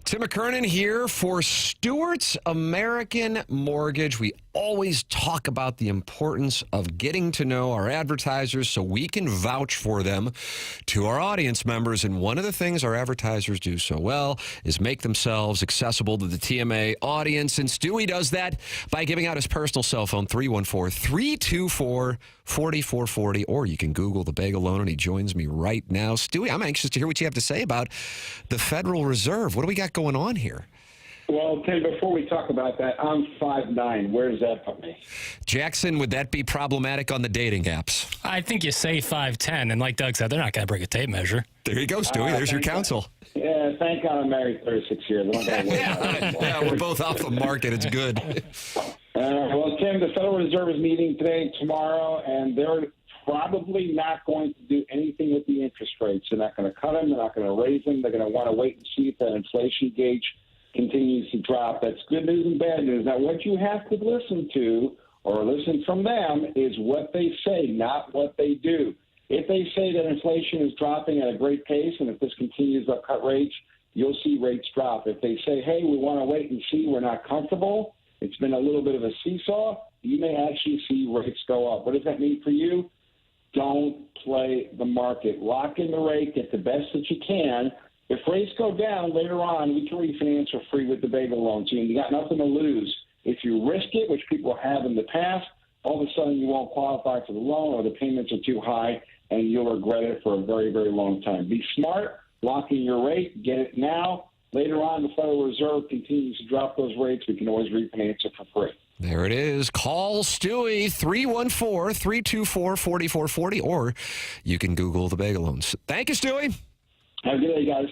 Tim McKernan here for Stewart's American Mortgage. We always talk about the importance of getting to know our advertisers so we can vouch for them to our audience members. And one of the things our advertisers do so well is make themselves accessible to the TMA audience. And Stewie does that by giving out his personal cell phone, 314-324-4440. Or you can Google the Bagel Loan, and he joins me right now. Stewie, I'm anxious to hear what you have to say about the Federal Reserve. What do we got going on here? Well, Tim, before we talk about that, I'm 5'9". Where does that put me? Jackson, would that be problematic on the dating apps? I think you say 5'10", and like Doug said, they're not going to bring a tape measure. There you go, Stewie. There's your counsel. Yeah, thank God I'm married 36 years. Yeah, we're both off the market. It's good. Well, Tim, the Federal Reserve is meeting today, tomorrow, and they're probably not going to do anything with the interest rates. They're not going to cut them. They're not going to raise them. They're going to want to wait and see if that inflation gauge continues to drop. That's good news and bad news. Now, what you have to listen to or listen from them is what they say, not what they do. If they say that inflation is dropping at a great pace, and if this continues, they'll cut rates, you'll see rates drop. If they say, hey, we want to wait and see, we're not comfortable, it's been a little bit of a seesaw, you may actually see rates go up. What does that mean for you? Don't play the market. Lock in the rate, get the best that you can. If rates go down later on, we can refinance for free with the Bagel Loan team. You got nothing to lose. If you risk it, which people have in the past, all of a sudden you won't qualify for the loan or the payments are too high, and you'll regret it for a very, very long time. Be smart. Lock in your rate. Get it now. Later on, the Federal Reserve continues to drop those rates. We can always refinance it for free. There it is. Call Stewie, 314-324-4440, or you can Google the Bagel Loans. Thank you, Stewie. Have a good day, guys.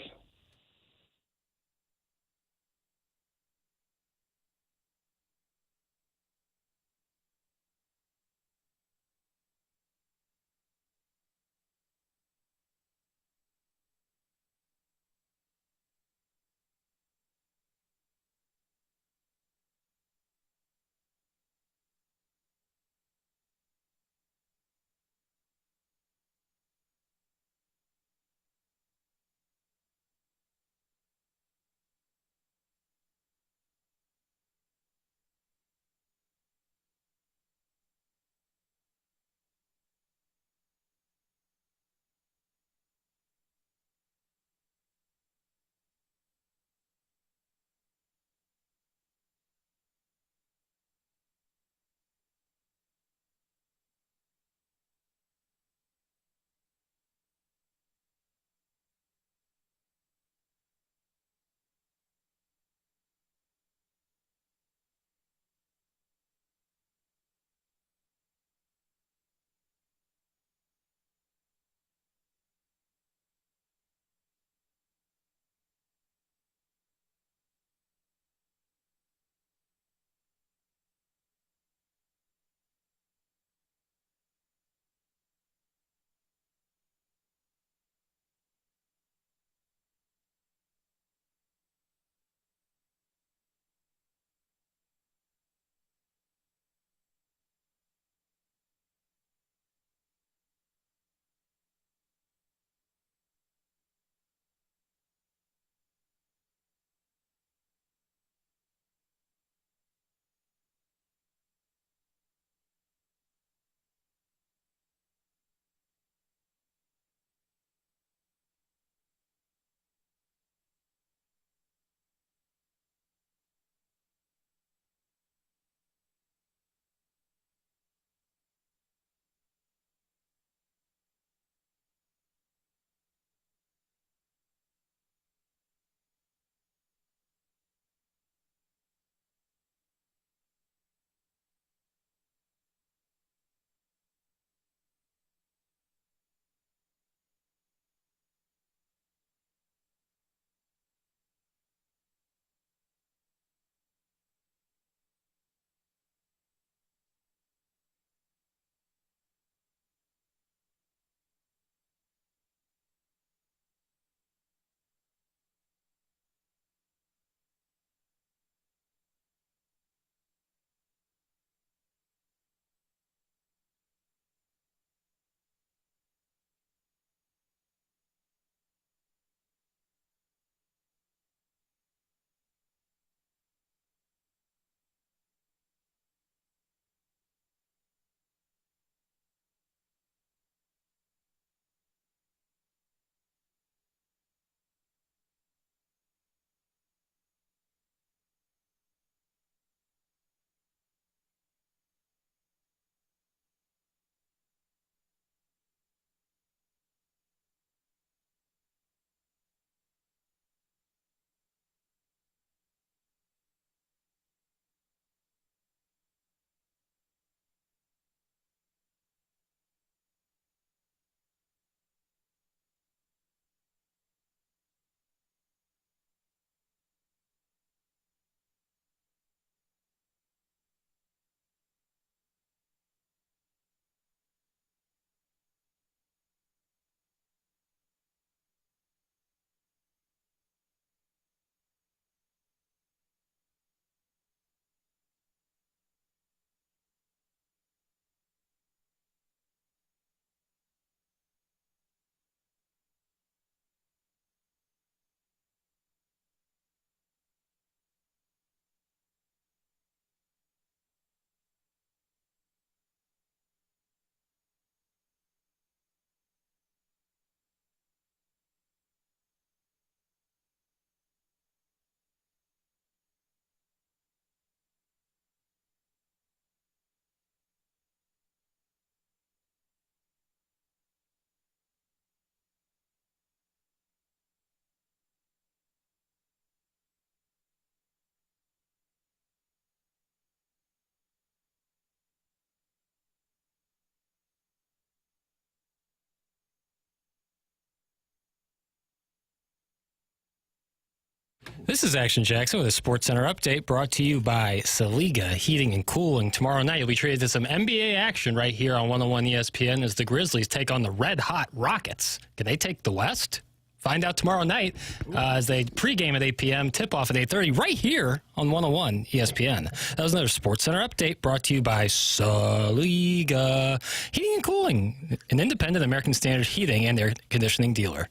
This is Action Jackson with a Sports Center update brought to you by Saliga Heating and Cooling. Tomorrow night, you'll be treated to some NBA action right here on 101 ESPN as the Grizzlies take on the red-hot Rockets. Can they take the West? Find out tomorrow night as they pregame at 8 p.m., tip-off at 8:30 right here on 101 ESPN. That was another Sports Center update brought to you by Saliga Heating and Cooling, an independent American Standard heating and air conditioning dealer.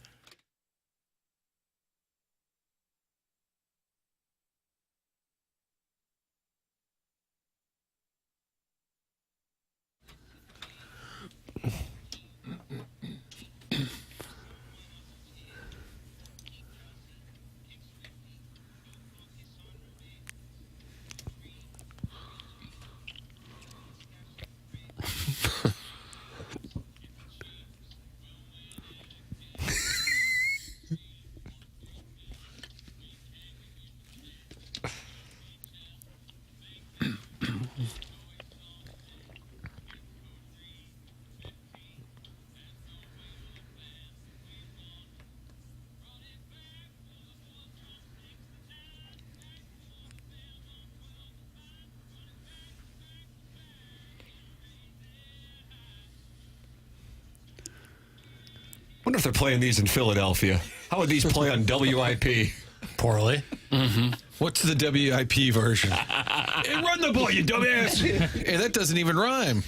Wonder if they're playing these in Philadelphia. How would these play on WIP? Poorly. Mm-hmm. What's the WIP version? Hey, run the ball, you dumbass! Hey, that doesn't even rhyme.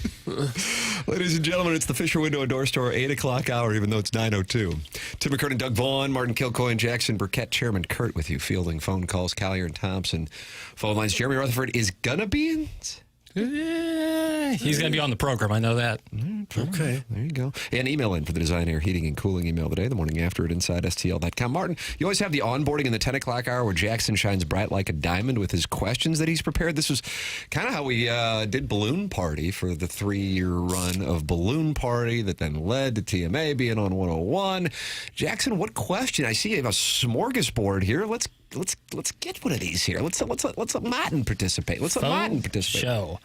Ladies and gentlemen, it's the Fisher Window and Door Store 8 o'clock hour, even though it's 9:02. Tim McKernan, Doug Vaughn, Martin Kilcoyne, Jackson Burkett, Chairman Kurt with you, fielding phone calls, Collier and Thompson. Phone lines. Jeremy Rutherford is gonna be in. He's going to be on the program. I know that. Okay. There you go. And email in for the Design Air Heating and Cooling email today, the morning after at InsideSTL.com. Martin, you always have the onboarding in the 10 o'clock hour where Jackson shines bright like a diamond with his questions that he's prepared. This was kind of how we did Balloon Party for the 3-year run of Balloon Party that then led to TMA being on 101. Jackson, what question? I see you have a smorgasbord here. Let's get one of these here. Let's let Martin participate. Let's let Martin participate. Show.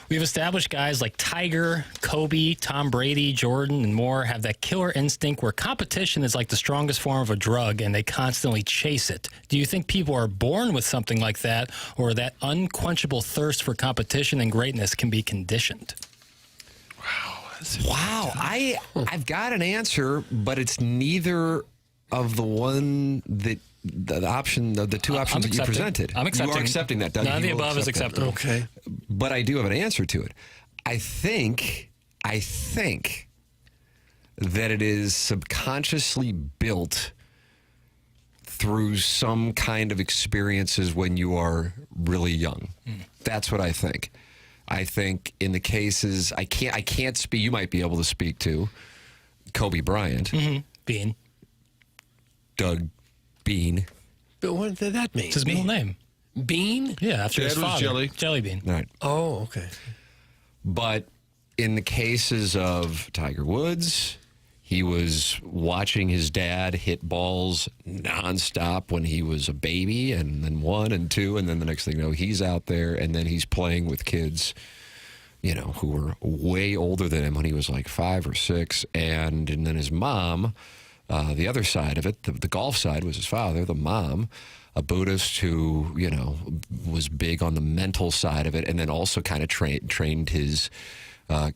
We've established guys like Tiger, Kobe, Tom Brady, Jordan, and more have that killer instinct where competition is like the strongest form of a drug and they constantly chase it. Do you think people are born with something like that, or that unquenchable thirst for competition and greatness can be conditioned? Wow. I've got an answer, but it's neither of the one that the two options that you presented. I'm accepting. You are accepting that, Doug. None of the above is acceptable. Okay. But I do have an answer to it. I think that it is subconsciously built through some kind of experiences when you are really young. That's what I think. I think in the cases I can't speak. You might be able to speak to Kobe Bryant. Mm-hmm. Bean. Doug Bean. But what did that mean? It's his middle name. Bean? Yeah, after his father. Jelly Bean. Right. Oh, okay. But in the cases of Tiger Woods, he was watching his dad hit balls nonstop when he was a baby, and then 1 and 2, and then the next thing you know, he's out there, and then he's playing with kids, you know, who were way older than him when he was like 5 or 6, and then his mom. The other side of it, the golf side, was his father. The mom, a Buddhist who, you know, was big on the mental side of it, and then also kind of trained his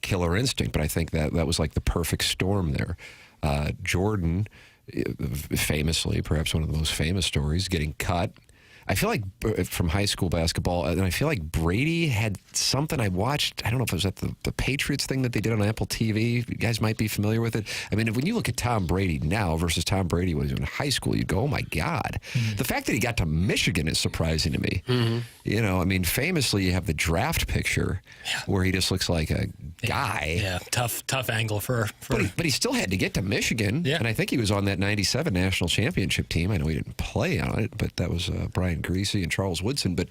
killer instinct. But I think that was like the perfect storm there. Jordan, famously, perhaps one of the most famous stories, getting cut. I feel like from high school basketball, and I feel like Brady had something I watched. I don't know if it was at the Patriots thing that they did on Apple TV. You guys might be familiar with it. I mean, when you look at Tom Brady now versus Tom Brady when he was in high school, you go, oh my God. Mm-hmm. The fact that he got to Michigan is surprising to me. Mm-hmm. You know, I mean, famously, you have the draft picture where he just looks like a guy. Yeah, tough angle for... But he still had to get to Michigan. Yeah. And I think he was on that 97 national championship team. I know he didn't play on it, but that was Brian Greasy and Charles Woodson. But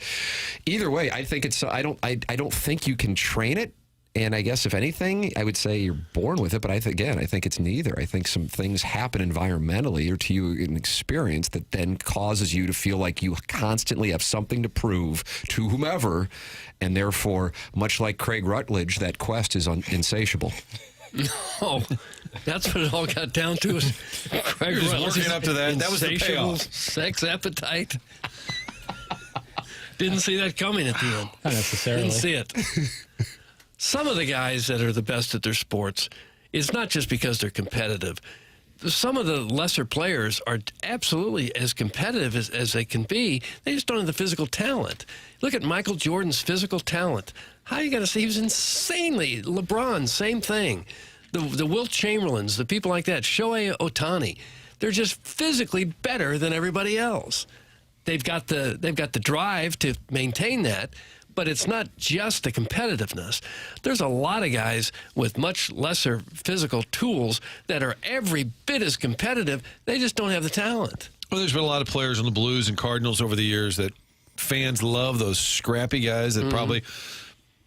either way, I think it's I don't think you can train it. And I guess if anything, I would say you're born with it. But I think it's neither. I think some things happen environmentally or to you in experience that then causes you to feel like you constantly have something to prove to whomever, and therefore, much like Craig Rutledge, that quest is insatiable. No, that's what it all got down to. Is Craig was working up to that. That was the payoff. Sex appetite. Didn't see that coming at the end. Not necessarily. Didn't see it. Some of the guys that are the best at their sports, it's not just because they're competitive. Some of the lesser players are absolutely as competitive as they can be. They just don't have the physical talent. Look at Michael Jordan's physical talent. How you got to say he was insanely. LeBron, same thing. The Wilt Chamberlains, the people like that, Shohei Ohtani, they're just physically better than everybody else. They've got the drive to maintain that, but it's not just the competitiveness. There's a lot of guys with much lesser physical tools that are every bit as competitive. They just don't have the talent. Well, there's been a lot of players on the Blues and Cardinals over the years that fans love, those scrappy guys that probably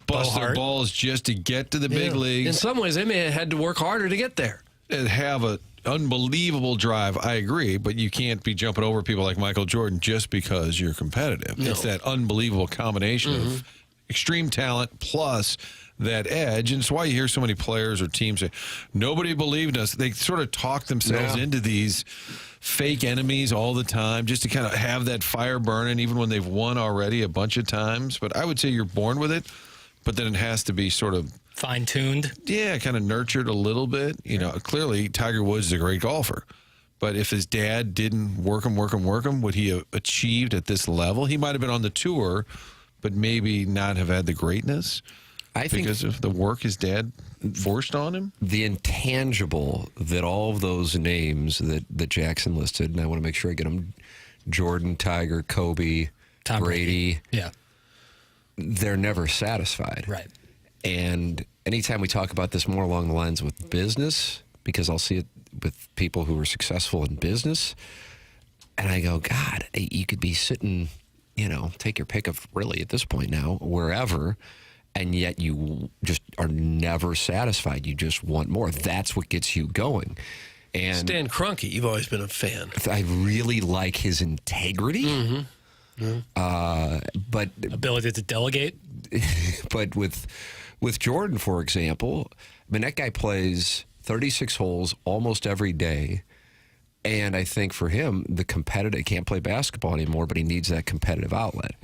bust their balls just to get to the big leagues. In some ways, they may have had to work harder to get there. And have an unbelievable drive, I agree, but you can't be jumping over people like Michael Jordan just because you're competitive. No. It's that unbelievable combination of extreme talent plus that edge. And it's why you hear so many players or teams say, nobody believed us. They sort of talk themselves into these fake enemies all the time just to kind of have that fire burning, even when they've won already a bunch of times. But I would say you're born with it, but then it has to be sort of fine-tuned. Yeah, kind of nurtured a little bit. You know, clearly Tiger Woods is a great golfer. But if his dad didn't work him, would he have achieved at this level? He might have been on the tour, but maybe not have had the greatness because of the work his dad forced on him. The intangible that all of those names that Jackson listed, and I want to make sure I get them, Jordan, Tiger, Kobe, Tom Brady. Yeah. They're never satisfied. Right. And anytime we talk about this more along the lines with business, because I'll see it with people who are successful in business, and I go, God, you could be sitting, take your pick of really at this point now, wherever, and yet you just are never satisfied. You just want more. That's what gets you going. And Stan Kroenke, you've always been a fan. I really like his integrity. But ability to delegate. But with Jordan, for example, I mean, that guy plays 36 holes almost every day. And I think for him, he can't play basketball anymore, but he needs that competitive outlet.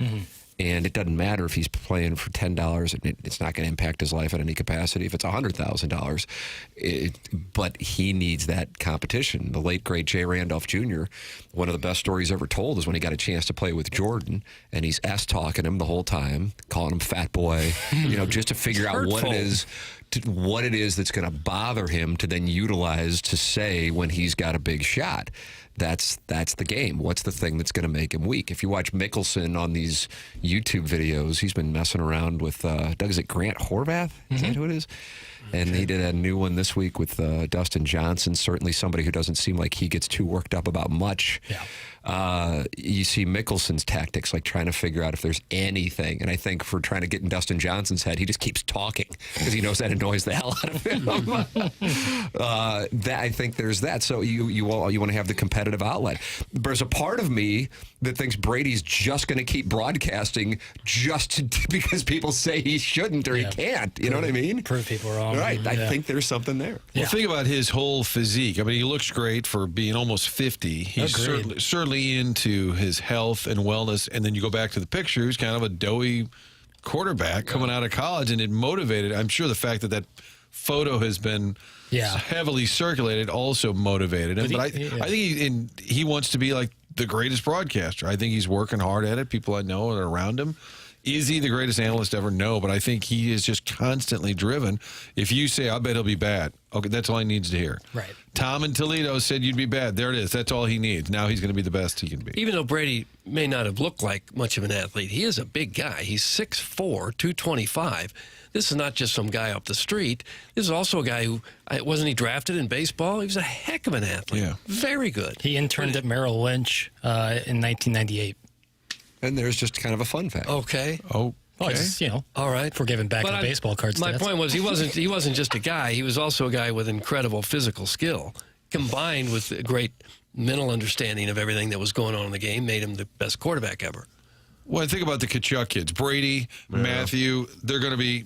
And it doesn't matter if he's playing for $10, it's not going to impact his life in any capacity. If it's $100,000, but he needs that competition. The late, great Jay Randolph Jr., one of the best stories ever told is when he got a chance to play with Jordan, and he's S-talking him the whole time, calling him fat boy, just to figure out what it is that's going to bother him to then utilize to say when he's got a big shot. That's the game. What's the thing that's going to make him weak? If you watch Mickelson on these YouTube videos, he's been messing around with, Doug, is it Grant Horvath? Is that who it is? And he did a new one this week with Dustin Johnson, certainly somebody who doesn't seem like he gets too worked up about much. Yeah. You see Mickelson's tactics, like trying to figure out if there's anything. And I think for trying to get in Dustin Johnson's head, he just keeps talking because he knows that annoys the hell out of him. I think there's that. So you want to have the competitive outlet. There's a part of me that thinks Brady's just going to keep broadcasting because people say he shouldn't or he can't. You know what I mean? Prove people wrong. Right. I think there's something there. Well, think about his whole physique. I mean, he looks great for being almost 50. He's certainly into his health and wellness. And then you go back to the picture, he's kind of a doughy quarterback coming out of college, and it motivated. I'm sure the fact that photo has been heavily circulated also motivated him. But I think he wants to be like the greatest broadcaster. I think he's working hard at it. People I know are around him. Is he the greatest analyst ever? No, but I think he is just constantly driven. If you say, I bet he'll be bad, okay, that's all he needs to hear. Right. Tom in Toledo said you'd be bad. There it is. That's all he needs. Now he's going to be the best he can be. Even though Brady may not have looked like much of an athlete, he is a big guy. He's 6'4", 225. This is not just some guy up the street. This is also a guy who, wasn't he drafted in baseball? He was a heck of an athlete. Yeah. Very good. He interned at Merrill Lynch in 1998. And there's just kind of a fun fact. Okay. Well, it's, all right. For giving back the baseball cards. My point was he wasn't just a guy. He was also a guy with incredible physical skill, combined with a great mental understanding of everything that was going on in the game, made him the best quarterback ever. Well, I think about the Kachuk kids. Brady, Matthew, they're going to be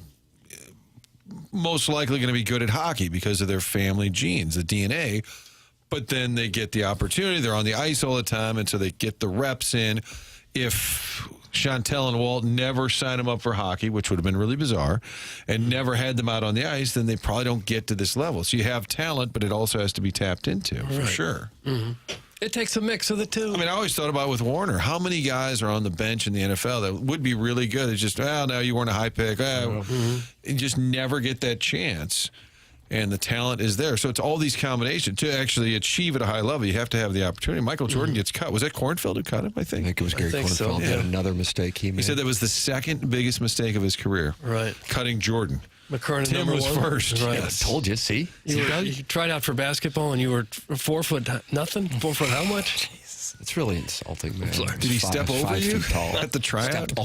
most likely going to be good at hockey because of their family genes, the DNA. But then they get the opportunity. They're on the ice all the time, and so they get the reps in. If Chantel and Walt never signed them up for hockey, which would have been really bizarre, and never had them out on the ice, then they probably don't get to this level. So you have talent, but it also has to be tapped into, for sure. Mm-hmm. It takes a mix of the two. I mean, I always thought about with Warner, how many guys are on the bench in the NFL that would be really good? It's just, no, you weren't a high pick. You just never get that chance. And the talent is there. So it's all these combinations. To actually achieve at a high level, you have to have the opportunity. Michael Jordan gets cut. Was that Cornfield who cut him, I think? I think it was Gary Cornfield. So, Had another mistake he made. He said that was the second biggest mistake of his career. Right. Cutting Jordan. McKernan Tim was #1. first. Right. I told you, see? You tried out for basketball and you were 4 foot nothing? 4 foot how much? It's really insulting, man. Did he step over you at the tryout? Stepped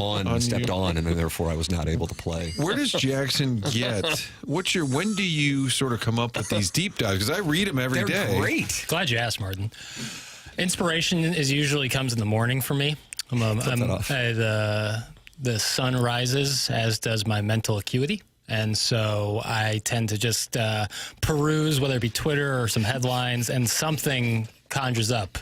on, and then therefore I was not able to play. Where does Jackson get? When do you sort of come up with these deep dives? Because I read them every day. They're great. Glad you asked, Martin. Inspiration usually comes in the morning for me. The sun rises, as does my mental acuity. And so I tend to just peruse, whether it be Twitter or some headlines, and something conjures up.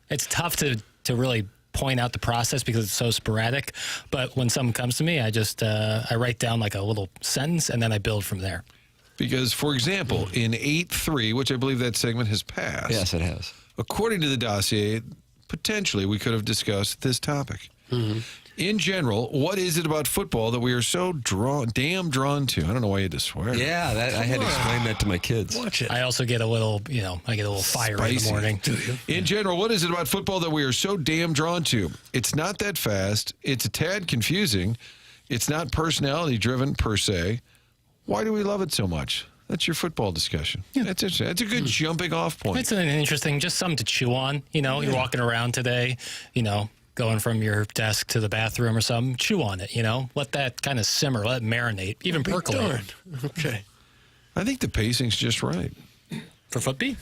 It's tough to really point out the process because it's so sporadic. But when something comes to me, I just I write down like a little sentence, and then I build from there. Because, for example, in 8-3, which I believe that segment has passed. Yes, it has. According to the dossier, potentially we could have discussed this topic. Mm-hmm. In general, what is it about football that we are so damn drawn to? I don't know why you had to swear. Yeah, I had to explain that to my kids. Watch it. I also get a little, fire in the morning. Do you? In general, what is it about football that we are so damn drawn to? It's not that fast. It's a tad confusing. It's not personality driven per se. Why do we love it so much? That's your football discussion. Yeah. That's interesting. That's a good jumping off point. It's an interesting, just something to chew on. You're walking around today, going from your desk to the bathroom or something, chew on it, let that kind of simmer, let it marinate, even percolate. Darn. Okay. I think the pacing's just right. For football?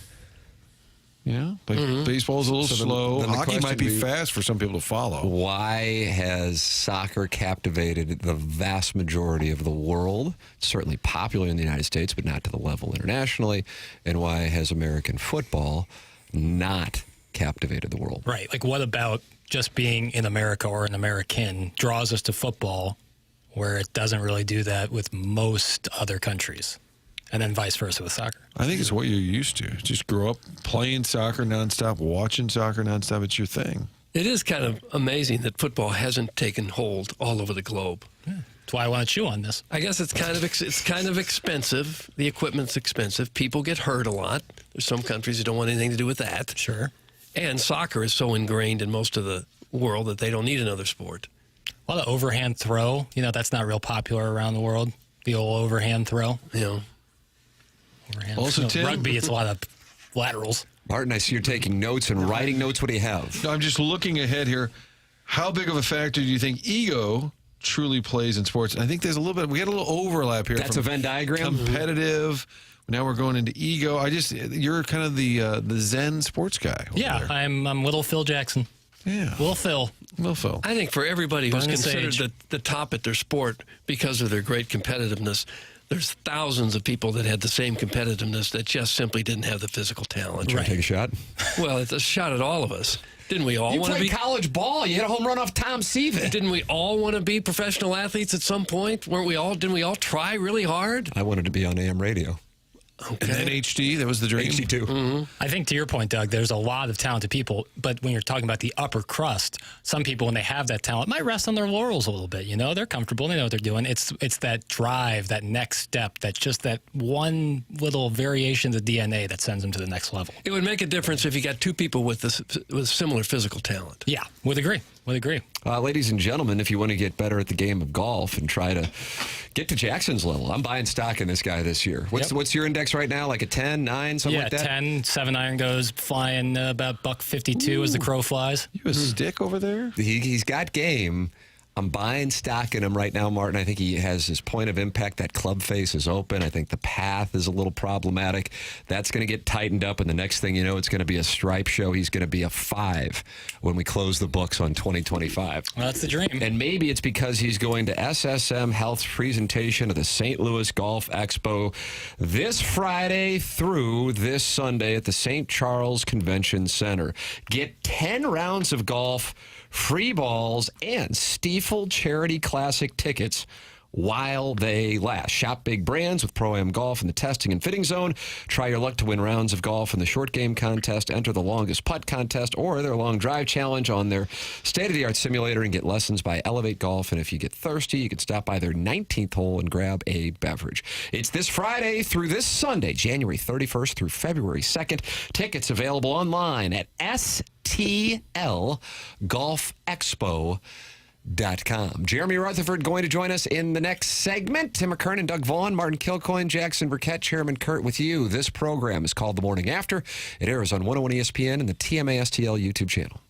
Yeah, but baseball's a little slow. Then the Hockey might be question fast for some people to follow. Why has soccer captivated the vast majority of the world? It's certainly popular in the United States, but not to the level internationally. And why has American football not captivated the world? Right. Like, what about just being in America or an American draws us to football, where it doesn't really do that with most other countries? And then vice versa with soccer. I think it's what you're used to. Just grow up playing soccer nonstop, watching soccer nonstop. It's your thing. It is kind of amazing that football hasn't taken hold all over the globe. Yeah. That's why I want to chew on this. I guess it's kind of expensive. The equipment's expensive. People get hurt a lot. There's some countries that don't want anything to do with that. Sure. And soccer is so ingrained in most of the world that they don't need another sport. Well, the overhand throw, that's not real popular around the world. The old overhand throw. Yeah. Overhand. Also, Tim, rugby, it's a lot of laterals. Martin, I see you're taking notes and writing notes. What do you have? No, I'm just looking ahead here. How big of a factor do you think ego truly plays in sports? I think there's a little bit. We had a little overlap here. That's a Venn diagram. Competitive. Now we're going into ego. You're kind of the Zen sports guy. Yeah, there. I'm little Phil Jackson. Yeah, Little Phil. I think for everybody who's Burn the considered sage. the top at their sport because of their great competitiveness, there's thousands of people that had the same competitiveness that just simply didn't have the physical talent. Try to take a shot. Well, it's a shot at all of us. Didn't we all You want to played be college ball. You hit a home run off Tom Seaver. Didn't we all want to be professional athletes at some point? Weren't we all? Didn't we all try really hard? I wanted to be on AM radio. Okay. And then HD, that was the dream. HD2. Mm-hmm. I think to your point, Doug, there's a lot of talented people, but when you're talking about the upper crust, some people, when they have that talent, might rest on their laurels a little bit. They're comfortable, they know what they're doing. It's that drive, that next step, that's just that one little variation of the DNA that sends them to the next level. It would make a difference if you got two people with similar physical talent. Yeah, would agree. Ladies and gentlemen, if you want to get better at the game of golf and try to get to Jackson's level, I'm buying stock in this guy this year. What's your index right now? Like a 10, 9, something like that? Yeah, 10, 7 iron goes flying about $152 as the crow flies. You a stick over there? He's got game. I'm buying stock in him right now, Martin. I think he has his point of impact. That club face is open. I think the path is a little problematic. That's going to get tightened up, and the next thing you know, it's going to be a stripe show. He's going to be a 5 when we close the books on 2025. Well, that's the dream. And maybe it's because he's going to SSM Health's presentation of the St. Louis Golf Expo this Friday through this Sunday at the St. Charles Convention Center. Get 10 rounds of golf, free balls, and Stiefel Charity Classic tickets while they last. Shop big brands with Pro-Am Golf in the testing and fitting zone. Try your luck to win rounds of golf in the short game contest. Enter the longest putt contest or their long drive challenge on their state-of-the-art simulator and get lessons by Elevate Golf. And if you get thirsty, you can stop by their 19th hole and grab a beverage. It's this Friday through this Sunday, January 31st through February 2nd. Tickets available online at stlgolfexpo.com. Jeremy Rutherford going to join us in the next segment. Tim McKernan, Doug Vaughn, Martin Kilcoyne, Jackson Burkett, Chairman Kurt with you. This program is called The Morning After. It airs on 101 ESPN and the TMASTL YouTube channel.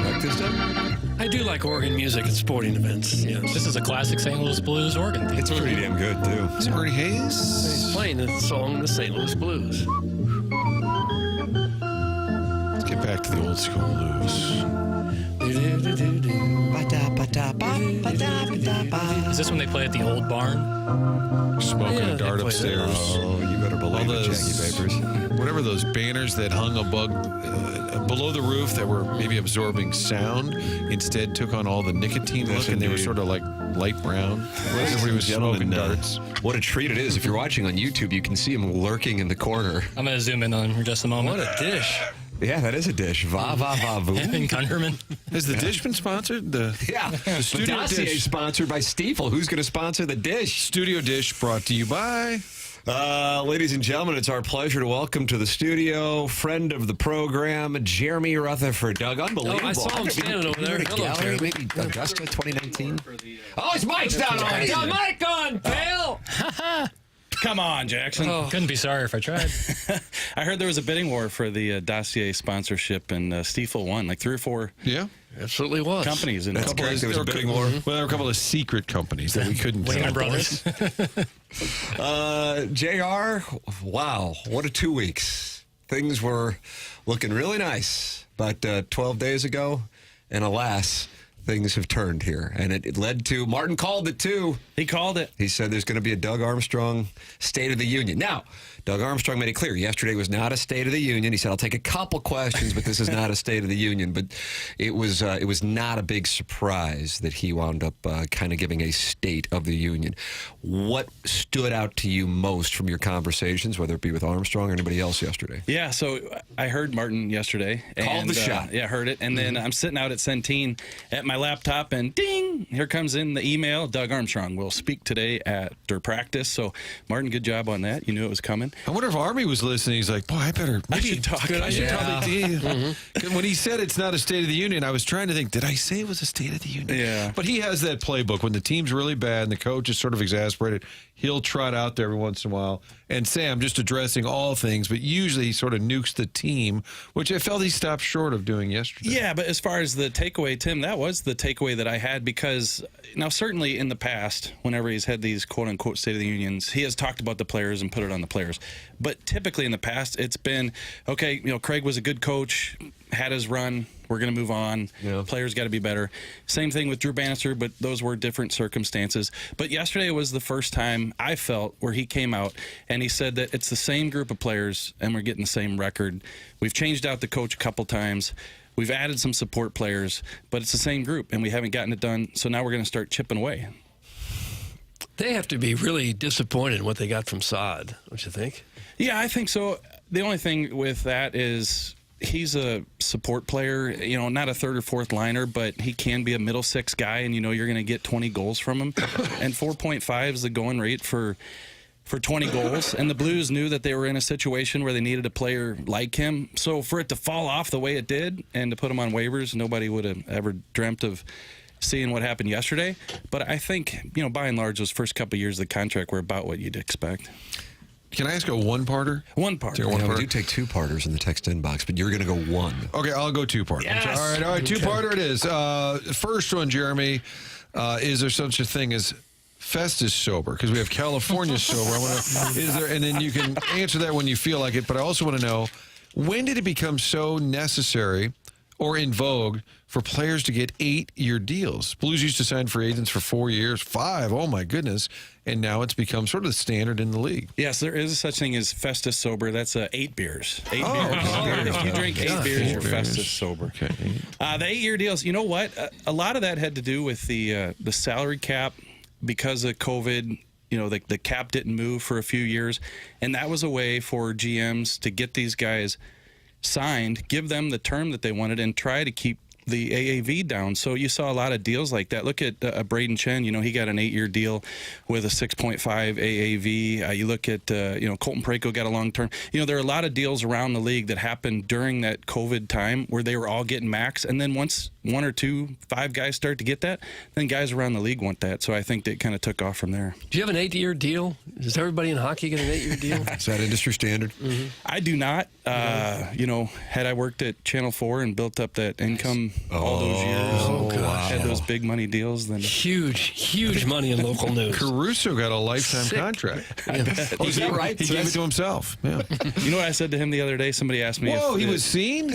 Like this stuff? I do like organ music at sporting events. Yeah. This is a classic St. Louis Blues organ theme. It's pretty damn good, too. Is it Bernie Hayes? He's playing the song, the St. Louis Blues. Let's get back to the old school blues. Is this when they play at the old barn? Smoking Yeah, a they dart play upstairs. Oh, you better believe it, those- Jackie Papers. Whatever those banners that hung above, below the roof that were maybe absorbing sound, instead took on all the nicotine Yes, look, and they were indeed. sort of like light brown. Everybody was smoking darts. What a treat it is. If you're watching on YouTube, you can see him lurking in the corner. I'm going to zoom in on him for just a moment. What a dish. Yeah, that is a dish. Va, va, va, voom. Evan Gunderman. Has the dish been sponsored? The studio Dossier dish. sponsored by Stiefel. Who's going to sponsor the dish? Studio dish brought to you by... Ladies and gentlemen, it's our pleasure to welcome to the studio friend of the program, Jeremy Rutherford. Doug, unbelievable. Oh, I saw him standing over there. Hello, Hello, gallery, Jeremy. maybe Augusta 2019. Oh, his mic's down already. Got mic on, pal. Come on, Jackson. Couldn't be sorry if I tried. I heard there was a bidding war for the Dossier sponsorship, and Stiefel won like 3 or 4 Absolutely was. companies. In That's it. correct. There was a bidding war. Well, there were a couple of secret companies that we couldn't tell. Wayne Brothers. JR, wow, what a 2 weeks. Things were looking really nice, but 12 days ago, and alas, things have turned here. And it led to, Martin called it too. He called it. He said there's going to be a Doug Armstrong State of the Union. Now, Doug Armstrong made it clear yesterday was not a State of the Union. He said, I'll take a couple questions, but this is not a State of the Union. But it was not a big surprise that he wound up kind of giving a State of the Union. What stood out to you most from your conversations, whether it be with Armstrong or anybody else yesterday? Yeah, so I heard Martin yesterday. Called the shot. Yeah, heard it. And then I'm sitting out at Centene at my laptop, and ding, here comes in the email. Doug Armstrong will speak today at their practice. So, Martin, good job on that. You knew it was coming. I wonder if Army was listening. He's like, boy, I should talk. I should probably do. When he said it's not a State of the Union, I was trying to think, did I say it was a State of the Union? Yeah. But he has that playbook. When the team's really bad and the coach is sort of exasperated, he'll trot out there every once in a while and say, I'm just addressing all things. But usually he sort of nukes the team, which I felt he stopped short of doing yesterday. Yeah, but as far as the takeaway, Tim, that was the takeaway that I had, because now certainly in the past, whenever he's had these quote-unquote State of the Unions, he has talked about the players and put it on the players. But typically in the past, it's been, okay, Craig was a good coach, had his run, we're going to move on. Yeah. Players got to be better. Same thing with Drew Bannister, but those were different circumstances. But yesterday was the first time I felt where he came out and he said that it's the same group of players and we're getting the same record. We've changed out the coach a couple times. We've added some support players, but it's the same group and we haven't gotten it done. So now we're going to start chipping away. They have to be really disappointed in what they got from Saad, don't you think? Yeah, I think so. The only thing with that is he's a support player, not a third or fourth liner, but he can be a middle six guy, and you're going to get 20 goals from him. And 4.5 is the going rate for 20 goals. And the Blues knew that they were in a situation where they needed a player like him. So for it to fall off the way it did and to put him on waivers, nobody would have ever dreamt of seeing what happened yesterday. But I think, by and large, those first couple of years of the contract were about what you'd expect. Can I ask a one-parter? One-parter. We do take two-parters in the text inbox, but you're going to go one. Okay, I'll go two-parter. Yes! All right, two-parter it is. First one, Jeremy, is there such a thing as Festus sober? Because we have California sober. And then you can answer that when you feel like it, but I also want to know, when did it become so necessary or in vogue for players to get 8-year deals? Blues used to sign free agents for 4 years, 5, oh my goodness, and now it's become sort of the standard in the league. Yes, there is such thing as Festus sober. That's 8 beers. 8 Oh, beers. okay. If you drink 8 beers, you're Festus sober. Okay. The 8-year deals, you know what? A lot of that had to do with the salary cap because of COVID. The cap didn't move for a few years, and that was a way for GMs to get these guys signed, give them the term that they wanted, and try to keep the AAV down. So you saw a lot of deals like that. Look at Braden Chen. He got an 8-year deal with a 6.5 AAV. You look at Colton Parayko got a long term. There are a lot of deals around the league that happened during that COVID time where they were all getting max, and then once 1 or 2, 5 guys start to get that, then guys around the league want that. So I think that kind of took off from there. Do you have an 8-year deal? Does everybody in hockey get an 8-year deal? Is that industry standard? Mm-hmm. I do not. Had I worked at Channel 4 and built up that income all those years, had those big money deals, then huge money in local news. Caruso got a lifetime contract. Oh, is that right? He gave it to himself. Yeah. You know what I said to him the other day? Somebody asked me. Whoa, he was seen?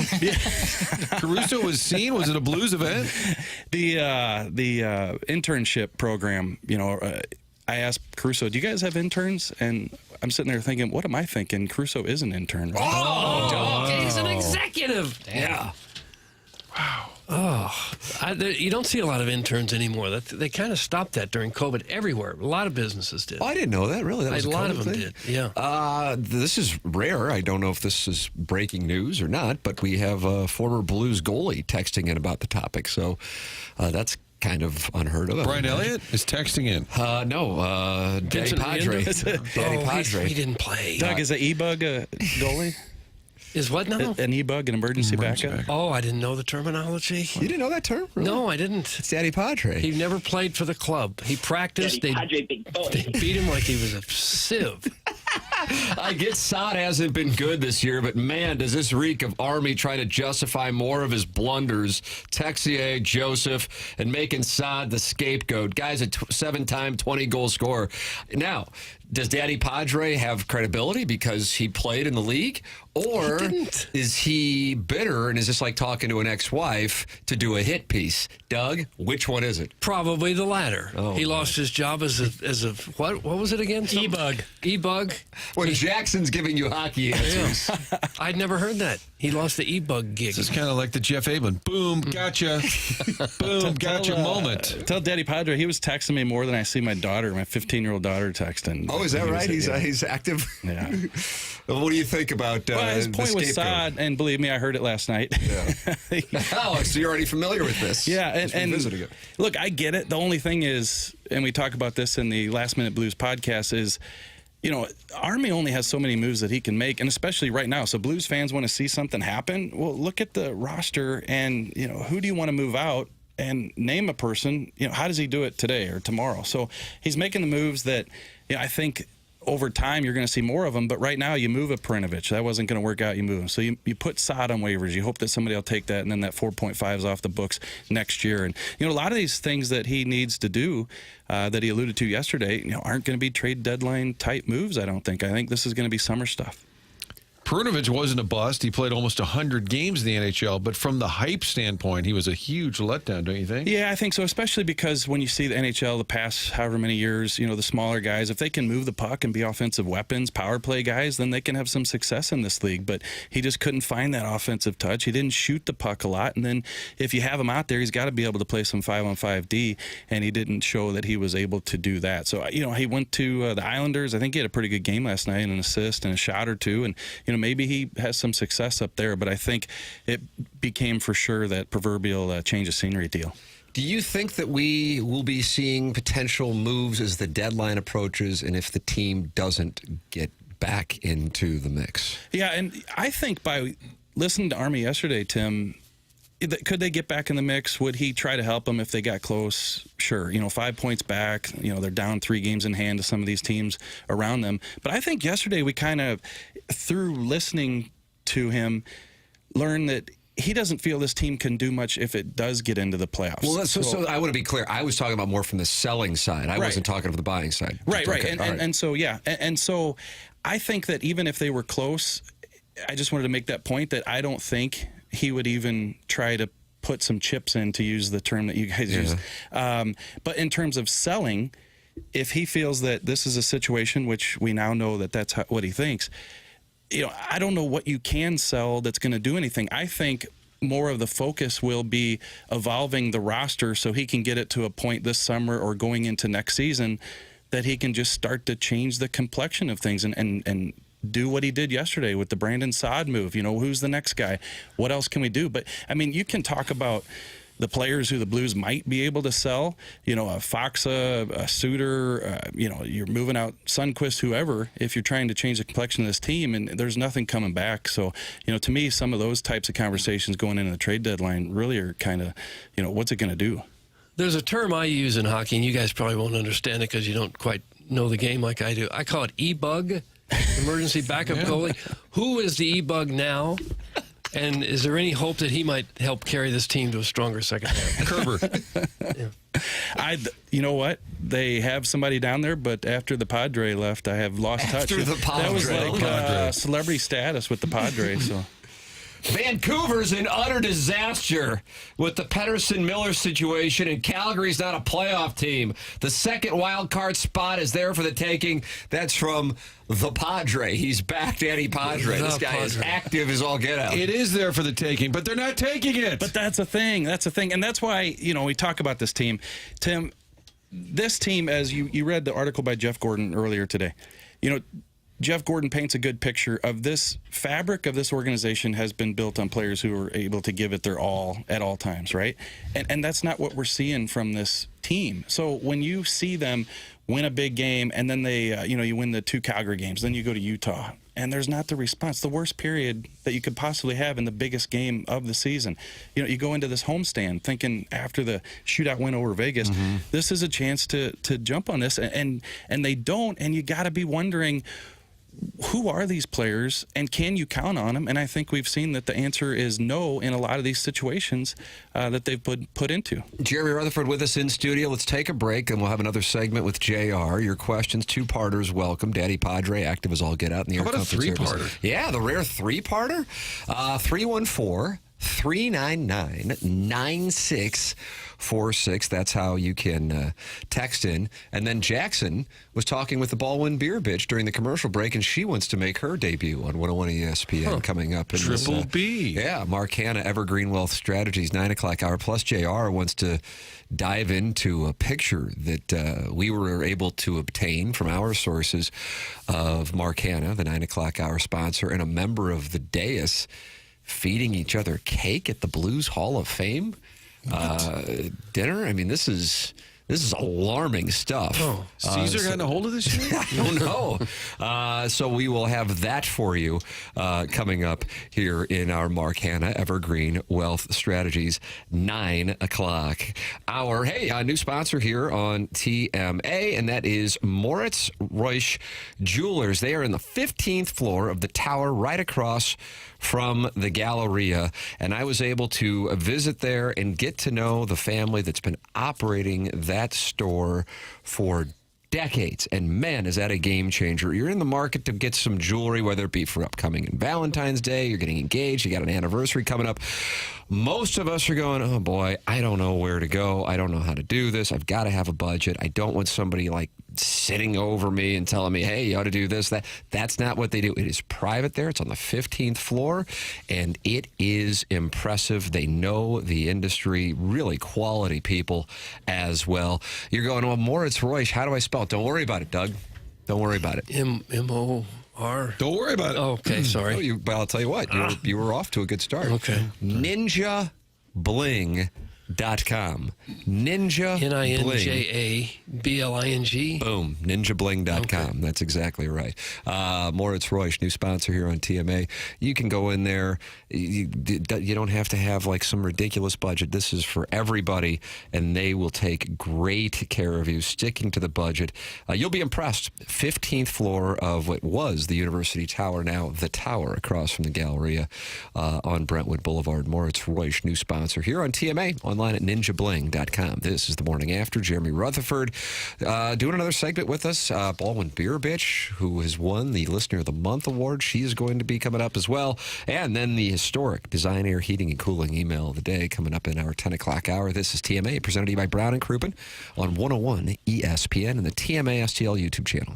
Caruso was seen? Was it a Blues event? The internship program, I asked Caruso, do you guys have interns? And I'm sitting there thinking, what am I thinking? Caruso is an intern. Right? Oh, he's an executive. Yeah. Wow. Oh, you don't see a lot of interns anymore. They kind of stopped that during COVID everywhere. A lot of businesses did. Oh, I didn't know that. Really? That was a lot COVID of them thing? did. Yeah. This is rare. I don't know if this is breaking news or not, but we have a former Blues goalie texting in about the topic. So that's kind of unheard of. Brian Elliott is texting in. No, Daddy Padre. Daddy Padre. He didn't play. Doug, is an e-bug a goalie? Is what now? An e-bug, an emergency backup? Oh, I didn't know the terminology. You didn't know that term? Really? No, I didn't. It's Daddy Padre. He never played for the club. He practiced. They beat him like he was a sieve. I get Sod hasn't been good this year, but man, does this reek of Army trying to justify more of his blunders. Texier, Joseph, and making Sod the scapegoat. Guy's a 7-time 20-goal scorer. Now, does Daddy Padre have credibility because he played in the league? Or is he bitter and is this like talking to an ex-wife to do a hit piece? Doug, which one is it? Probably the latter. Oh, he lost his job as a what was it again? E-bug. E-bug. When Jackson's giving you hockey answers. I'd never heard that. He lost the e-bug gig. This is kind of like the Jeff Ablin. Boom, gotcha. Boom, gotcha moment. Tell Daddy Padre he was texting me more than I see my daughter, my 15-year-old daughter texting. Oh, is that right? He's active? Yeah. What do you think about his point with Sod, and believe me, I heard it last night. Yeah. Oh, so you're already familiar with this. Yeah, and look, I get it. The only thing is, and we talk about this in the Last Minute Blues podcast, is, Army only has so many moves that he can make, and especially right now. So Blues fans want to see something happen. Well, look at the roster, and, who do you want to move out? And name a person, how does he do it today or tomorrow? So he's making the moves that, I think over time you're going to see more of them. But right now you move a Perinovich. That wasn't going to work out. You move him. So you put Sod on waivers. You hope that somebody will take that, and then that 4.5 is off the books next year. And, a lot of these things that he needs to do that he alluded to yesterday, aren't going to be trade deadline type moves, I don't think. I think this is going to be summer stuff. Perunovic wasn't a bust. He played almost 100 games in the NHL, but from the hype standpoint, he was a huge letdown, don't you think? Yeah, I think so, especially because when you see the NHL the past however many years, the smaller guys, if they can move the puck and be offensive weapons, power play guys, then they can have some success in this league. But he just couldn't find that offensive touch. He didn't shoot the puck a lot. And then if you have him out there, he's got to be able to play some 5-on-5D, and he didn't show that he was able to do that. So, he went to the Islanders. I think he had a pretty good game last night, an assist and a shot or two. And, maybe he has some success up there, but I think it became for sure that proverbial change of scenery deal. Do you think that we will be seeing potential moves as the deadline approaches and if the team doesn't get back into the mix? Yeah, and I think by listening to Army yesterday, Tim, could they get back in the mix? Would he try to help them if they got close? Sure. 5 points back. They're down 3 games in hand to some of these teams around them. But I think yesterday we kind of, through listening to him, learned that he doesn't feel this team can do much if it does get into the playoffs. Well, so I want to be clear. I was talking about more from the selling side. I wasn't talking of the buying side. Right. Okay, And so, yeah. And so I think that even if they were close, I just wanted to make that point that I don't think he would even try to put some chips in, to use the term that you guys use. But in terms of selling, if he feels that this is a situation, which we now know that that's what he thinks, I don't know what you can sell that's going to do anything. I think more of the focus will be evolving the roster so he can get it to a point this summer or going into next season that he can just start to change the complexion of things and do what he did yesterday with the Brandon Saad move. Who's the next guy? What else can we do? But, I mean, you can talk about the players who the Blues might be able to sell, a Foxa, a Suter, you're moving out Sundqvist, whoever, if you're trying to change the complexion of this team, and there's nothing coming back. So, to me, some of those types of conversations going into the trade deadline really are kind of, what's it going to do? There's a term I use in hockey, and you guys probably won't understand it because you don't quite know the game like I do. I call it E-bug, emergency backup goalie. Who is the E-bug now? And is there any hope that he might help carry this team to a stronger second half? Kerber. You know what? They have somebody down there, but after the Padre left, I have lost touch. After the Padre. That was like celebrity status with the Padre. So. Vancouver's in utter disaster with the Pettersson-Miller situation, and Calgary's not a playoff team. The second wild card spot is there for the taking. That's from the Padre. He's back, Danny Padre. This guy is active as all get out. It is there for the taking, but they're not taking it. But that's a thing. That's a thing. And that's why, we talk about this team. Tim, this team, as you read the article by Jeff Gordon earlier today, Jeff Gordon paints a good picture of this fabric of this organization has been built on players who are able to give it their all at all times, right? And that's not what we're seeing from this team. So when you see them win a big game and then they, you win the 2 Calgary games, then you go to Utah and there's not the response, the worst period that you could possibly have in the biggest game of the season. You go into this homestand thinking after the shootout win over Vegas, this is a chance to jump on this and they don't, and you got to be wondering, who are these players and can you count on them? And I think we've seen that the answer is no in a lot of these situations that they've put into. Jeremy Rutherford with us in studio. Let's take a break and we'll have another segment with JR. Your questions, 2-parters, welcome. Daddy Padre, active as all get out in the How about a 3-parter? Yeah, the rare 3-parter. 314-399-9646. That's how you can text in. And then Jackson was talking with the Baldwin Beer Bitch during the commercial break, and she wants to make her debut on 101 ESPN coming up. Triple B. Yeah, Mark Hanna, Evergreen Wealth Strategies, 9 o'clock hour. Plus, JR wants to dive into a picture that we were able to obtain from our sources of Mark Hanna, the 9 o'clock hour sponsor, and a member of the dais feeding each other cake at the Blues Hall of Fame dinner. I mean, this is alarming stuff. Oh, Caesar gotten a hold of this shit? I don't know. So we will have that for you coming up here in our Mark Hanna Evergreen Wealth Strategies 9 o'clock hour. Hey, a new sponsor here on TMA, and that is Moritz Reusch Jewelers. They are in the 15th floor of the tower right across from the Galleria, and I was able to visit there and get to know the family that's been operating that store for decades. And man, is that a game changer. You're in the market to get some jewelry, whether it be for upcoming Valentine's Day, you're getting engaged, you got an anniversary coming up. Most of us are going, oh boy, I don't know where to go. I don't know how to do this. I've got to have a budget. I don't want somebody like sitting over me and telling me, hey, you ought to do this, that. That's not what they do. It is private there. It's on the 15th floor, and it is impressive. They know the industry, really quality people as well. You're going, well, Moritz Reusch, how do I spell it? Don't worry about it, Doug. Don't worry about it. M-O-R. Don't worry about it. Oh, okay, sorry. But I'll tell you what, you were off to a good start. Okay. NinjaBling.com. Ninja Ninjabling. Boom. NinjaBling.com. Okay. That's exactly right. Moritz Reusch, new sponsor here on TMA. You can go in there. You don't have to have like some ridiculous budget. This is for everybody, and they will take great care of you, sticking to the budget. You'll be impressed. 15th floor of what was the University Tower, now the Tower, across from the Galleria on Brentwood Boulevard. Moritz Reusch, new sponsor here on TMA. Online at NinjaBling.com. This is the morning after. Jeremy Rutherford doing another segment with us. Baldwin Beer Bitch, who has won the Listener of the Month award. She's going to be coming up as well. And then the historic Design Air Heating and Cooling email of the day coming up in our 10 o'clock hour. This is TMA, presented to you by Brown and Crouppen on 101 ESPN and the TMA STL YouTube channel.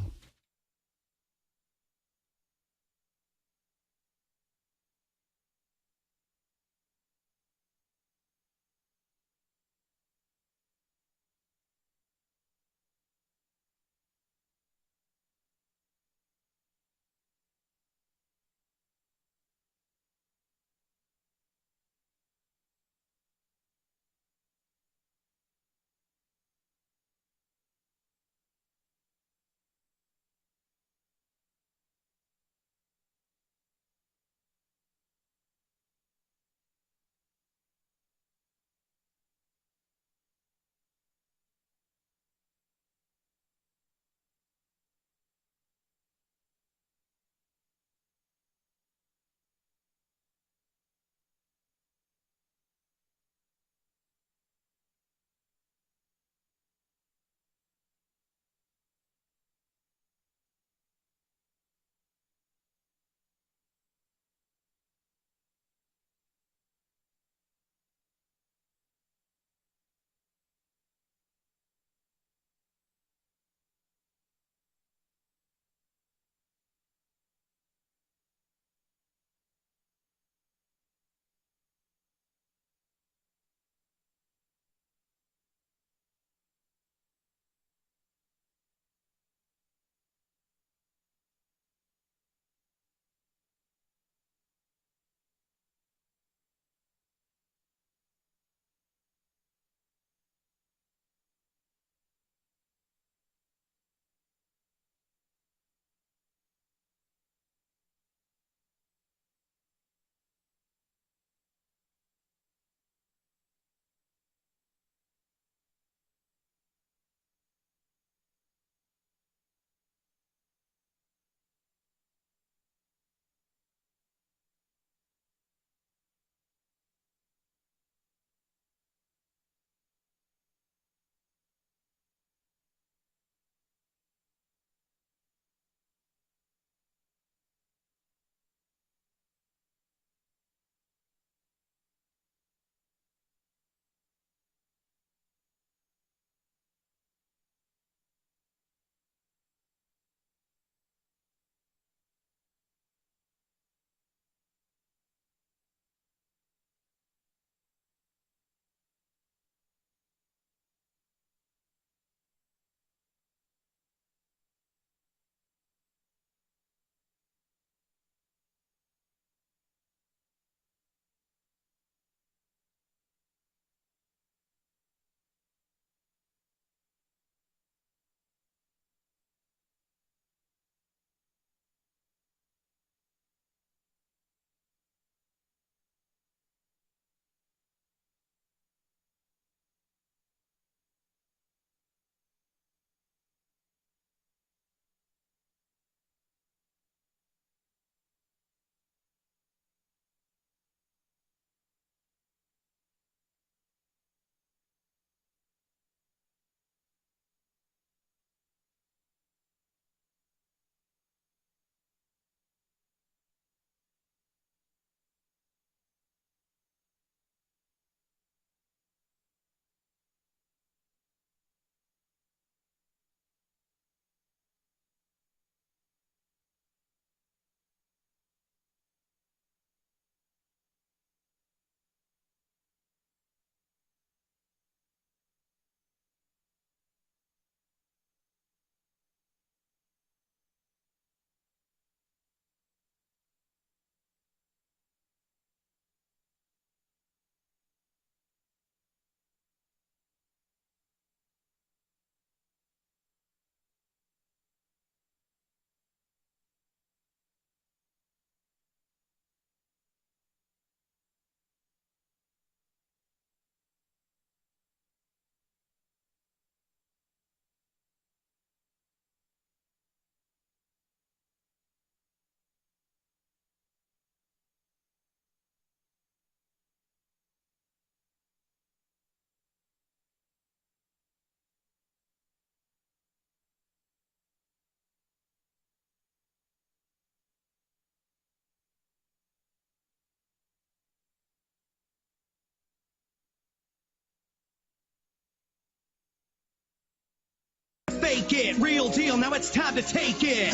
make it. Real deal, now it's time to take it.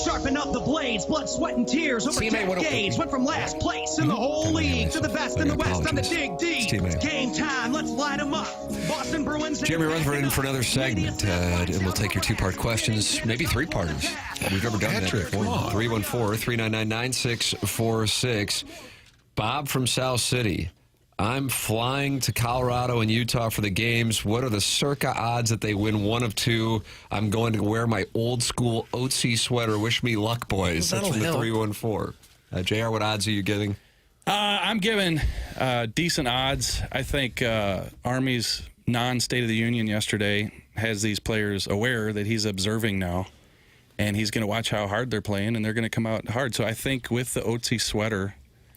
Sharpen up the blades, blood, sweat, and tears over decades. Went from last place in the whole league to the best in the West. Time to dig deep. It's game time, let's light them up. Boston Bruins. Jimmy Rutherford in for another segment, and we'll take your two-part questions, maybe three-parters. We've never done that before. 314-399-9646. Bob from South City. I'm flying to Colorado and Utah for the games. What are the circa odds that they win one of two? I'm going to wear my old school Oatsy sweater. Wish me luck, boys. That's from the 314. JR, what odds are you giving? I'm giving decent odds. I think Army's non-State of the Union yesterday has these players aware that he's observing now, and he's going to watch how hard they're playing, and they're going to come out hard. So I think with the Oatsy sweater,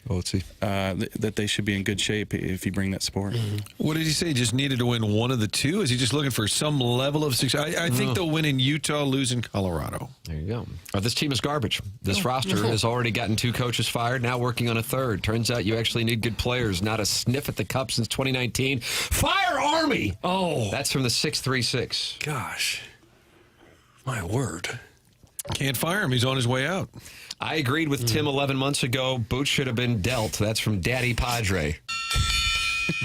that they should be in good shape if you bring that sport. What did he say? Just needed to win one of the two? Is he just looking for some level of success? I think they'll win in Utah, lose in Colorado. There you go. This team is garbage. This roster has already gotten two coaches fired, now working on a third. Turns out you actually need good players. Not a sniff at the cup since 2019. Fire Army! Oh. That's from the 636. Gosh. My word. Can't fire him. He's on his way out. I agreed with Tim 11 months ago. Boots should have been dealt. That's from Daddy Padre.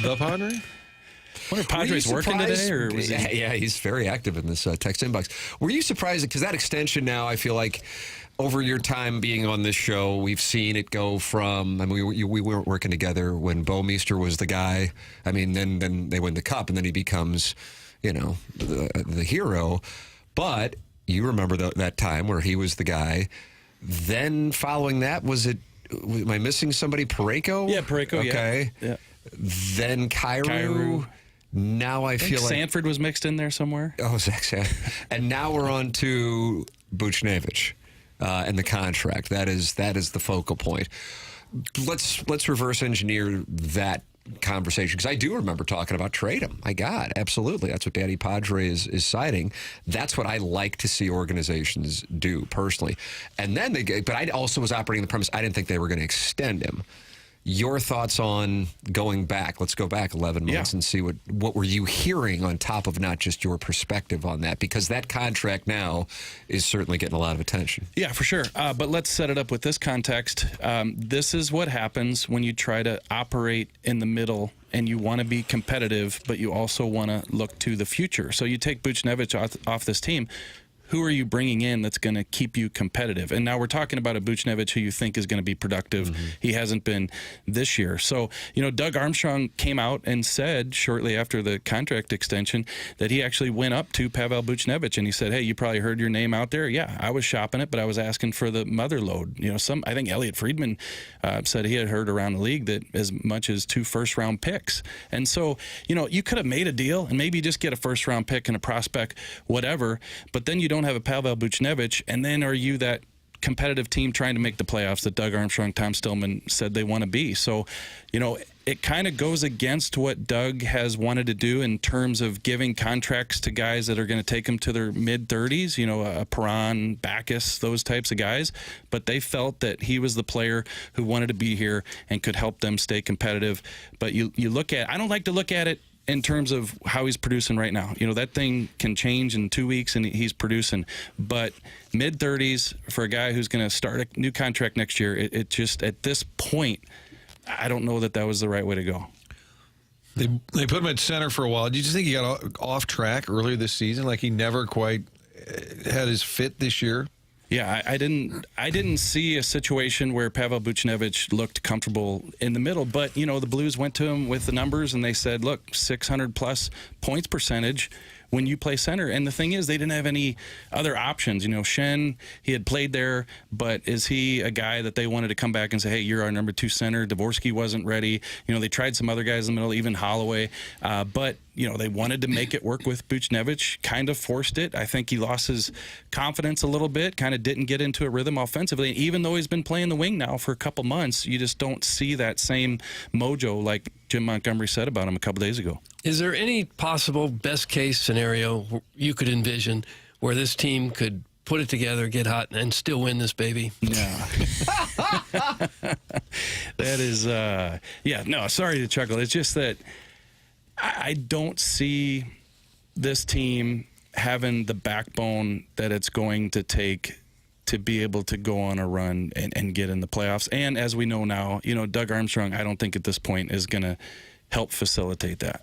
The Padre? I wonder if Padre's working today? Or was he... Yeah, he's very active in this text inbox. Were you surprised? Because that extension now, I feel like, over your time being on this show, we've seen it go from, I mean, we weren't working together when Bo Meester was the guy. I mean, then they win the cup, and then he becomes, the hero. But you remember that time where he was the guy. Then following that, am I missing somebody? Parayko? Yeah, Parayko, okay. Yeah. Then Kyrou. Now I feel like Sanford was mixed in there somewhere. Oh, Zach Sanford. And now we're on to Buchnevich and the contract. That is the focal point. Let's reverse engineer that conversation, because I do remember talking about trade him. My God, absolutely. That's what Daddy Padre is citing. That's what I like to see organizations do personally. And then but I also was operating the premise I didn't think they were going to extend him. Your thoughts on going back? Let's go back 11 months and see what were you hearing on top of not just your perspective on that, because that contract now is certainly getting a lot of attention. Yeah, for sure. But let's set it up with this context. This is what happens when you try to operate in the middle and you want to be competitive, but you also want to look to the future. So you take Buchnevich off this team. Who are you bringing in that's going to keep you competitive? And now we're talking about a Buchnevich who you think is going to be productive. He hasn't been this year. So, Doug Armstrong came out and said shortly after the contract extension that he actually went up to Pavel Buchnevich and he said, hey, you probably heard your name out there. Yeah, I was shopping it, but I was asking for the mother load. I think Elliot Friedman said he had heard around the league that as much as 2 first-round picks. And so, you could have made a deal and maybe just get a first-round pick and a prospect, whatever, but then you don't have a Pavel Buchnevich, and then are you that competitive team trying to make the playoffs that Doug Armstrong, Tom Stillman said they want to be? So, it kind of goes against what Doug has wanted to do in terms of giving contracts to guys that are going to take them to their mid-30s, a Perron, Backus, those types of guys. But they felt that he was the player who wanted to be here and could help them stay competitive. But you look at, I don't like to look at it in terms of how he's producing right now. That thing can change in 2 weeks and he's producing. But mid-30s for a guy who's going to start a new contract next year, it just, at this point, I don't know that was the right way to go. They put him at center for a while. Do you just think he got off track earlier this season? Like he never quite had his fit this year? Yeah, I didn't see a situation where Pavel Buchnevich looked comfortable in the middle, but the Blues went to him with the numbers and they said, look, 600 plus points percentage when you play center. And the thing is, they didn't have any other options. Shen, he had played there, but is he a guy that they wanted to come back and say, hey, you're our number 2 center? Dvorsky wasn't ready. They tried some other guys in the middle, even Holloway. But they wanted to make it work with Buchnevich, kind of forced it. I think he lost his confidence a little bit, kind of didn't get into a rhythm offensively. And even though he's been playing the wing now for a couple months, you just don't see that same mojo like Jim Montgomery said about him a couple days ago. Is there any possible best-case scenario you could envision where this team could put it together, get hot, and still win this baby? No. That is, sorry to chuckle. It's just that I don't see this team having the backbone that it's going to take to be able to go on a run and get in the playoffs. And as we know now, Doug Armstrong, I don't think at this point is going to help facilitate that.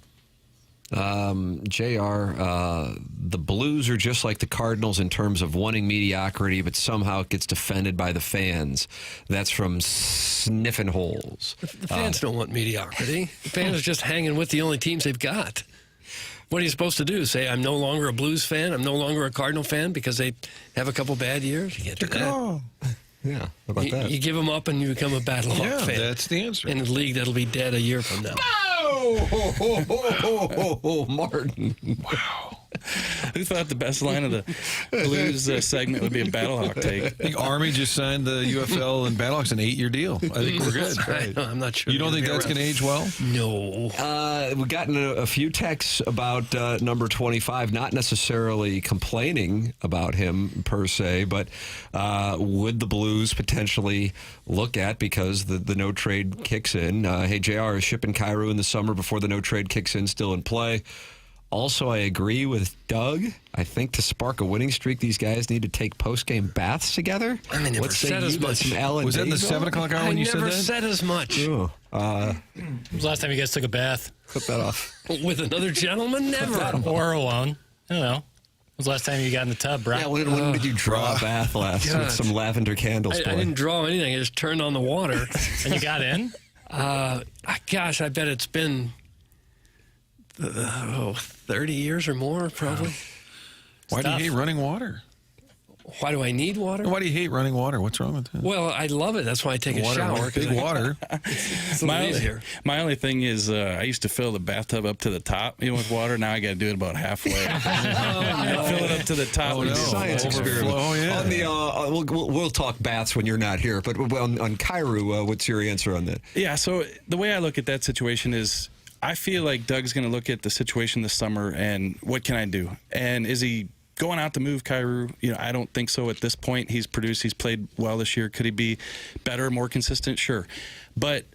JR, the Blues are just like the Cardinals in terms of wanting mediocrity, but somehow it gets defended by the fans. That's from Sniffin' Holes. The fans don't want mediocrity. The fans are just hanging with the only teams they've got. What are you supposed to do? Say, I'm no longer a Blues fan, I'm no longer a Cardinal fan because they have a couple bad years? You can't do that. Yeah, how about that? You give them up and you become a Battle Hawk fan. That's the answer. In a league that'll be dead a year from now. Martin. Wow. Who thought the best line of the Blues segment would be a Battlehawk take? I think Army just signed the UFL and Battlehawks an 8-year deal. I think we're good. Right. I'm not sure. You don't think that's going to age well? No. We've gotten a few texts about number 25, not necessarily complaining about him per se, but would the Blues potentially look at, because the no trade kicks in? Hey, JR, is shipping Kyrou in the summer before the no trade kicks in still in play? Also, I agree with Doug. I think to spark a winning streak, these guys need to take post-game baths together. I never said as much. Was that in the 7 o'clock hour when you said that? I never said as much. When was the last time you guys took a bath? Clip that off. With another gentleman? Never. Or alone. I don't know. When was the last time you got in the tub, Brock? Yeah, when did you draw a bath last with some lavender candles? I didn't draw anything. I just turned on the water. And you got in? Gosh, I bet it's been 30 years or more, probably. Why do you hate running water? Why do I need water? Why do you hate running water? What's wrong with that? Well, I love it. That's why I take a shower. Big water. It's a little easier. My only thing is I used to fill the bathtub up to the top with water. Now I got to do it about halfway. Fill it up to the top. Oh, no. Science experiment. Oh, yeah. On the, we'll talk baths when you're not here, but on Kyrou, what's your answer on that? Yeah, so the way I look at that situation is I feel like Doug's going to look at the situation this summer and what can I do? And is he going out to move Kyrou? I don't think so at this point. He's produced. He's played well this year. Could he be better, more consistent? Sure. But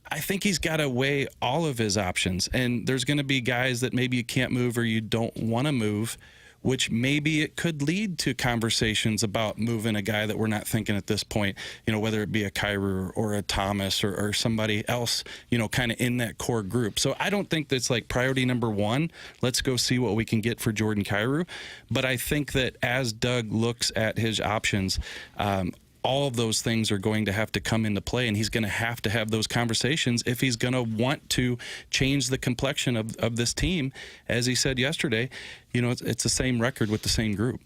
I think he's got to weigh all of his options. And there's going to be guys that maybe you can't move or you don't want to move, which maybe it could lead to conversations about moving a guy that we're not thinking at this point, whether it be a Kyrou or a Thomas or somebody else, kind of in that core group. So I don't think that's like priority number one. Let's go see what we can get for Jordan Kyrou. But I think that as Doug looks at his options, all of those things are going to have to come into play, and he's going to have those conversations if he's going to want to change the complexion of this team. As he said yesterday, it's the same record with the same group.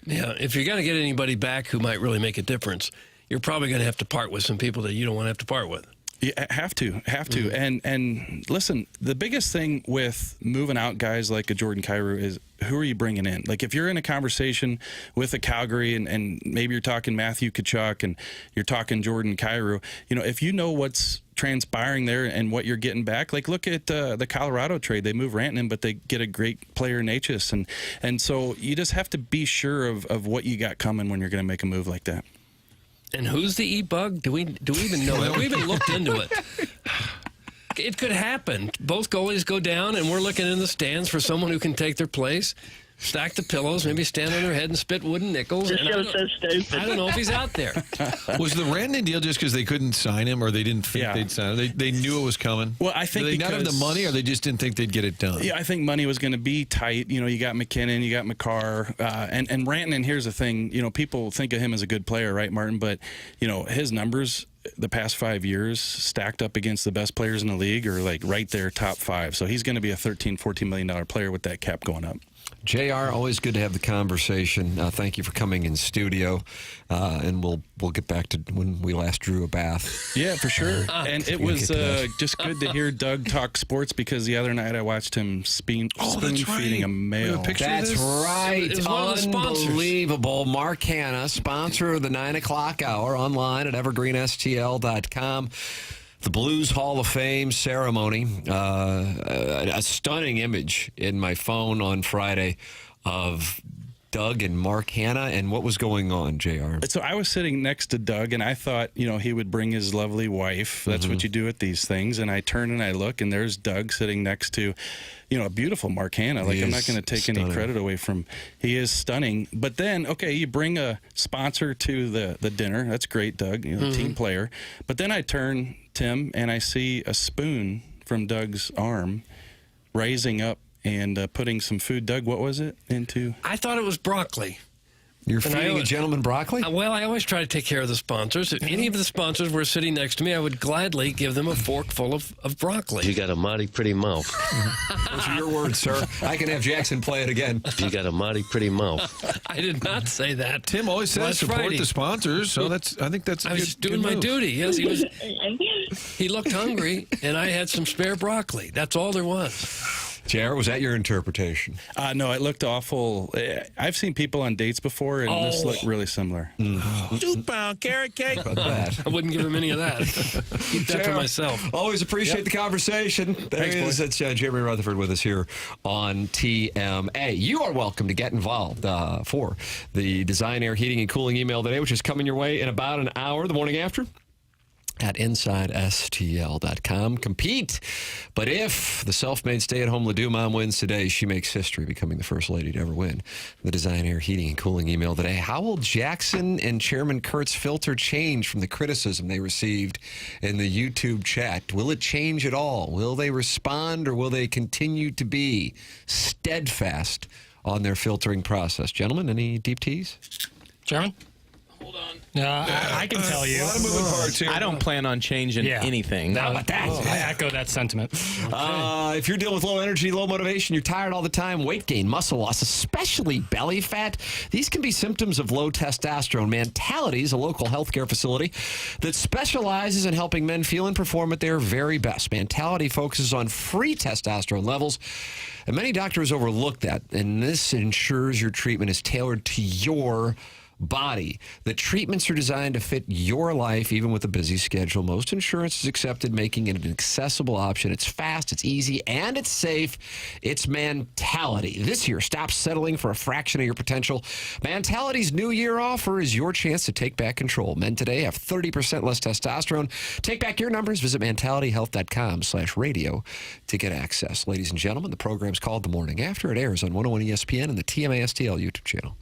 Yeah, if you're going to get anybody back who might really make a difference, you're probably going to have to part with some people that you don't want to have to part with. Yeah, have to. Mm-hmm. And listen, the biggest thing with moving out guys like a Jordan Kyrou is who are you bringing in? Like if you're in a conversation with a Calgary and maybe you're talking Matthew Tkachuk and you're talking Jordan Kyrou, if you know what's transpiring there and what you're getting back, like look at the Colorado trade. They move Rantanen, but they get a great player in Achis. And so you just have to be sure of what you got coming when you're going to make a move like that. And who's the E-Bug? Do we even know? Have we even looked into it? It could happen. Both goalies go down, and we're looking in the stands for someone who can take their place, stack the pillows, maybe stand on their head and spit wooden nickels. This show's so stupid. I don't know if he's out there. Was the Rantanen deal just because they couldn't sign him, or they didn't think they'd sign him? They knew it was coming. Well, I think did they not have the money, or they just didn't think they'd get it done? Yeah, I think money was going to be tight. You got McKernan, you got McCarr, and Rantanen. Here's the thing. People think of him as a good player, right, Martin? But his numbers the past 5 years stacked up against the best players in the league are like right there, top 5. So he's going to be a $13-14 million player with that cap going up. JR, always good to have the conversation. Thank you for coming in studio, and we'll get back to when we last drew a bath. Yeah, for sure. And it was just good to hear Doug talk sports because the other night I watched him spoon feeding a male. That's right. Unbelievable. Mark Hanna, sponsor of the 9 o'clock hour, online at evergreenstl.com. The Blues Hall of Fame ceremony, a stunning image in my phone on Friday of Doug and Mark Hanna, and what was going on, JR? So I was sitting next to Doug, and I thought, he would bring his lovely wife. That's what you do at these things. And I turn and I look, and there's Doug sitting next to, a beautiful Mark Hanna. Like, I'm not going to take any credit away from. He is stunning. But then, okay, you bring a sponsor to the dinner. That's great, Doug. Team player. But then I turn, Tim, and I see a spoon from Doug's arm raising up and putting some food. Doug, what was it into? I thought it was broccoli. You're feeding a gentleman broccoli? Well, I always try to take care of the sponsors. If any of the sponsors were sitting next to me, I would gladly give them a fork full of broccoli. You got a mighty pretty mouth. Those are your words, sir. I can have Jackson play it again. You got a mighty pretty mouth. I did not say that. Tim always says support Friday. the sponsors, so I think that's. I was doing my duty. Yes, he looked hungry, and I had some spare broccoli. That's all there was. JR, was that your interpretation? No, it looked awful. I've seen people on dates before, and this looked really similar. 2-pound carrot cake. I wouldn't give him any of that. Keep that for myself. Always appreciate the conversation. Thanks, it's Jeremy Rutherford with us here on TMA. You are welcome to get involved for the Design, Air, Heating, and Cooling email today, which is coming your way in about an hour the morning after. At InsideSTL.com. Compete. But if the self-made stay-at-home Ladue mom wins today, she makes history, becoming the first lady to ever win the Design, Air, Heating, and Cooling email today. How will Jackson and Chairman Kurt's filter change from the criticism they received in the YouTube chat? Will it change at all? Will they respond, or will they continue to be steadfast on their filtering process? Gentlemen, any deep teas? Chairman? I can tell you. A lot of moving parts here. I don't plan on changing anything. How about that? I echo that sentiment. If you're dealing with low energy, low motivation, you're tired all the time, weight gain, muscle loss, especially belly fat, these can be symptoms of low testosterone. Mentality is a local healthcare facility that specializes in helping men feel and perform at their very best. Mentality focuses on free testosterone levels, and many doctors overlook that, and this ensures your treatment is tailored to your body. The treatments are designed to fit your life, even with a busy schedule. Most insurance is accepted, making it an accessible option. It's fast, it's easy, and it's safe. It's Mentality. This year, stop settling for a fraction of your potential. Mentality's New Year offer is your chance to take back control. Men today have 30% less testosterone. Take back your numbers. Visit mentalityhealth.com/radio to get access. Ladies and gentlemen, the program's called The Morning After. It airs on 101 ESPN and the TMASTL YouTube channel.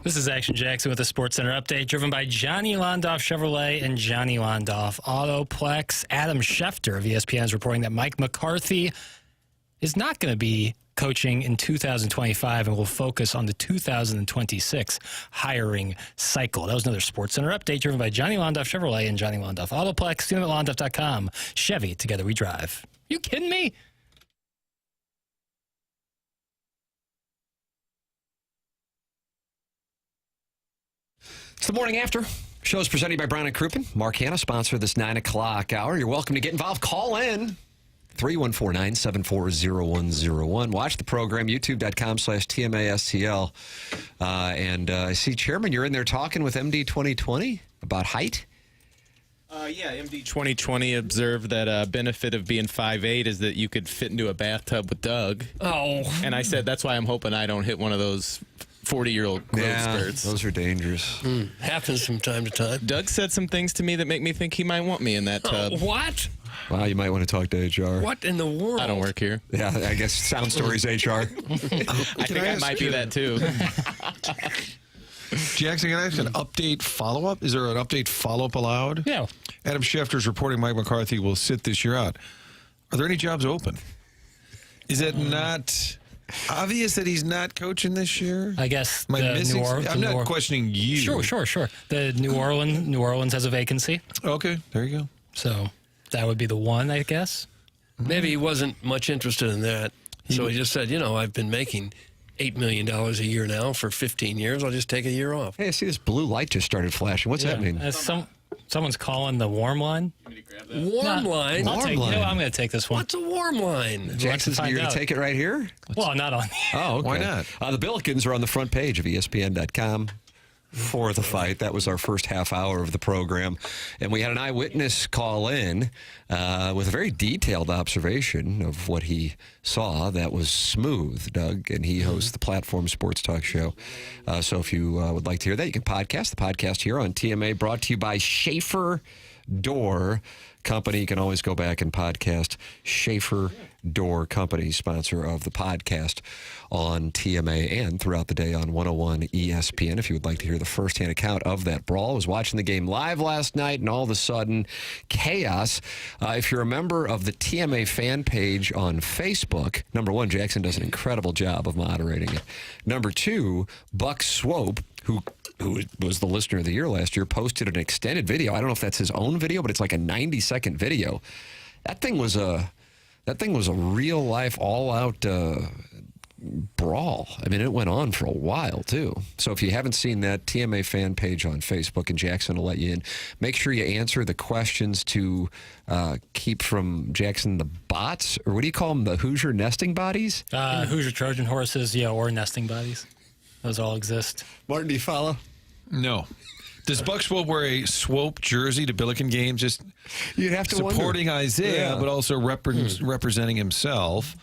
This is Action Jackson with a Sports Center update, driven by Johnny Londoff Chevrolet and Johnny Londoff Autoplex. Adam Schefter of ESPN is reporting that Mike McCarthy is not going to be coaching in 2025 and will focus on the 2026 hiring cycle. That was another Sports Center update, driven by Johnny Londoff Chevrolet and Johnny Londoff Autoplex. See them at londoff.com. Chevy, together we drive. You kidding me? It's the morning after. Show is presented by Brown & Crouppen. Mark Hanna, sponsor of this 9 o'clock hour. You're welcome to get involved. Call in. 314-974-0101. Watch the program, youtube.com/TMASTL. And I see, Chairman, you're in there talking with MD 2020 about height? Yeah, MD 2020 observed that benefit of being 5'8" is that you could fit into a bathtub with Doug. Oh. And I said, that's why I'm hoping I don't hit one of those 40-year-old growth spurts. Those are dangerous. Happens from time to time. Doug said some things to me that make me think he might want me in that tub. What? Wow, you might want to talk to HR. What in the world? I don't work here. Yeah, I guess Sound Stories HR. I think I might be that too. Jackson, can I ask an update follow-up? Is there an update follow-up allowed? Yeah. Adam Schefter's reporting Mike McCarthy will sit this year out. Are there any jobs open? Is it not obvious that he's not coaching this year? I guess Am I missing? I'm not New questioning you. Sure. The New Orleans has a vacancy. Okay, there you go. So that would be the one, I guess. Maybe he wasn't much interested in that. So he just said, I've been making $8 million a year now for 15 years. I'll just take a year off. Hey, I see this blue light just started flashing. What's that mean? Someone's calling the warm line. Warm line? I'm going to take this one. What's a warm line? Jackson's you're going to take it right here? Well, not on. Oh, okay. Why not? The Billikens are on the front page of ESPN.com for the fight. That was our first half hour of the program. And we had an eyewitness call in with a very detailed observation of what he saw that was smooth, Doug. And he hosts the Platform Sports Talk Show. So if you would like to hear that, you can podcast. The podcast here on TMA, brought to you by Schaefer Door Company. You can always go back and podcast. Schaefer Door Company, sponsor of the podcast on TMA and throughout the day on 101 ESPN. If you would like to hear the firsthand account of that brawl, I was watching the game live last night, and all of a sudden, chaos. If you're a member of the TMA fan page on Facebook, number one, Jackson does an incredible job of moderating it. Number two, Buck Swope, who was the listener of the year last year, posted an extended video. I don't know if that's his own video, but it's like a 90-second video. That thing was a real life, all out brawl. I mean, it went on for a while too. So if you haven't seen that, TMA fan page on Facebook, and Jackson will let you in. Make sure you answer the questions to keep from Jackson the bots, or what do you call them? The Hoosier nesting bodies? Hoosier Trojan horses, or nesting bodies. Those all exist. Martin, do you follow? No. Does Buck Swope wear a Swope jersey to Billiken games? Just you'd have to supporting wonder. Isaiah, but also representing himself.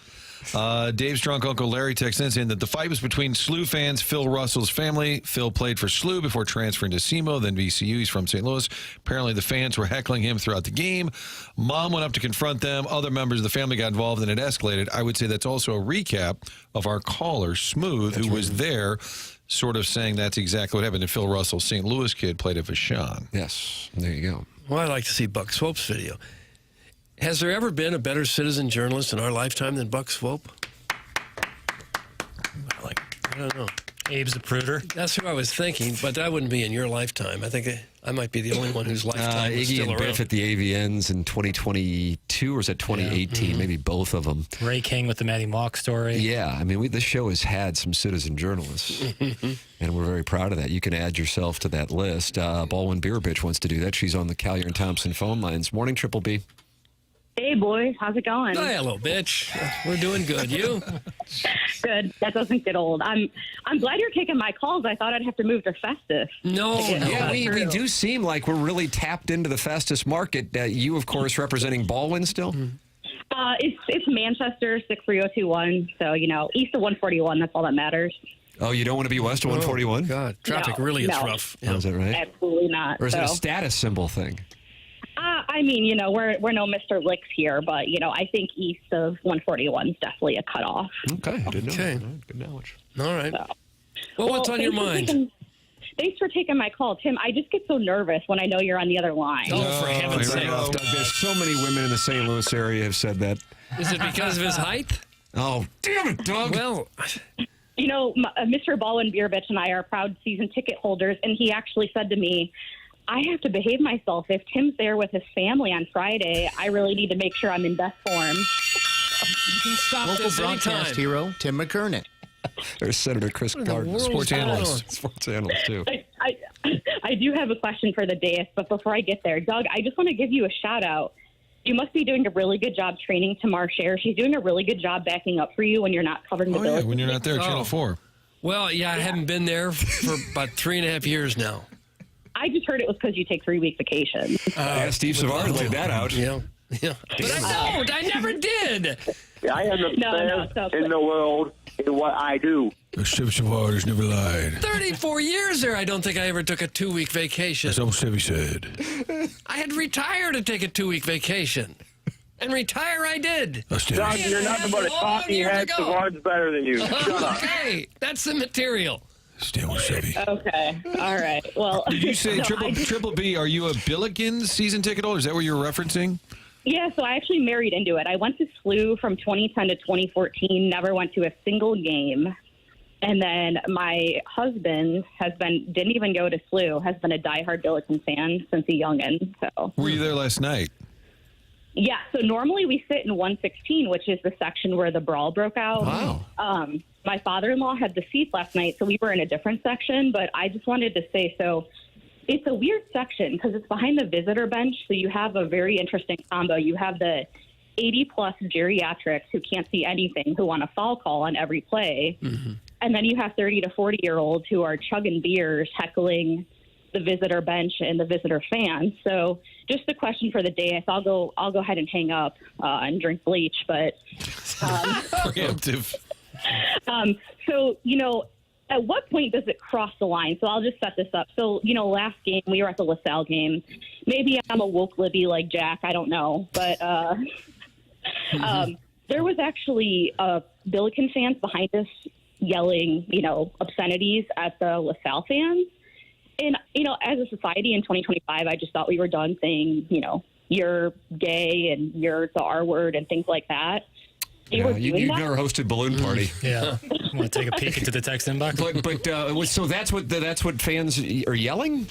Dave's drunk Uncle Larry texts in saying that the fight was between SLU fans, Phil Russell's family. Phil played for SLU before transferring to SEMO, then VCU. He's from St. Louis. Apparently the fans were heckling him throughout the game. Mom went up to confront them. Other members of the family got involved, and it escalated. I would say that's also a recap of our caller, Smooth, who was there, sort of saying that's exactly what happened. And Phil Russell, St. Louis kid, played at Vaughn. Yes, there you go. Well, I'd like to see Buck Swope's video. Has there ever been a better citizen journalist in our lifetime than Buck Swope? I don't know. Abe Zapruder. That's who I was thinking, but that wouldn't be in your lifetime. I think I might be the only one whose lifetime is Iggy still and around. Biff at the AVNs in 2022, or was it 2018? Maybe both of them. Ray King with the Matty Mock story. Yeah, I mean, this show has had some citizen journalists, and we're very proud of that. You can add yourself to that list. Baldwin Beer Bitch wants to do that. She's on the Collier and Thompson phone lines. Morning, Triple B. Hey, boys. How's it going? Hi, hello, bitch. We're doing good. You? Good. That doesn't get old. I'm glad you're taking my calls. I thought I'd have to move to Festus. No. Yeah, we do seem like we're really tapped into the Festus market. You, of course, representing Baldwin still? It's Manchester, 63021. So, east of 141. That's all that matters. Oh, you don't want to be west of 141? God, traffic really is rough. Oh, is that right? Absolutely not. Or is it a status symbol thing? I mean, we're no Mr. Licks here, but, I think east of 141 is definitely a cutoff. Okay, I didn't know. Good knowledge. All right. So. Well, what's on your mind? Thanks for taking my call, Tim. I just get so nervous when I know you're on the other line. Oh, for heaven's sake. There's so many women in the St. Louis area have said that. Is it because of his height? Oh, damn it, Doug. Well, you know, Mr. Baldwin Beerbitch and I are proud season ticket holders, and he actually said to me, I have to behave myself. If Tim's there with his family on Friday, I really need to make sure I'm in best form. You can stop Local this broadcast anytime. hero Tim McKernan. There's Senator Chris Clark, sports analyst, too. I do have a question for the dais, but before I get there, Doug, I just want to give you a shout out. You must be doing a really good job training Tamar Scher. She's doing a really good job backing up for you when you're not covering the Bills. When you're not there, Channel 4. Well, yeah, I haven't been there for about 3.5 years now. I just heard it was because you take 3-week vacation. Steve Savard laid that out. Yeah. But I don't. I never did. I am the best in the world in what I do. Steve Savard has never lied. 34 years there, I don't think I ever took a 2-week vacation. That's almost Stevie said. I had to retire to take a 2-week vacation. And retire I did. Doug, you're nothing but a talking head. Savard's better than you. Shut up. Okay, that's the material. Stay with Chevy. Okay. All right. Well, Did you say no, Triple B? Are you a Billikens season ticket holder? Is that what you're referencing? Yeah, so I actually married into it. I went to SLU from 2010 to 2014, never went to a single game. And then my husband didn't even go to SLU, has been a diehard Billikens fan since a youngin'. So. Were you there last night? Yeah, so normally we sit in 116, which is the section where the brawl broke out. Wow. My father-in-law had the seats last night, so we were in a different section. But I just wanted to say, so it's a weird section because it's behind the visitor bench, so you have a very interesting combo. You have the 80-plus geriatrics who can't see anything, who want a foul call on every play. Mm-hmm. And then you have 30 to 40-year-olds who are chugging beers, heckling the visitor bench and the visitor fans. So just a question for the day. I'll go ahead and hang up and drink bleach. But preemptive. So, you know, at what point does it cross the line? So I'll just set this up. So, you know, last game, we were at the LaSalle game. Maybe I'm a woke Libby like Jack. I don't know. But there was actually Billiken fans behind us yelling, you know, obscenities at the LaSalle fans. And, you know, as a society in 2025, I just thought we were done saying, you know, you're gay and you're the R word and things like that. You've never hosted balloon party. Yeah. Want to take a peek into the text inbox? But so that's what fans are yelling?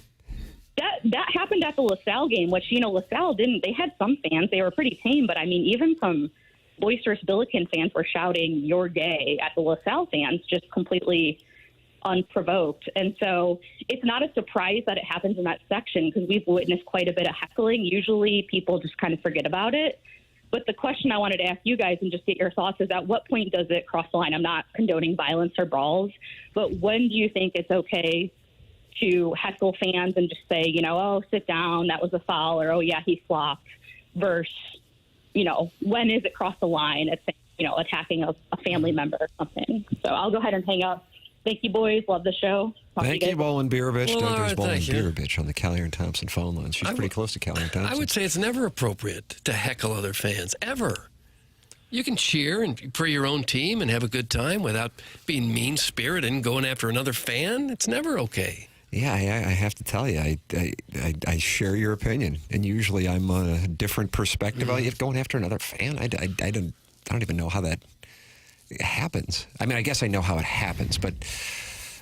That happened at the LaSalle game, which, you know, LaSalle didn't. They had some fans. They were pretty tame. But, I mean, even some boisterous Billiken fans were shouting, you're gay, at the LaSalle fans, just completely unprovoked. And so it's not a surprise that it happens in that section because we've witnessed quite a bit of heckling. Usually people just kind of forget about it. But the question I wanted to ask you guys and just get your thoughts is, at what point does it cross the line? I'm not condoning violence or brawls, but when do you think it's okay to heckle fans and just say, you know, oh, sit down, that was a foul, or, oh, yeah, he flopped, versus, you know, when is it cross the line at, you know, attacking a family member or something? So I'll go ahead and hang up. Thank you, boys. Love the show. Thank you, Baldwin Beerbitch. Well, There's Baldwin thank you. Beerbitch on the Callier and Thompson phone line. She's pretty close to Callier and Thompson. I would say it's never appropriate to heckle other fans, ever. You can cheer and for your own team and have a good time without being mean-spirited and going after another fan. It's never okay. Yeah, I have to tell you, I share your opinion, and usually I'm on a different perspective. If going after another fan, I don't even know how that happens. I mean, I guess I know how it happens, but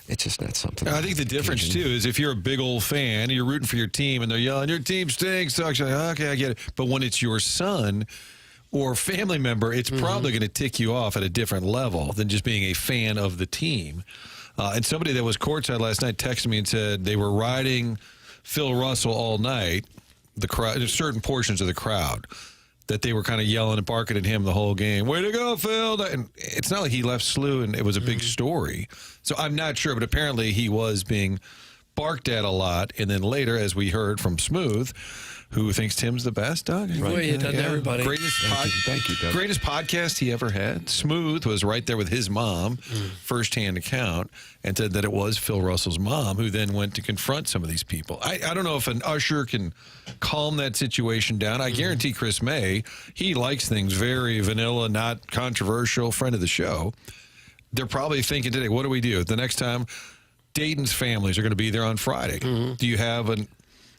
it's just not something. I think the difference, too, is if you're a big old fan, you're rooting for your team, and they're yelling, your team stinks, sucks. You're like, okay, I get it. But when it's your son or family member, it's probably going to tick you off at a different level than just being a fan of the team. And somebody that was courtside last night texted me and said they were riding Phil Russell all night, the crowd, certain portions of the crowd, that they were kind of yelling and barking at him the whole game. Way to go, Phil. And it's not like he left SLU and it was a big story. So I'm not sure, but apparently he was being barked at a lot. And then later, as we heard from Smooth, who thinks Tim's the best, Doug? Well, you done everybody. Thank you, Doug. Greatest podcast he ever had. Smooth was right there with his mom, firsthand account, and said that it was Phil Russell's mom who then went to confront some of these people. I don't know if an usher can calm that situation down. I guarantee Chris May, he likes things very vanilla, not controversial, friend of the show. They're probably thinking today, what do we do? The next time Dayton's families are going to be there on Friday. Do you have a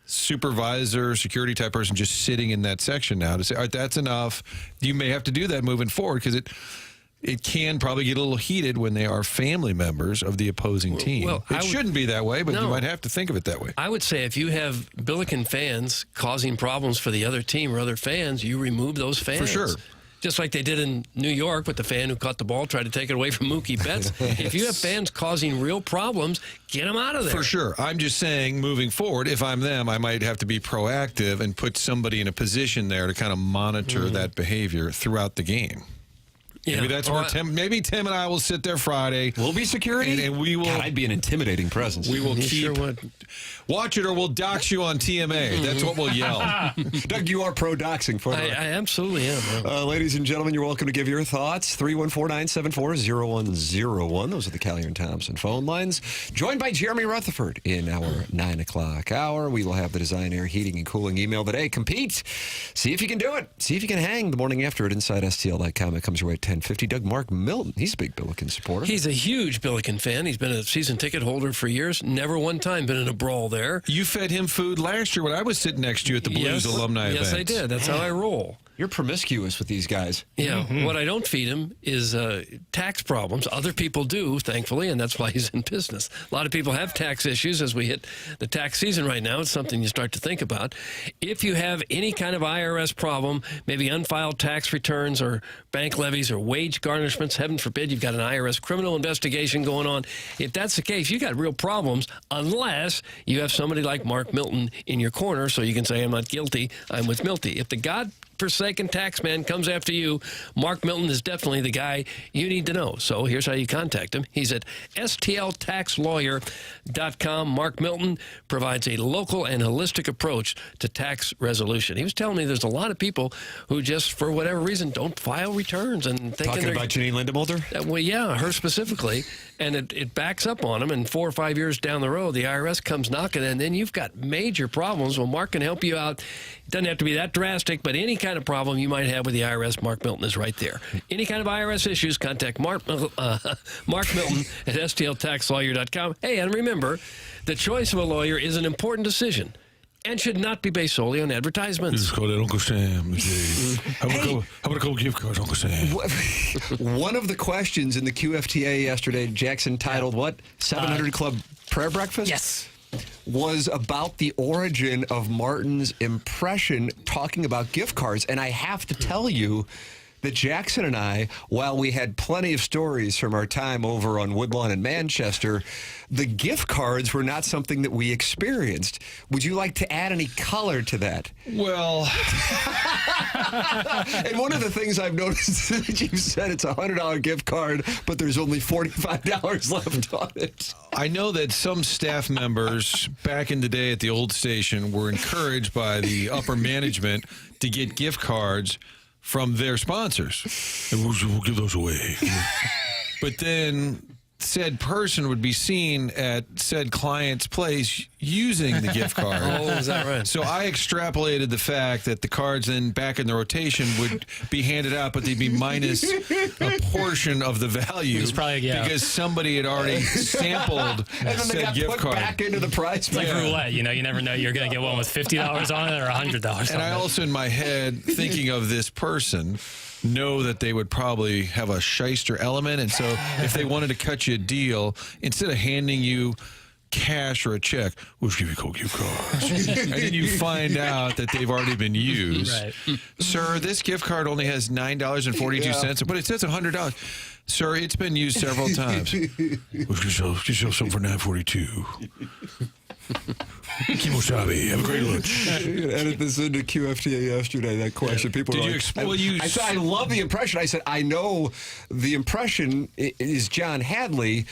supervisor, security type person just sitting in that section now to say, all right, that's enough? You may have to do that moving forward because it can probably get a little heated when they are family members of the opposing team. Well, it shouldn't be that way, but you might have to think of it that way. I would say if you have Billiken fans causing problems for the other team or other fans, you remove those fans. For sure. Just like they did in New York with the fan who caught the ball, tried to take it away from Mookie Betts. If you have fans causing real problems, get them out of there. For sure. I'm just saying, moving forward, if I'm them, I might have to be proactive and put somebody in a position there to kind of monitor that behavior throughout the game. Yeah. Maybe that's where Tim and I will sit there Friday. We'll be security, and we will. God, I'd be an intimidating presence. We will You keep. sure would. Watch it, or we'll dox you on TMA. That's what we'll yell. Doug, you are pro-doxing for I absolutely am. ladies and gentlemen, you're welcome to give your thoughts. 314-974-0101. Those are the Callier and Thompson phone lines. Joined by Jeremy Rutherford in our 9 o'clock hour. We will have the Design Air Heating and Cooling email today. Compete. See if you can do it. See if you can hang the morning after at InsideSTL.com. It comes your way at 10:50. Doug Mark Milton. He's a big Billiken supporter. He's a huge Billiken fan. He's been a season ticket holder for years. Never one time been in a brawl there. You fed him food last year when I was sitting next to you at the Blues alumni event. Yes, I did. That's how I roll. You're promiscuous with these guys. Yeah. What I don't feed him is tax problems. Other people do, thankfully, and that's why he's in business. A lot of people have tax issues as we hit the tax season right now. It's something you start to think about. If you have any kind of IRS problem, maybe unfiled tax returns or bank levies or wage garnishments, heaven forbid, you've got an IRS criminal investigation going on. If that's the case, you got real problems unless you have somebody like Mark Milton in your corner so you can say, I'm not guilty, I'm with Milty. If the God-forsaken tax man comes after you, Mark Milton is definitely the guy you need to know. So here's how you contact him. He's at stltaxlawyer.com. Mark Milton provides a local and holistic approach to tax resolution. He was telling me there's a lot of people who just, for whatever reason, don't file returns. And Talking about Janine Lindemulder? Well, yeah, her specifically. And it backs up on them. And 4 or 5 years down the road, the IRS comes knocking, and then you've got major problems. Well, Mark can help you out. It doesn't have to be that drastic, but any kind of problem you might have with the IRS, Mark Milton is right there. Any kind of IRS issues, contact Mark Milton at stltaxlawyer.com. Hey, and remember, the choice of a lawyer is an important decision and should not be based solely on advertisements. Just call it Uncle Sam. How about a couple gift cards, Uncle Sam? One of the questions in the QFTA yesterday, Jackson titled what? 700 Club Prayer Breakfast? Yes. Was about the origin of Martin's impression talking about gift cards. And I have to tell you that Jackson and I, while we had plenty of stories from our time over on Woodlawn in Manchester, the gift cards were not something that we experienced. Would you like to add any color to that? Well, and one of the things I've noticed is that you said it's a $100 gift card, but there's only $45 left on it. I know that some staff members back in the day at the old station were encouraged by the upper management to get gift cards from their sponsors. And we'll give those away. But then said person would be seen at said client's place using the gift card. Oh, is that right? So I extrapolated the fact that the cards then back in the rotation would be handed out, but they'd be minus a portion of the value. It's probably, because somebody had already sampled and then they got gift put card back into the price. It's like roulette, you never know. You're going to get one with $50 on it or $100 on it. And I also, in my head, thinking of this person, know that they would probably have a shyster element. And so if they wanted to cut you a deal, instead of handing you cash or a check, we'll just give you a couple gift cards. And then you find out that they've already been used. Right. Sir, this gift card only has $9.42, but it says $100. Sir, it's been used several times. We'll just sell some for $9.42. Kimosabi, have a great lunch. Edit this into QFTA yesterday, that question. People were like, I said, I love the impression. I said, I know the impression is John Hadley,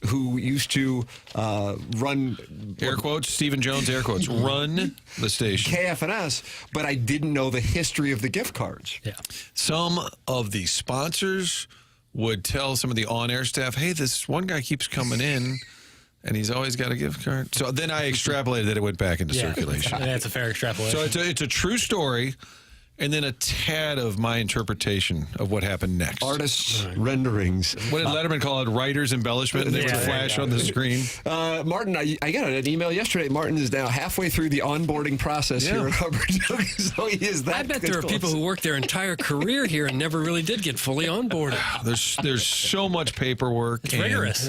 who used to run... Air quotes, Stephen Jones, air quotes, run the station. KFNS, but I didn't know the history of the gift cards. Yeah. Some of the sponsors would tell some of the on-air staff, hey, this one guy keeps coming in, and he's always got a gift card. So then I extrapolated that it went back into circulation. That's a fair extrapolation. So it's a true story, and then a tad of my interpretation of what happened next. Artists' renderings. What did Letterman call it? Writer's embellishment, and they would flash on the screen. Martin, I got an email yesterday. Martin is now halfway through the onboarding process here at Hubbard. So he is that. I bet there are people who worked their entire career here and never really did get fully onboarded. There's so much paperwork. It's rigorous.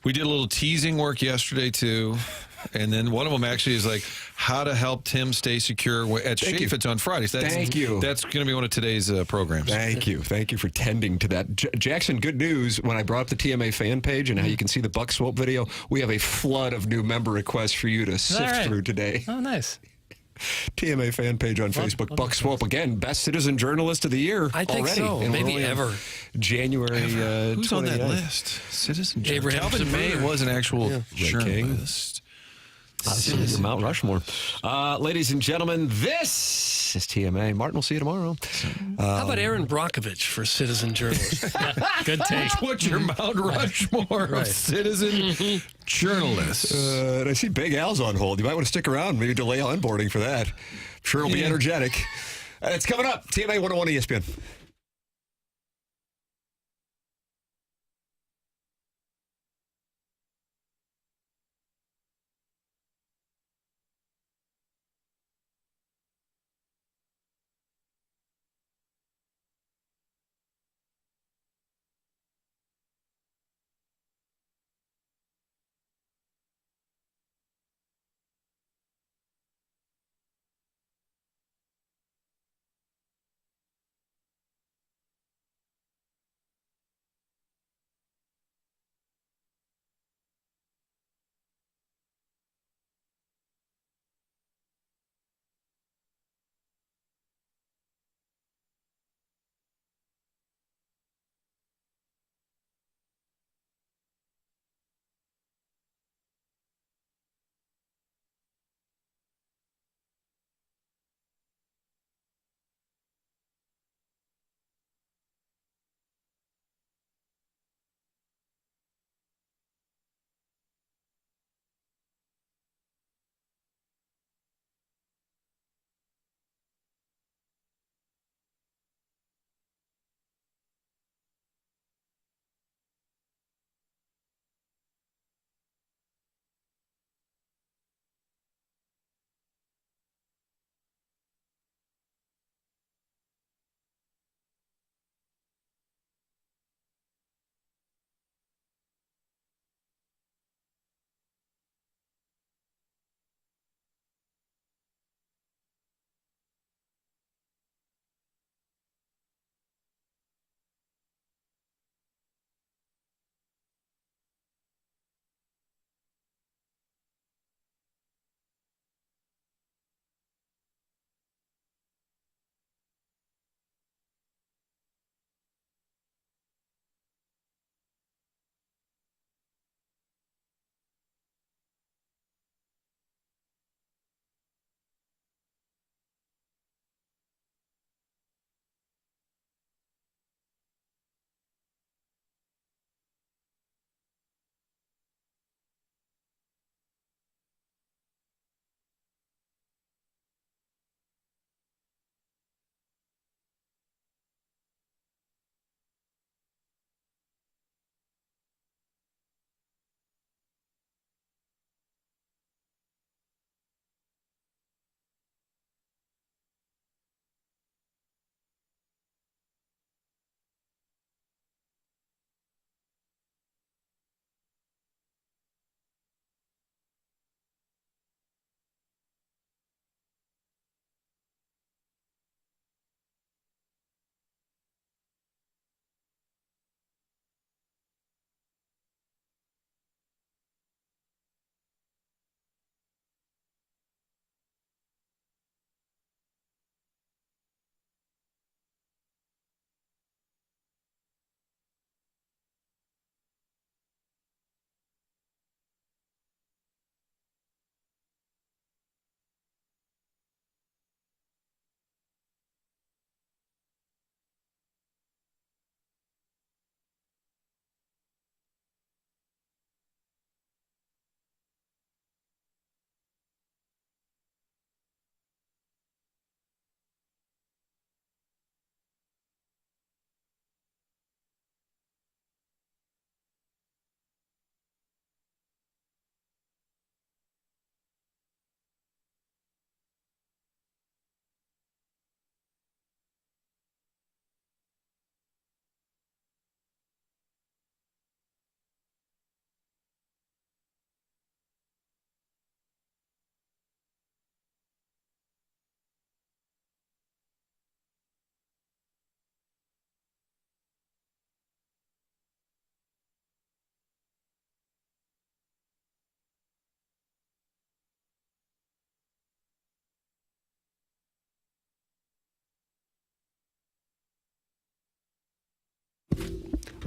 We did a little teasing work yesterday, too. And then one of them actually is like how to help Tim stay secure at Chaifetz on Fridays. Thank you. That's going to be one of today's programs. Thank you. Thank you for tending to that. Jackson, good news. When I brought up the TMA fan page and how you can see the Buck Swope video, we have a flood of new member requests for you to sift through today. Oh, nice. TMA fan page on Facebook. Buck Swope, again, best citizen journalist of the year. I think already. so. And Maybe ever. January. Who's on that 29th. list? Citizen Abraham Calvin May Zapruder. was an actual journalist. Mount Rushmore. Ladies and gentlemen, this is TMA. Martin will see you tomorrow. How about Aaron Brockovich for citizen journalist? Good take. What's your Mount Rushmore of citizen journalists? And I see Big Al's on hold. You might want to stick around, maybe delay onboarding for that. I'm sure it'll be energetic. It's coming up. TMA 101 ESPN.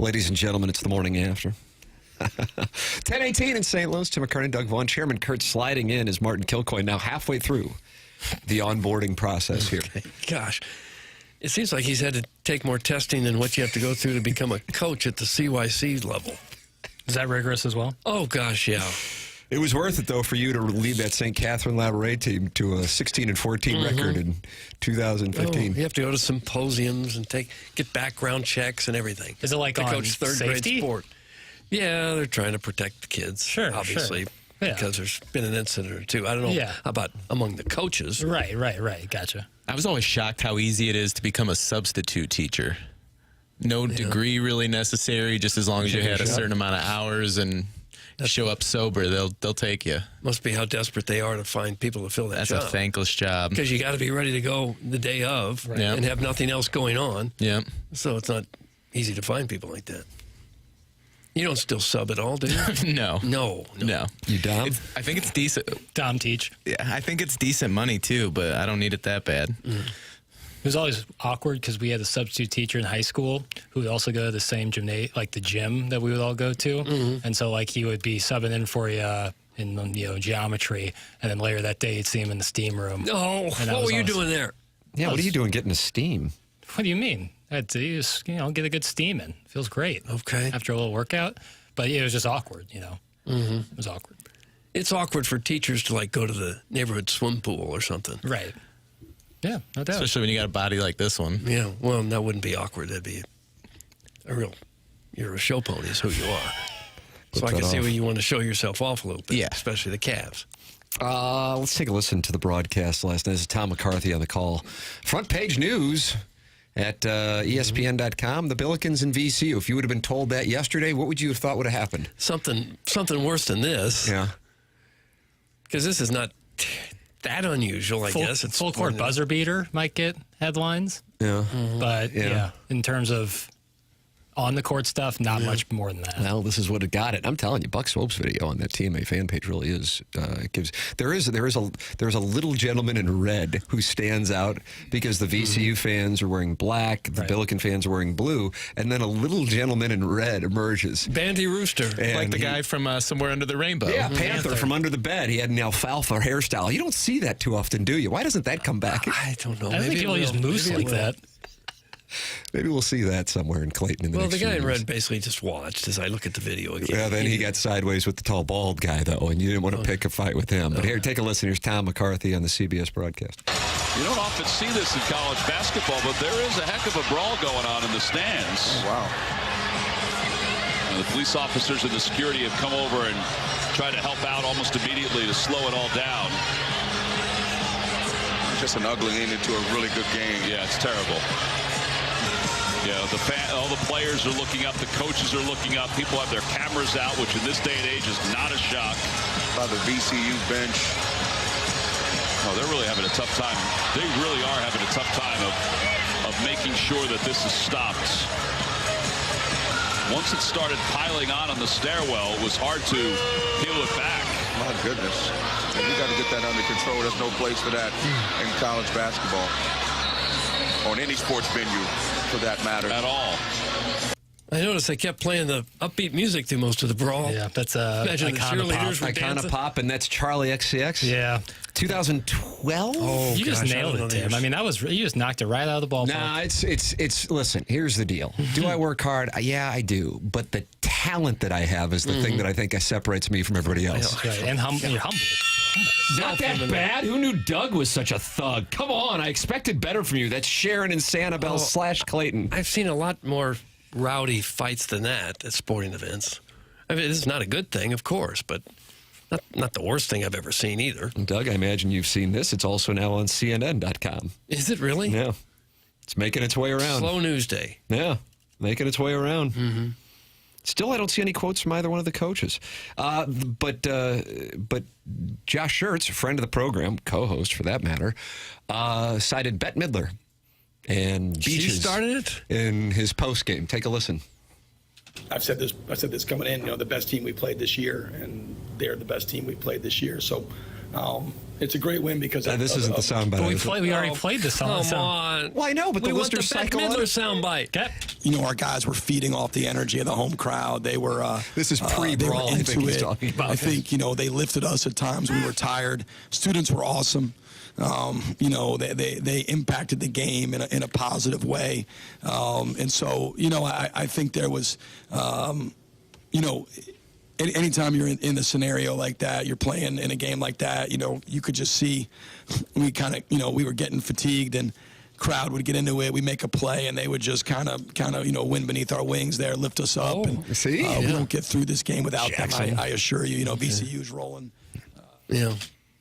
Ladies and gentlemen, it's the morning after. 10:18 in St. Louis. Tim McKernan, Doug Vaughn, Chairman Kurt sliding in as Martin Kilcoyne, now halfway through the onboarding process here. Okay. Gosh, it seems like he's had to take more testing than what you have to go through to become a coach at the CYC level. Is that rigorous as well? Oh, gosh, yeah. It was worth it, though, for you to lead that St. Catherine Labouré team to a 16-14 record in 2015. You have to go to symposiums and get background chechecks and everything. Is it like to on coach third grade safety? sport? Yeah, they're trying to protect the kids, obviously, because there's been an incident or two. I don't know about among the coaches. Right. Gotcha. I was always shocked how easy it is to become a substitute teacher. No degree really necessary, just as long as you had a certain amount of hours and show up sober, they'll take you. Must be how desperate they are to find people to fill that job. That's a thankless job. Because you got to be ready to go the day of and have nothing else going on. Yeah. So it's not easy to find people like that. You don't still sub at all, do you? No. You Dom? I think it's decent. Dom teach. Yeah, I think it's decent money too, but I don't need it that bad. It was always awkward because we had a substitute teacher in high school who would also go to the same like the gym that we would all go to. And so like he would be subbing in for you in geometry, and then later that day you'd see him in the steam room. Oh, what were you doing there? Yeah, what are you doing getting a steam? What do you mean? I had to just, get a good steam in. Feels great. Okay. After a little workout. But it was just awkward, It was awkward. It's awkward for teachers to go to the neighborhood swim pool or something. Right. Yeah, no doubt. Especially when you got a body like this one. Yeah, well, that wouldn't be awkward. That'd be you're a show pony is who you are. So I can see where you want to show yourself off a little bit, especially the Cavs. Let's take a listen to the broadcast last night. This is Tom McCarthy on the call. Front page news at ESPN.com. The Billikens and VCU. If you would have been told that yesterday, what would you have thought would have happened? Something worse than this. Yeah. Because this is not that unusual, I guess. It's full court buzzer beater might get headlines. Yeah. But, in terms of on-the-court stuff, not much more than that. Well, this is what it got it. I'm telling you, Buck Swope's video on that TMA fan page really is there is a little gentleman in red who stands out because the VCU fans are wearing black, the Billiken fans are wearing blue, and then a little gentleman in red emerges. Bandy Rooster. And like the guy from Somewhere Under the Rainbow. Yeah, Panther from under the bed. He had an alfalfa hairstyle. You don't see that too often, do you? Why doesn't that come back? I don't know. I think people use moose like that. Maybe we'll see that somewhere in Clayton in the next the guy few in years. red basically just watched as I look at the video again. Yeah, then he got sideways with the tall, bald guy, though, and you didn't want to pick a fight with him. But here, take a listen. Here's Tom McCarthy on the CBS broadcast. You don't often see this in college basketball, but there is a heck of a brawl going on in the stands. Oh, wow. And the police officers and the security have come over and tried to help out almost immediately to slow it all down. Just an ugly ending to a really good game. Yeah, it's terrible. Yeah, all the players are looking up. The coaches are looking up. People have their cameras out, which in this day and age is not a shock. By the VCU bench. Oh, they're really having a tough time. They really are having a tough time of making sure that this is stopped. Once it started piling on the stairwell, it was hard to peel it back. My goodness. And you got to get that under control. There's no place for that in college basketball. On any sports venue, for that matter. At all. I noticed they kept playing the upbeat music through most of the brawl. Yeah, that's Imagine the cheerleaders were Icona dancing. Pop, and that's Charlie XCX? Yeah. 2012? Oh, you just nailed it, Tim. I mean, you just knocked it right out of the ballpark. Nah, it's listen, here's the deal. Do I work hard? Yeah, I do. But the talent that I have is the thing that I think separates me from everybody else. Right. And you're humble. Not that bad. Who knew Doug was such a thug? Come on, I expected better from you. That's Sharon and Sanibel / Clayton. I've seen a lot more rowdy fights than that at sporting events. I mean, this is not a good thing, of course, but not the worst thing I've ever seen either. And Doug, I imagine you've seen this. It's also now on CNN.com. Is it really? Yeah. It's making its way around. Slow news day. Yeah, making its way around. Mm-hmm. Still, I don't see any quotes from either one of the coaches. But Josh Schertz, a friend of the program, co-host for that matter, cited Bette Midler and Beaches. She started it? In his postgame. Take a listen. I've said this coming in, the best team we played this year, and they're the best team we played this year. So It's a great win because this isn't the soundbite. We already played the song. Come on. Well, I know, but we the want the listeners Bette cycle on Midler it. soundbite. Our guys were feeding off the energy of the home crowd. They were. This is they pre-brawl. were I think into he's it. talking about. I think they lifted us at times. We were tired. Students were awesome. They impacted the game in a positive way, and so I think there was anytime you're in a scenario like that, you're playing in a game like that, you could just see we kind of we were getting fatigued, and crowd would get into it. We make a play, and they would just kind of wind beneath our wings there, lift us up. And we don't get through this game without Jackson. them. I assure you. VCU's rolling. Yeah.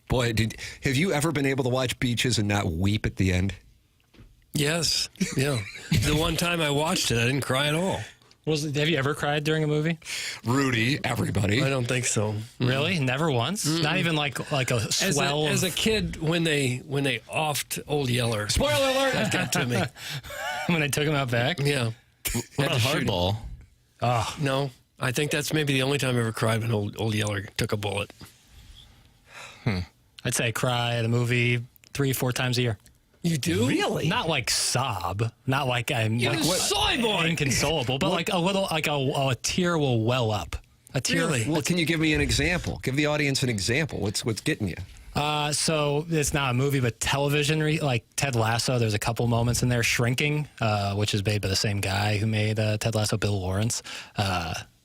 Boy, have you ever been able to watch Beaches and not weep at the end? Yes. Yeah. The one time I watched it, I didn't cry at all. Have you ever cried during a movie? Rudy, everybody. I don't think so. Really? Never once? Not even like a swell? As a kid, when they offed Old Yeller. Spoiler alert! That got to me. When they took him out back? Yeah. What about Hardball? Oh. No. I think that's maybe the only time I ever cried when Old Yeller took a bullet. I'd say I cry at a movie 3-4 times a year. You do? Really? Not like sob. Not like I'm You're like a soy boy. Inconsolable, but like a little, like a tear will well up. A tear. Really? Well, can you give me an example? Give the audience an example. What's getting you? So it's not a movie, but television. Like Ted Lasso, there's a couple moments in there. Shrinking, which is made by the same guy who made Ted Lasso, Bill Lawrence.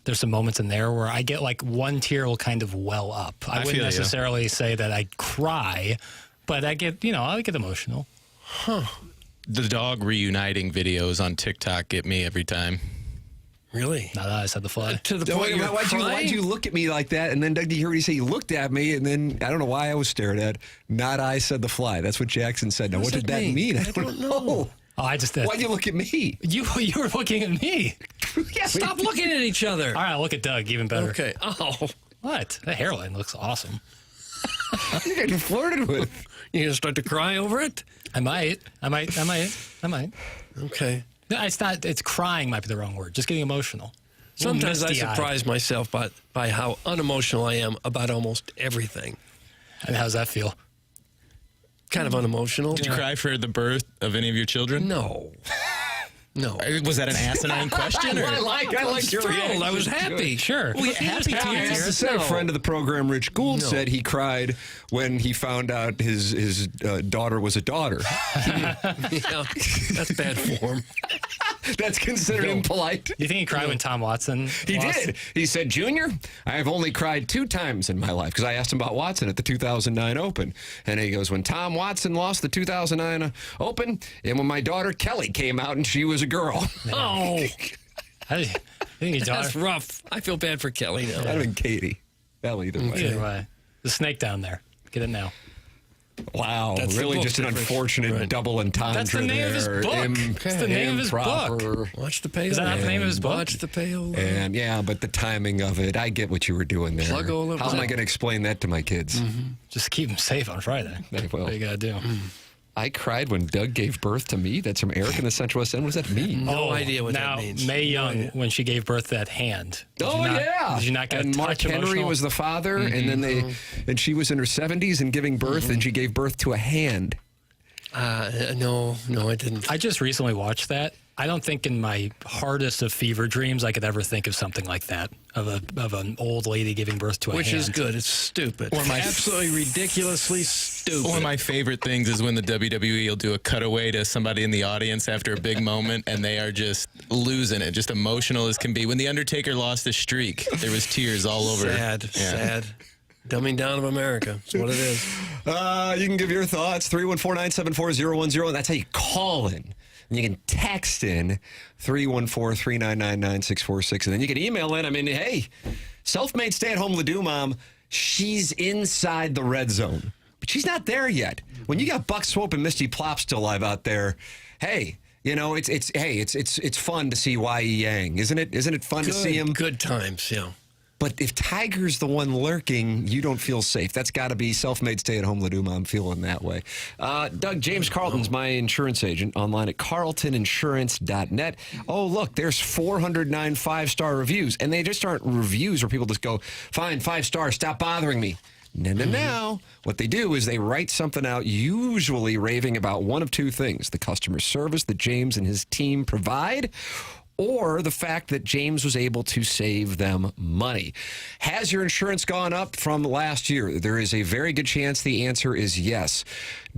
There's some moments in there where I get like one tear will kind of well up. I wouldn't necessarily say that I cry, but I get emotional. Huh. The dog reuniting videos on TikTok get me every time. Really? Now that I said the fly. To the point you're why'd you look at me like that? And then, Doug, did you hear what he say? He looked at me, and then I don't know why I was stared at. Not I said the fly. That's what Jackson said. Now, what did that mean? I don't know. Oh, I just did. Why'd you look at me? You were looking at me. Stop looking at each other. All right, I'll look at Doug. Even better. Okay. Oh. What? The hairline looks awesome. You're getting flirted with. You gonna start to cry over it? I might. Okay. No, it's not. It's crying might be the wrong word. Just getting emotional. Sometimes I surprise myself by how unemotional I am about almost everything. And how's that feel? Kind of unemotional. Did you cry for the birth of any of your children? No. No. Was that an asinine question? Or? I like your reaction. I was happy. Sure. Well, happy tears. A friend of the program, Rich Gould, said he cried when he found out his daughter was a daughter. Yeah, that's bad form. That's considered impolite. Do you think he cried when Tom Watson He lost? did. He said, Junior, I have only cried 2 times in my life, because I asked him about Watson at the 2009 Open. And he goes, when Tom Watson lost the 2009 Open, and when my daughter Kelly came out and she was a girl. Oh. I think your daughter. That's rough. I feel bad for Kelly now. I'd have been Katie. Well, either way. Either way. The snake down there. Get it now. Wow, That's really the just an book unfortunate double entendre. That's the name of his book. That's the name of his book. Watch the payola. Is that not the name of his book? Watch the payola. And yeah, but the timing of it, I get what you were doing there. Plug all of How am that. I going to explain that to my kids? Just keep them safe on Friday. They will. What you got to do. I cried when Doug gave birth to me. That's from Eric in the Central West End. What does that mean? No idea what now, that means. Mae Young, when she gave birth to that hand. Did you not get and a Mark touch Henry emotional? was the father, and then and she was in her 70s and giving birth, and she gave birth to a hand. No, I didn't. I just recently watched that. I don't think in my hardest of fever dreams I could ever think of something like that, of an old lady giving birth to a Which hand. is good. It's stupid. Or my absolutely ridiculously stupid. One of my favorite things is when the WWE will do a cutaway to somebody in the audience after a big moment, and they are just losing it, just emotional as can be. When The Undertaker lost his streak, there was tears all over. Sad. Dumbing down of America. That's what it is. You can give your thoughts, 314-974-010. That's how you call in. And you can text in 314-399-9646. And then you can email in. I mean, hey, self-made stay-at-home Ledoux mom, she's inside the red zone. But she's not there yet. When you got Buck Swope and Misty Plop still live out there, hey, you know, it's fun to see Y.E. Yang, isn't it? Isn't it fun to see him? Good times, yeah. But if Tiger's the one lurking, you don't feel safe. That's got to be self-made stay-at-home Ledoux mom feeling that way. Doug, James Carlton's my insurance agent online at carltoninsurance.net. Oh, look, there's 409 5-star reviews. And they just aren't reviews where people just go, fine, 5 stars, stop bothering me. No. What they do is they write something out, usually raving about one of two things: the customer service that James and his team provide, or the fact that James was able to save them money. Has your insurance gone up from last year? There is a very good chance the answer is yes.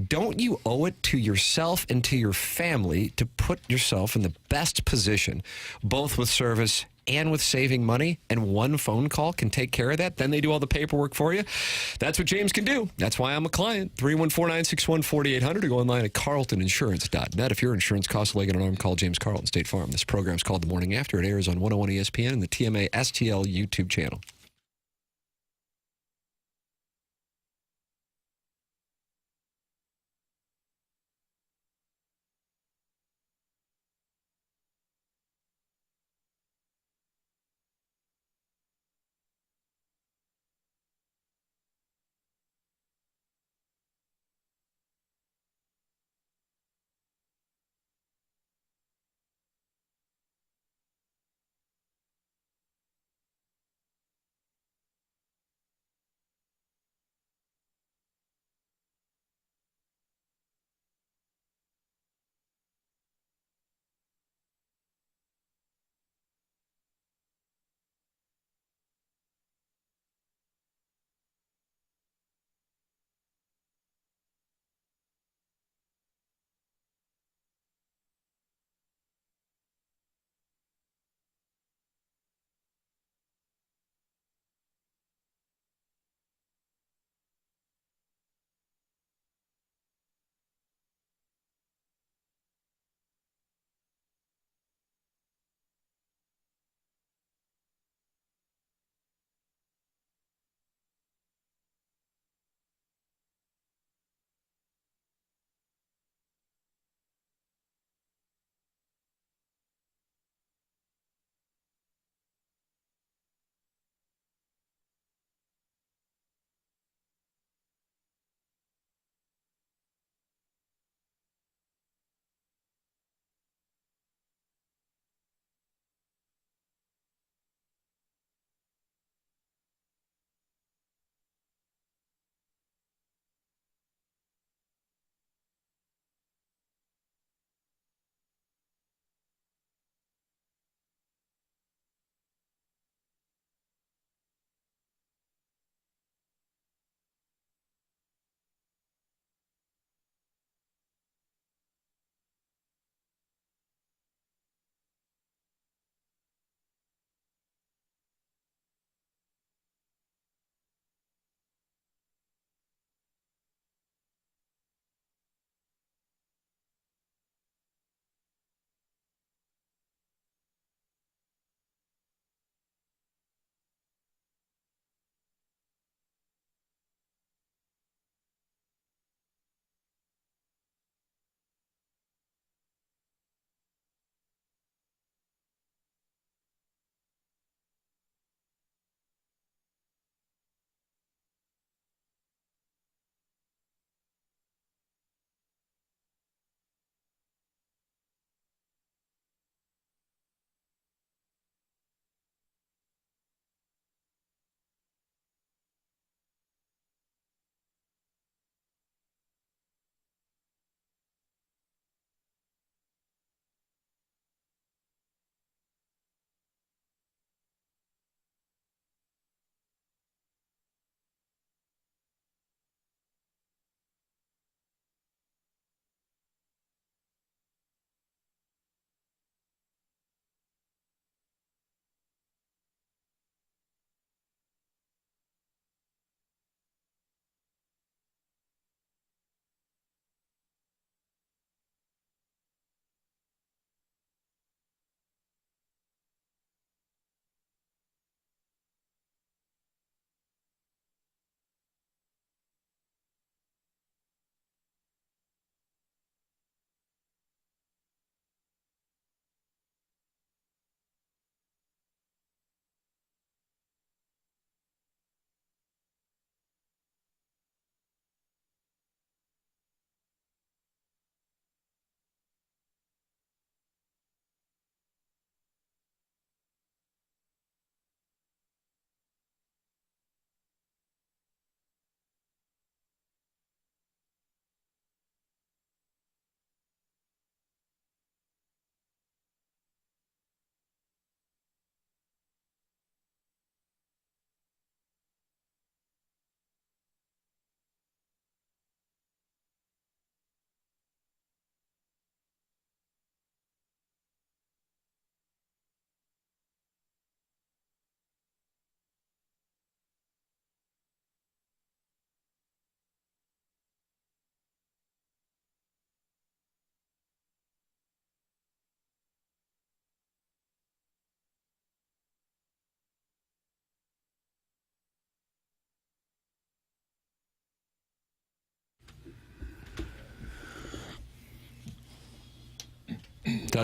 Don't you owe it to yourself and to your family to put yourself in the best position, both with service and with saving money? And one phone call can take care of that. Then they do all the paperwork for you. That's what James can do. That's why I'm a client. 314-961-4800, or go online at carltoninsurance.net. If your insurance costs a leg and an arm, call James Carlton State Farm. This program's called The Morning After. It airs on 101 ESPN and the TMA STL YouTube channel.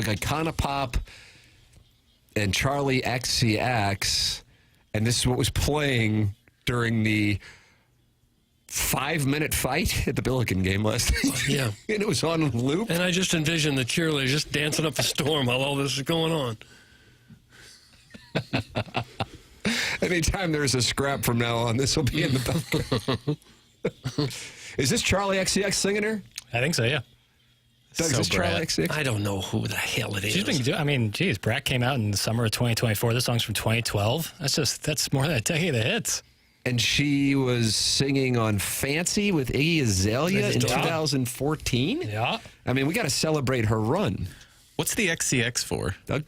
Doug Iconopop and Charlie XCX, and this is what was playing during the 5-minute fight at the Billiken game last night. Yeah. And it was on loop. And I just envisioned the cheerleaders just dancing up a storm while all this is going on. Anytime there's a scrap from now on, this will be in the background. Is this Charlie XCX singing her? I think so, yeah. Doug, is this Charlie XCX? I don't know who the hell it is. She's been, I mean, geez, Brat came out in the summer of 2024. This song's from 2012. That's more than a decade of hits. And she was singing on Fancy with Iggy Azalea in 2014? Yeah. I mean, we got to celebrate her run. What's the XCX for? Doug?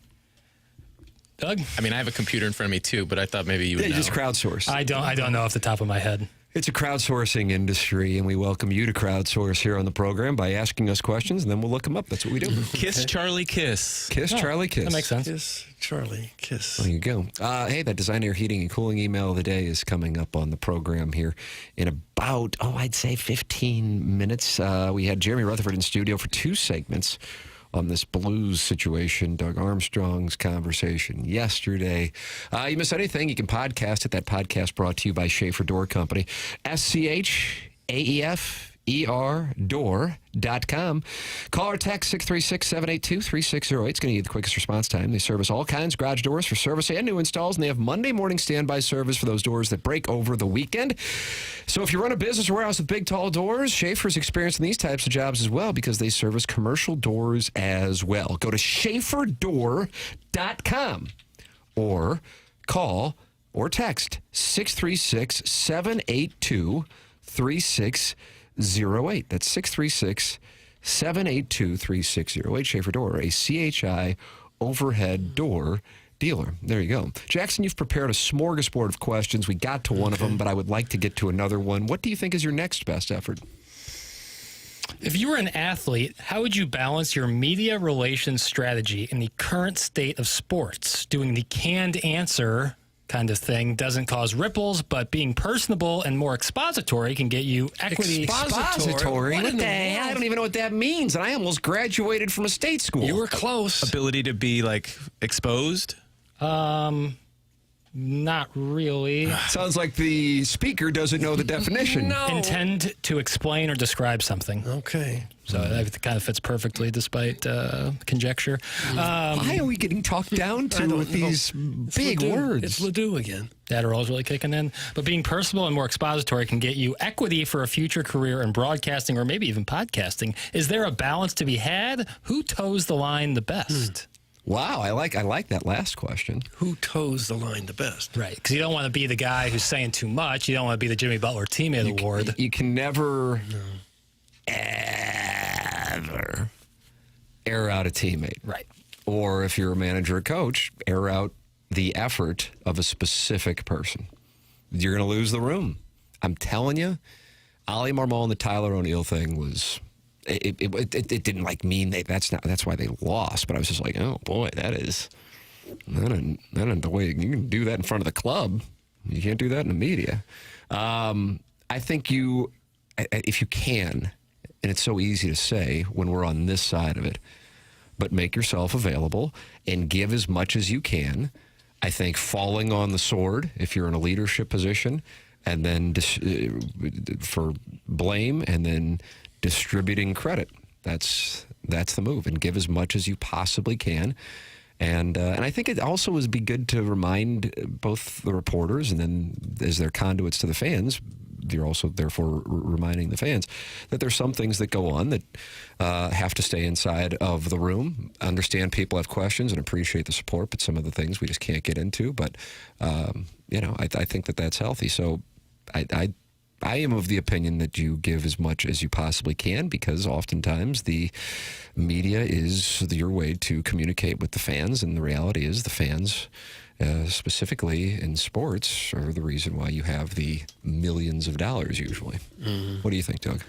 I mean, I have a computer in front of me, too, but I thought maybe you would Yeah, you know. just crowdsource. I don't know off the top of my head. It's a crowdsourcing industry, and we welcome you to crowdsource here on the program by asking us questions, and then we'll look them up. That's what we do. Kiss Charlie Kiss. Kiss Charlie Kiss. That makes sense. Kiss Charlie Kiss. There you go. Hey, that Design Air Heating and Cooling email of the day is coming up on the program here in about, I'd say 15 minutes. We had Jeremy Rutherford in studio for 2 segments on this Blues situation, Doug Armstrong's conversation yesterday. You miss anything, you can podcast it. That podcast brought to you by Schaefer Door Company. SCHAEFER door.com. Call or text 636-782-3608. It's going to give you the quickest response time. They service all kinds of garage doors for service and new installs, and they have Monday morning standby service for those doors that break over the weekend. So if you run a business or warehouse with big, tall doors, Schaefer's experienced in these types of jobs as well because they service commercial doors as well. Go to schaeferdoor.com or call or text 636-782-3608. That's 636-782-3608. Schaefer Door, a CHI overhead door dealer. There you go. Jackson, you've prepared a smorgasbord of questions. We got to one of them, but I would like to get to another one. What do you think is your next best effort? If you were an athlete, how would you balance your media relations strategy in the current state of sports? Doing the canned answer kind of thing doesn't cause ripples, but being personable and more expository can get you equity. Expository? What the hell? I don't even know what that means, and I almost graduated from a state school. You were close. Ability to be, exposed? Not really. Sounds like the speaker doesn't know the definition. No. Intend to explain or describe something. Okay. So that kind of fits perfectly despite conjecture. Why are we getting talked down to with these big words? It's Ledoux again. Adderall's really kicking in. But being personal and more expository can get you equity for a future career in broadcasting or maybe even podcasting. Is there a balance to be had? Who toes the line the best? Wow, I like that last question. Who toes the line the best? Right, because you don't want to be the guy who's saying too much. You don't want to be the Jimmy Butler Teammate Award. You can never, ever air out a teammate. Right. Or if you're a manager or coach, air out the effort of a specific person. You're going to lose the room. I'm telling you, Ollie Marmol and the Tyler O'Neill thing was... It didn't mean that's why they lost, but I was just like, oh boy, that isn't the way. You can do that in front of the club. You can't do that in the media. I think if you can, and it's so easy to say when we're on this side of it, but make yourself available and give as much as you can. I think falling on the sword, if you're in a leadership position, and then for blame, and then distributing credit. That's the move, and give as much as you possibly can. And I think it also would be good to remind both the reporters, and then as their conduits to the fans, you're also therefore reminding the fans that there's some things that go on that have to stay inside of the room. Understand people have questions and appreciate the support, but some of the things we just can't get into. But I think that's healthy. So I am of the opinion that you give as much as you possibly can, because oftentimes the media is your way to communicate with the fans, and the reality is the fans, specifically in sports, are the reason why you have the millions of dollars usually. Mm-hmm. What do you think, Doug?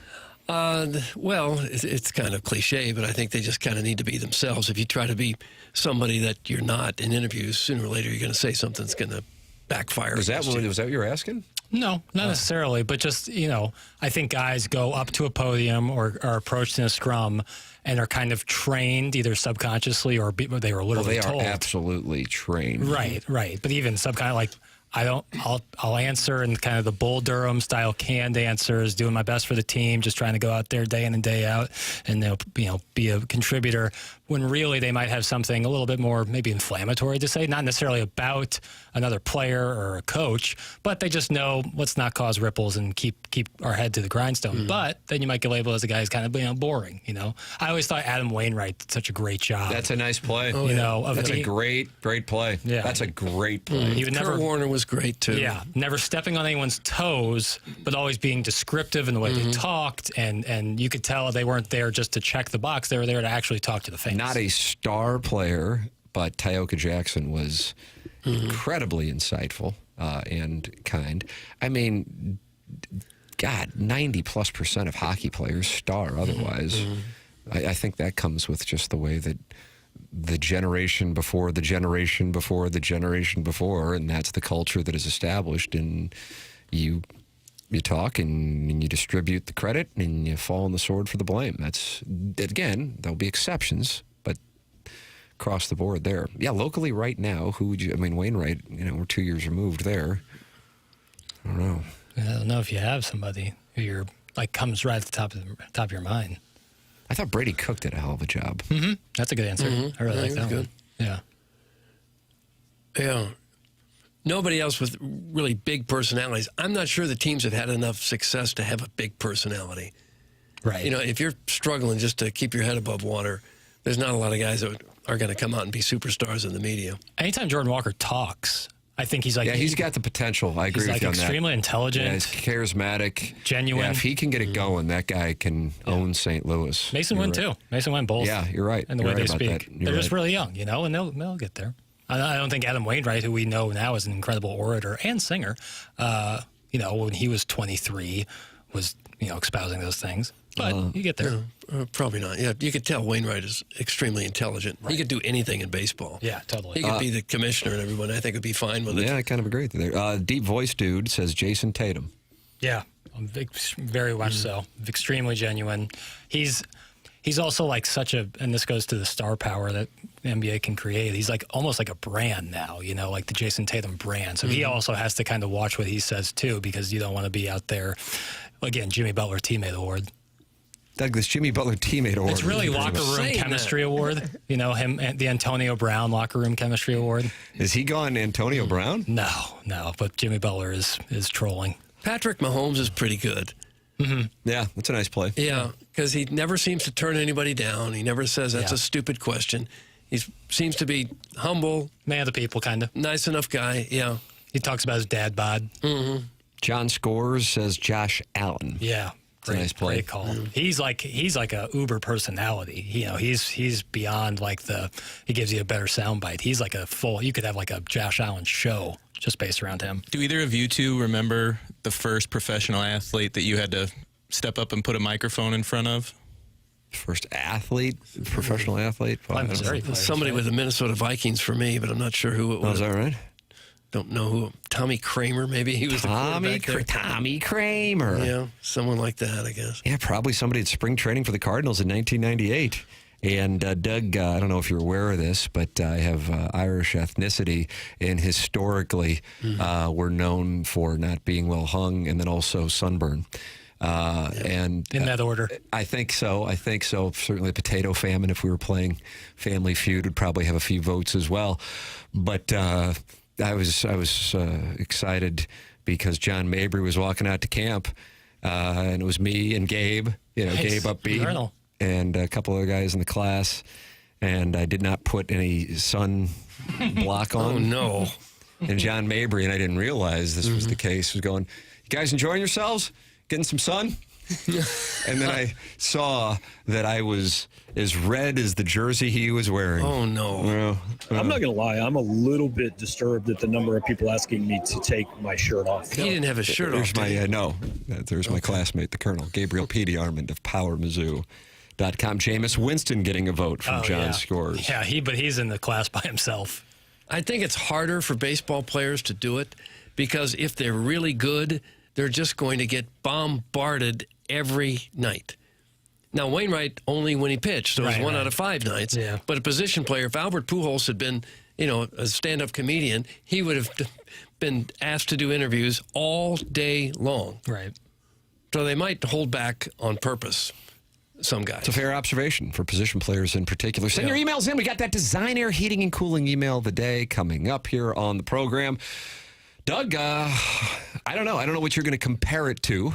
Well, it's kind of cliche, but I think they just kind of need to be themselves. If you try to be somebody that you're not in interviews, sooner or later you're going to say something that's going to backfire. Was that what you were asking? No, not necessarily, but just, I think guys go up to a podium or are approached in a scrum and are kind of trained either subconsciously or they were literally told. They are absolutely trained. Right. But even subconsciously, I'll answer in kind of the Bull Durham style canned answers, doing my best for the team, just trying to go out there day in and day out and be a contributor, when really they might have something a little bit more maybe inflammatory to say, not necessarily about another player or a coach, but they just know let's not cause ripples and keep our head to the grindstone. But then you might get labeled as a guy who's kind of boring. I always thought Adam Wainwright did such a great job. That's a nice play. That's a great play. Yeah. That's a great play. He would Kurt Warner was great too. Yeah, never stepping on anyone's toes, but always being descriptive in the way they talked, and you could tell they weren't there just to check the box. They were there to actually talk to the fans. Not a star player, but Tioka Jackson was incredibly insightful and kind. I mean, God, 90+% of hockey players star otherwise. I think that comes with just the way that the generation before the generation before the generation before, and that's the culture that is established, and you talk and you distribute the credit and you fall on the sword for the blame. That's, again, there'll be exceptions, but across the board there. Yeah, locally right now, who would you, Wainwright, we're 2 years removed there. I don't know. I don't know if you have somebody who you're comes right at the top of your mind. I thought Brady Cook did a hell of a job. That's a good answer. I really like that one. Yeah. Nobody else with really big personalities. I'm not sure the teams have had enough success to have a big personality. Right. If you're struggling just to keep your head above water, there's not a lot of guys that are going to come out and be superstars in the media. Anytime Jordan Walker talks, I think he's he's got the potential. I agree with you on that. He's extremely intelligent. Yeah, he's charismatic. Genuine. Yeah, if he can get it going, that guy can own St. Louis. Mason won too. Mason won both. Yeah, you're right. And the way they speak. They're just really young, and they'll get there. I don't think Adam Wainwright, who we know now is an incredible orator and singer, when he was 23, was espousing those things. But you get there. Probably not. Yeah, you could tell Wainwright is extremely intelligent. Right. He could do anything in baseball. Yeah, totally. He could be the commissioner and everyone. I think would be fine with it. Yeah, I kind of agree with you there. Deep voice dude says Jason Tatum. Yeah, very much so. Extremely genuine. He's also such a, and this goes to the star power that the NBA can create. He's almost like a brand now, like the Jason Tatum brand. So he also has to kind of watch what he says too, because you don't want to be out there. Again, Jimmy Butler Teammate Award. Doug, this Jimmy Butler Teammate Award. It's really locker room chemistry award. Him, the Antonio Brown locker room chemistry award. Is he gone Antonio Brown? No. But Jimmy Butler is trolling. Patrick Mahomes is pretty good. Yeah, that's a nice play. Yeah, because he never seems to turn anybody down. He never says that's a stupid question. He seems to be humble. Man of the people, kind of. Nice enough guy, yeah. He talks about his dad bod. John Scores says Josh Allen. Yeah. Nice play. Great call. He's like a uber personality. He's beyond he gives you a better soundbite. He's like you could have a Josh Allen show just based around him. Do either of you two remember the first professional athlete that you had to step up and put a microphone in front of? First professional athlete? Somebody with the Minnesota Vikings for me, but I'm not sure who it was. Oh, is that right? Don't know who. Tommy Kramer, maybe he was the quarterback there. Tommy Kramer. Yeah, someone like that, I guess. Yeah, probably somebody at spring training for the Cardinals in 1998. And Doug, I don't know if you're aware of this, but I have Irish ethnicity, and historically we're known for not being well hung and then also sunburn. And in that order, I think so. Certainly, potato famine. If we were playing Family Feud, would probably have a few votes as well. But I was excited because John Mabry was walking out to camp, and it was me and Gabe. Gabe Upbeat and a couple other guys in the class, and I did not put any sun block on. Oh no! And John Mabry, and I didn't realize this was the case, was going, "You guys enjoying yourselves? Getting some sun?" And then I saw that I was as red as the jersey he was wearing. Oh, no. I'm not going to lie. I'm a little bit disturbed at the number of people asking me to take my shirt off. He didn't have his shirt off. There's my classmate, the Colonel, Gabriel Petey Armand of PowerMizzou.com. Jameis Winston getting a vote from John Scores. Yeah, but he's in the class by himself. I think it's harder for baseball players to do it because if they're really good, they're just going to get bombarded every night. Now, Wainwright only when he pitched, so it was 1 out of 5 nights. Yeah. But a position player, if Albert Pujols had been, a stand-up comedian, he would have been asked to do interviews all day long. Right. So they might hold back on purpose, some guys. It's a fair observation for position players in particular. Send your emails in. We got that Design Air Heating and Cooling email of the day coming up here on the program. Doug, I don't know. I don't know what you're going to compare it to,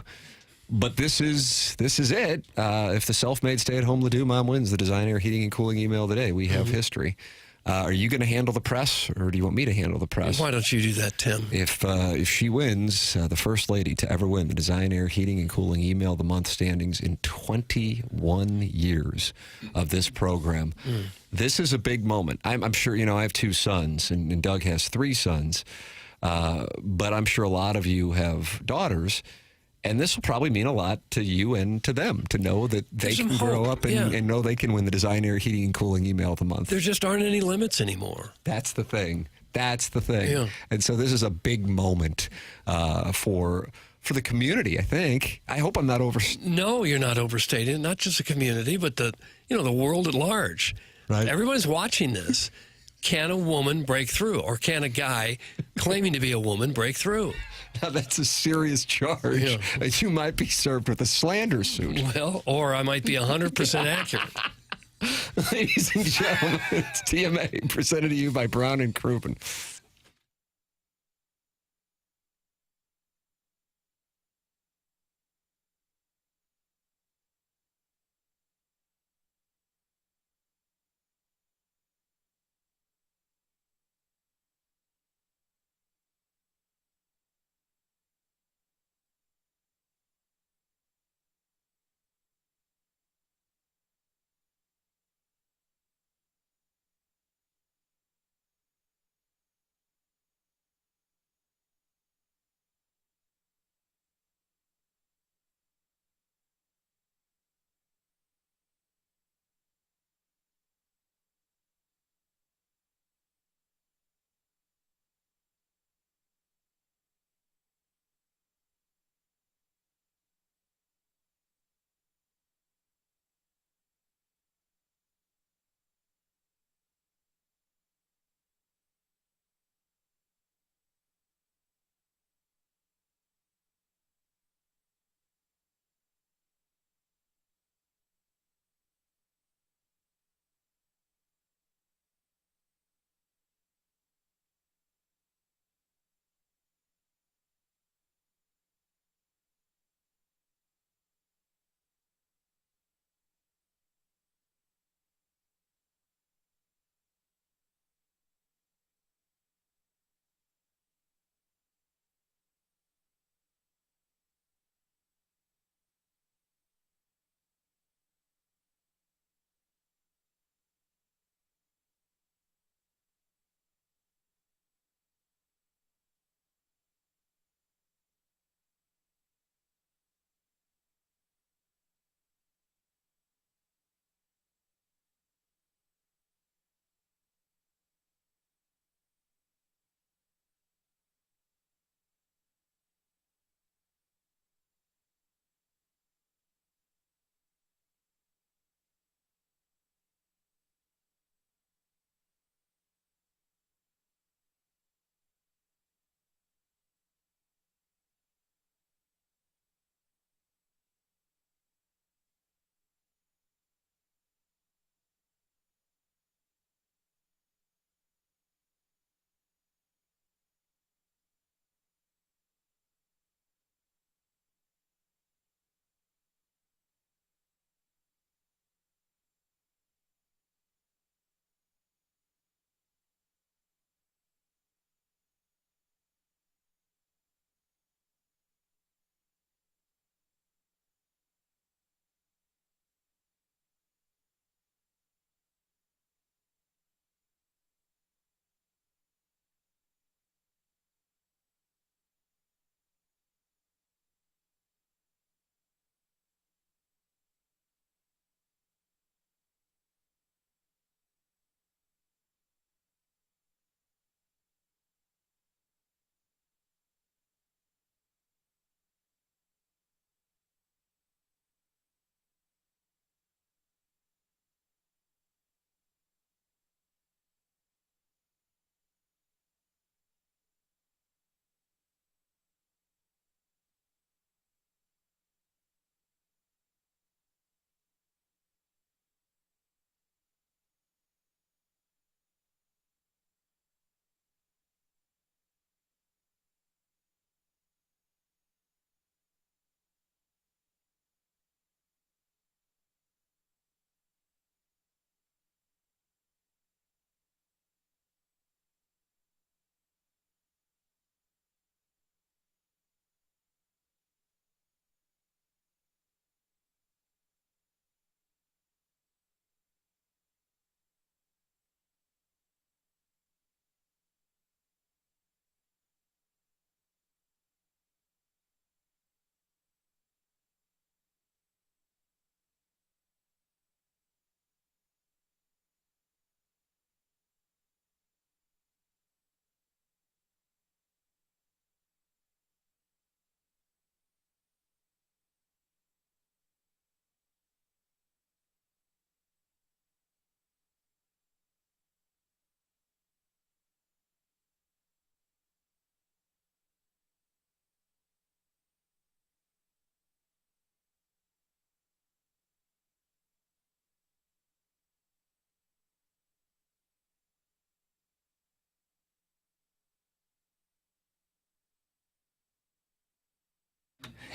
but this is it. If the self-made stay-at-home Ladue mom wins the Design Air Heating and Cooling email of the day, we have history. Are you going to handle the press, or do you want me to handle the press? Why don't you do that, Tim? If she wins, the first lady to ever win the Design Air Heating and Cooling Email of the Month standings in 21 years of this program. This is a big moment. I'm sure, I have 2 sons, and Doug has 3 sons, but I'm sure a lot of you have daughters. And this will probably mean a lot to you and to them to know that they can grow up and know they can win the Design Air Heating and Cooling Email of the Month. There just aren't any limits anymore. That's the thing. That's the thing. Yeah. And so this is a big moment for the community, I think. I hope I'm not No, you're not overstating it. Not just the community, but the world at large. Right. Everybody's watching this. Can a woman break through, or can a guy claiming to be a woman break through? Now, that's a serious charge. You might be served with a slander suit. Well, or I might be 100% accurate. Ladies and gentlemen, it's TMA presented to you by Brown and Crouppen.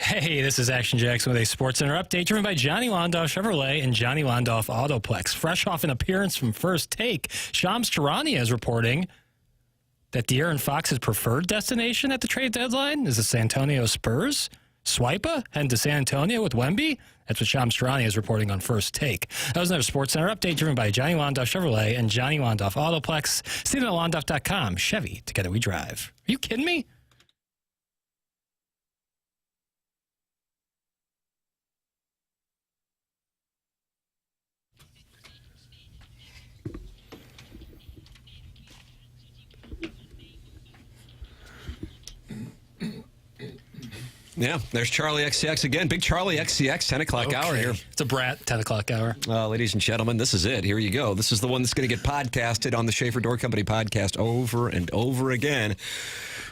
Hey, this is Action Jackson with a Sports Center update driven by Johnny Londoff Chevrolet and Johnny Londoff Autoplex. Fresh off an appearance from First Take, Shams Charania is reporting that De'Aaron Fox's preferred destination at the trade deadline is the San Antonio Spurs. Swipa heading to San Antonio with Wemby? That's what Shams Charania is reporting on First Take. That was another Sports Center update driven by Johnny Londoff Chevrolet and Johnny Londoff Autoplex. See them at Londoff.com. Chevy, together we drive. Are you kidding me? Yeah, there's Charlie XCX again. Big Charlie XCX, 10 o'clock hour here. It's a brat, 10 o'clock hour. Ladies and gentlemen, this is it. Here you go. This is the one that's going to get podcasted on the Schaefer Door Company podcast over and over again.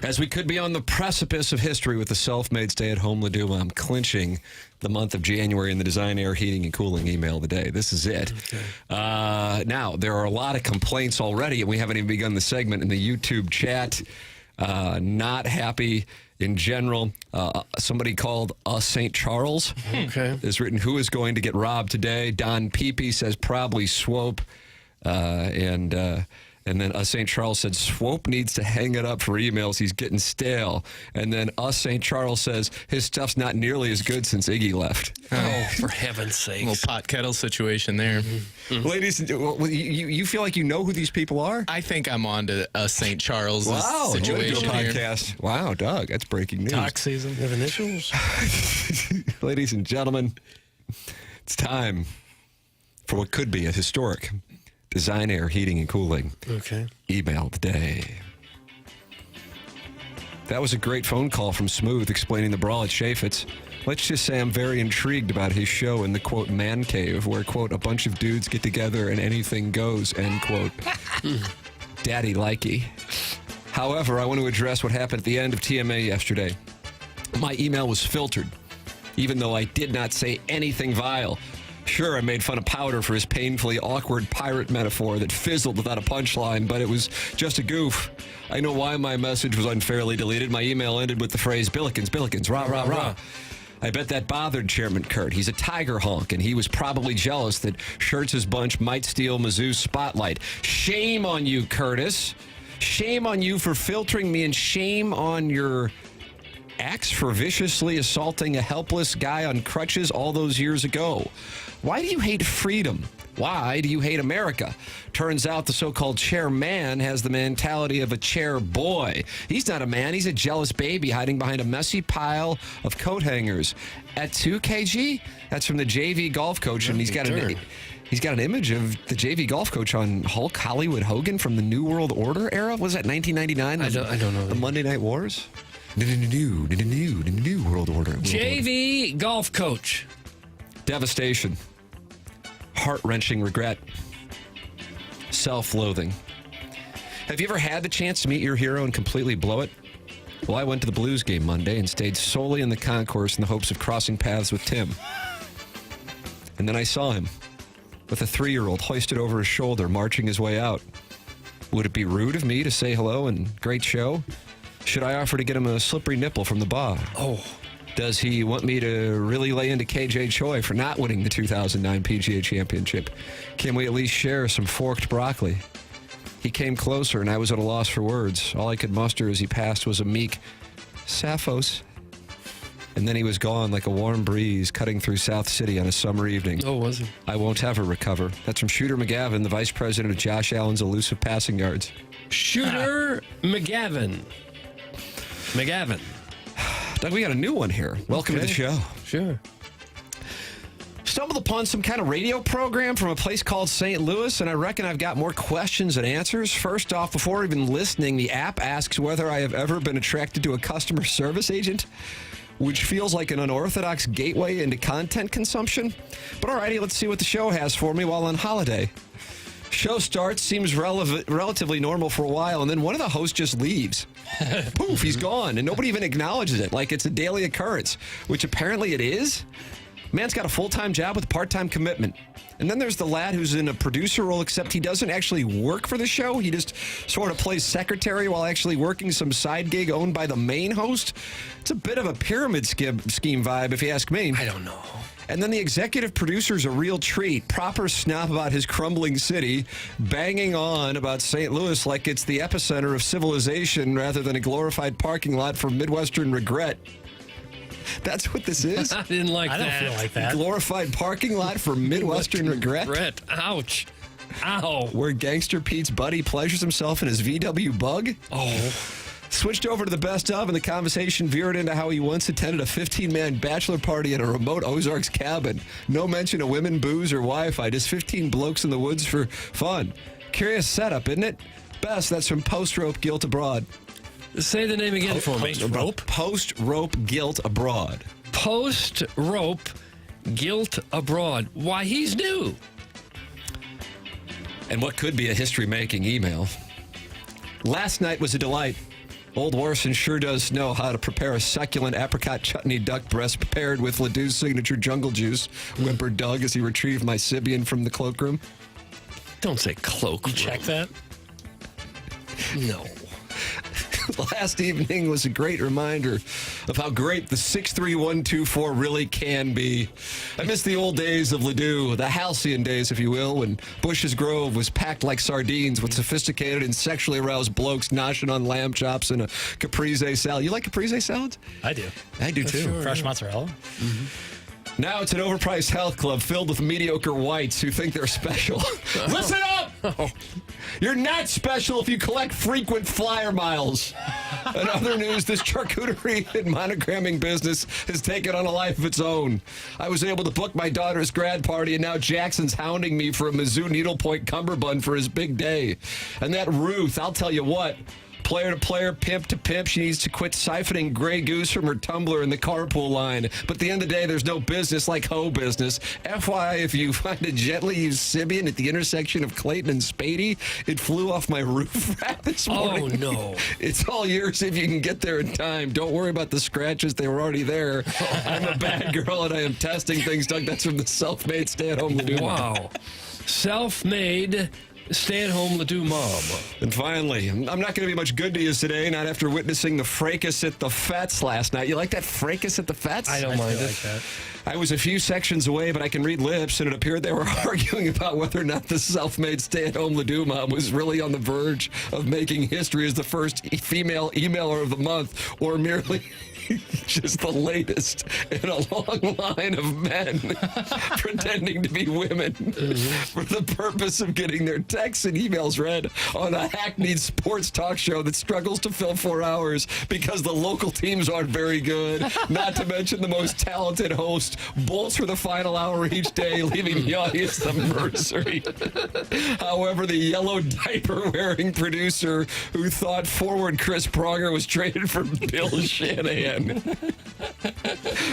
As we could be on the precipice of history with the self-made stay-at-home Laduma, I'm clinching the month of January in the Design, Air, Heating, and Cooling email today. This is it. Okay. Now, there are a lot of complaints already, and we haven't even begun the segment in the YouTube chat. Not happy in general. Somebody called us St. Charles. Okay. Is written, who is going to get robbed today? Don Peepee says probably Swope. And then us St. Charles said Swope needs to hang it up for emails. He's getting stale. And then us St. Charles says his stuff's not nearly as good since Iggy left. Oh, for heaven's sake. A little pot kettle situation there. Mm-hmm. Ladies, you feel like you know who these people are? I think I'm on to St. Charles situation here. Podcast. Wow, Doug, that's breaking news. Talk season. You have initials? Ladies and gentlemen, it's time for what could be a historic Design, Air, Heating, and Cooling email today. That was a great phone call from Smooth explaining the brawl at Chaifetz. Let's just say I'm very intrigued about his show in the, quote, man cave, where, quote, a bunch of dudes get together and anything goes, end quote. Daddy likey. However, I want to address what happened at the end of TMA yesterday. My email was filtered, even though I did not say anything vile. Sure, I made fun of Powder for his painfully awkward pirate metaphor that fizzled without a punchline, but it was just a goof. I know why my message was unfairly deleted. My email ended with the phrase, Billikens, Billikens, rah, rah, rah. I bet that bothered Chairman Kurt. He's a tiger honk, and he was probably jealous that Schertz's bunch might steal Mizzou's spotlight. Shame on you, Curtis. Shame on you for filtering me, and shame on your ex for viciously assaulting a helpless guy on crutches all those years ago. Why do you hate freedom? Why do you hate America? Turns out the so-called chairman has the mentality of a chair boy. He's not a man. He's a jealous baby hiding behind a messy pile of coat hangers. At 2 kg? That's from the JV golf coach, and he's got an image of the JV golf coach on Hulk Hollywood Hogan from the New World Order era. Was that 1999? I don't know. The Monday Night Wars? New World Order. JV golf coach. Devastation. Heart-wrenching regret. Self-loathing. Have you ever had the chance to meet your hero and completely blow it? Well, I went to the Blues game Monday and stayed solely in the concourse in the hopes of crossing paths with Tim. And then I saw him, with a 3-year-old hoisted over his shoulder, marching his way out. Would it be rude of me to say hello and great show? Should I offer to get him a slippery nipple from the bar? Oh. Does he want me to really lay into KJ Choi for not winning the 2009 PGA Championship? Can we at least share some forked broccoli? He came closer, and I was at a loss for words. All I could muster as he passed was a meek Sappho's. And then he was gone like a warm breeze cutting through South City on a summer evening. Oh, was he? I won't ever recover. That's from Shooter McGavin, the vice president of Josh Allen's elusive passing yards. Shooter McGavin. Doug, we got a new one here. Welcome to the show. Sure. Stumbled upon some kind of radio program from a place called St. Louis, and I reckon I've got more questions than answers. First off, before even listening, the app asks whether I have ever been attracted to a customer service agent, which feels like an unorthodox gateway into content consumption. But alrighty, let's see what the show has for me while on holiday. Show starts, seems relatively normal for a while, and then one of the hosts just leaves. Poof, he's gone, and nobody even acknowledges it like it's a daily occurrence, which apparently it is. Man's got a full-time job with a part-time commitment. And then there's the lad who's in a producer role, except he doesn't actually work for the show. He just sort of plays secretary while actually working some side gig owned by the main host. It's a bit of a pyramid scheme vibe, if you ask me. I don't know. And then the executive producer's a real treat. Proper snob about his crumbling city, banging on about St. Louis like it's the epicenter of civilization rather than a glorified parking lot for Midwestern regret. That's what this is? I didn't like that. I don't feel like that. Glorified parking lot for Midwestern regret? Ouch. Ow. Where Gangster Pete's buddy pleasures himself in his VW Bug? Oh. Switched over to the best of, and the conversation veered into how he once attended a 15-man bachelor party at a remote Ozarks cabin. No mention of women, booze, or Wi-Fi. Just 15 blokes in the woods for fun. Curious setup, isn't it? Best, that's from Post-Rope Guilt Abroad. Say the name again for me. Post-Rope Guilt Abroad. Post-Rope Guilt Abroad. Why, he's new. And what could be a history-making email. Last night was a delight. Old Warson sure does know how to prepare a succulent apricot chutney duck breast prepared with Ledoux's signature jungle juice, whimpered Doug as he retrieved my Sibian from the cloakroom. Don't say cloakroom. You check that? No. Last evening was a great reminder of how great the 63124 really can be. I miss the old days of Ledoux, the halcyon days, if you will, when Bush's Grove was packed like sardines with sophisticated and sexually aroused blokes noshing on lamb chops and a caprese salad. You like caprese salads? I do. I do too. Sure, fresh mozzarella. Mm-hmm. Now it's an overpriced health club filled with mediocre whites who think they're special. Listen up! Oh. You're not special if you collect frequent flyer miles. In other news, this charcuterie and monogramming business has taken on a life of its own. I was able to book my daughter's grad party, and now Jackson's hounding me for a Mizzou needlepoint cummerbund for his big day. And that Ruth, I'll tell you what. Player to player, pimp to pimp, she needs to quit siphoning Grey Goose from her tumbler in the carpool line. But at the end of the day, there's no business like hoe business. FYI, if you find a gently used Sibian at the intersection of Clayton and Spady, it flew off my roof rack this morning. Oh, no. It's all yours if you can get there in time. Don't worry about the scratches. They were already there. I'm a bad girl, and I am testing things, Doug. That's from the self-made stay-at-home Ledoux. Wow. Self-made stay-at-home Ledoux mom. And finally, I'm not going to be much good to you today, not after witnessing the fracas at the Fets last night. You like that fracas at the Fets? I don't mind it. Like that. I was a few sections away, but I can read lips, and it appeared they were arguing about whether or not the self-made stay-at-home Ledoux mom was really on the verge of making history as the first female emailer of the month, or merely just the latest in a long line of men pretending to be women for the purpose of getting their texts and emails read on a hackneyed sports talk show that struggles to fill 4 hours because the local teams aren't very good, not to mention the most talented host bolts for the final hour each day, leaving the audience the mercy. However, the yellow diaper-wearing producer who thought forward Chris Pronger was traded for Bill Shanahan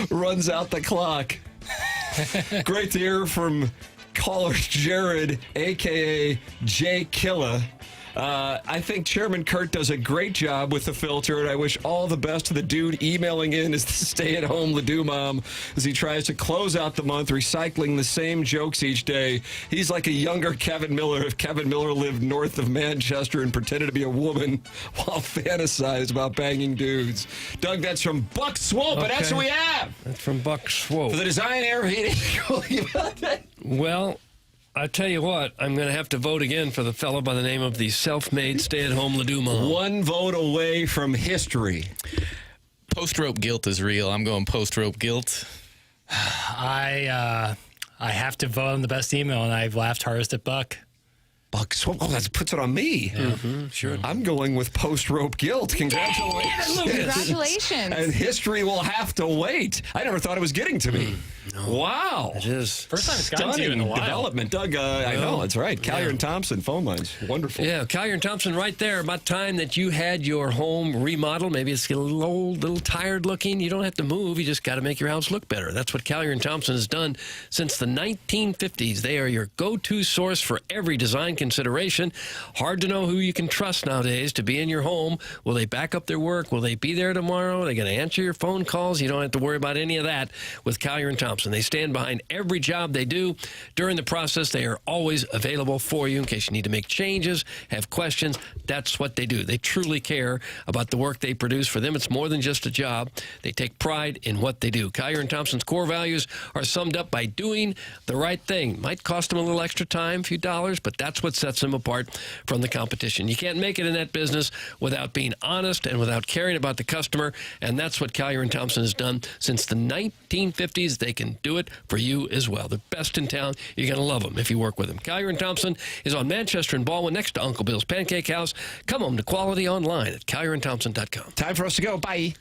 runs out the clock. Great to hear from caller Jared, a.k.a. Jay Killa. I think Chairman Kurt does a great job with the filter, and I wish all the best to the dude emailing in as the stay-at-home Ledoux mom as he tries to close out the month recycling the same jokes each day. He's like a younger Kevin Miller if Kevin Miller lived north of Manchester and pretended to be a woman while fantasized about banging dudes. Doug, that's from Buck Swope, and that's what we have. That's from Buck Swope. For the Design Air Heating. Well, I tell you what, I'm going to have to vote again for the fellow by the name of the self-made stay-at-home Ledoux mom. One vote away from history. Post-rope guilt is real. I'm going post-rope guilt. I have to vote on the best email, and I've laughed hardest at Buck. Buck Swope. Oh, that puts it on me. Yeah. Sure. I'm going with post-rope guilt. Congratulations. Congratulations. And history will have to wait. I never thought it was getting to me. No. Wow. It is. First time it's gotten to you in a while. Development. Doug, I know, that's right. Callier and Thompson, phone lines. Wonderful. Yeah, Collier and Thompson right there. About time that you had your home remodeled. Maybe it's a little old, little tired looking. You don't have to move. You just got to make your house look better. That's what Collier and Thompson has done since the 1950s. They are your go-to source for every design consideration. Hard to know who you can trust nowadays to be in your home. Will they back up their work? Will they be there tomorrow? Are they going to answer your phone calls? You don't have to worry about any of that with Collier & Thompson. They stand behind every job they do. During the process, they are always available for you in case you need to make changes, have questions. That's what they do. They truly care about the work they produce. For them, it's more than just a job. They take pride in what they do. Collier & Thompson's core values are summed up by doing the right thing. Might cost them a little extra time, a few dollars, but that's what sets them apart from the competition. You can't make it in that business without being honest and without caring about the customer, and that's what Collier & Thompson has done since the 1950s. They can do it for you as well. The best in town. You're going to love them if you work with them. Collier & Thompson is on Manchester and Baldwin next to Uncle Bill's Pancake House. Come home to quality online at collierandthompson.com. Time for us to go. Bye.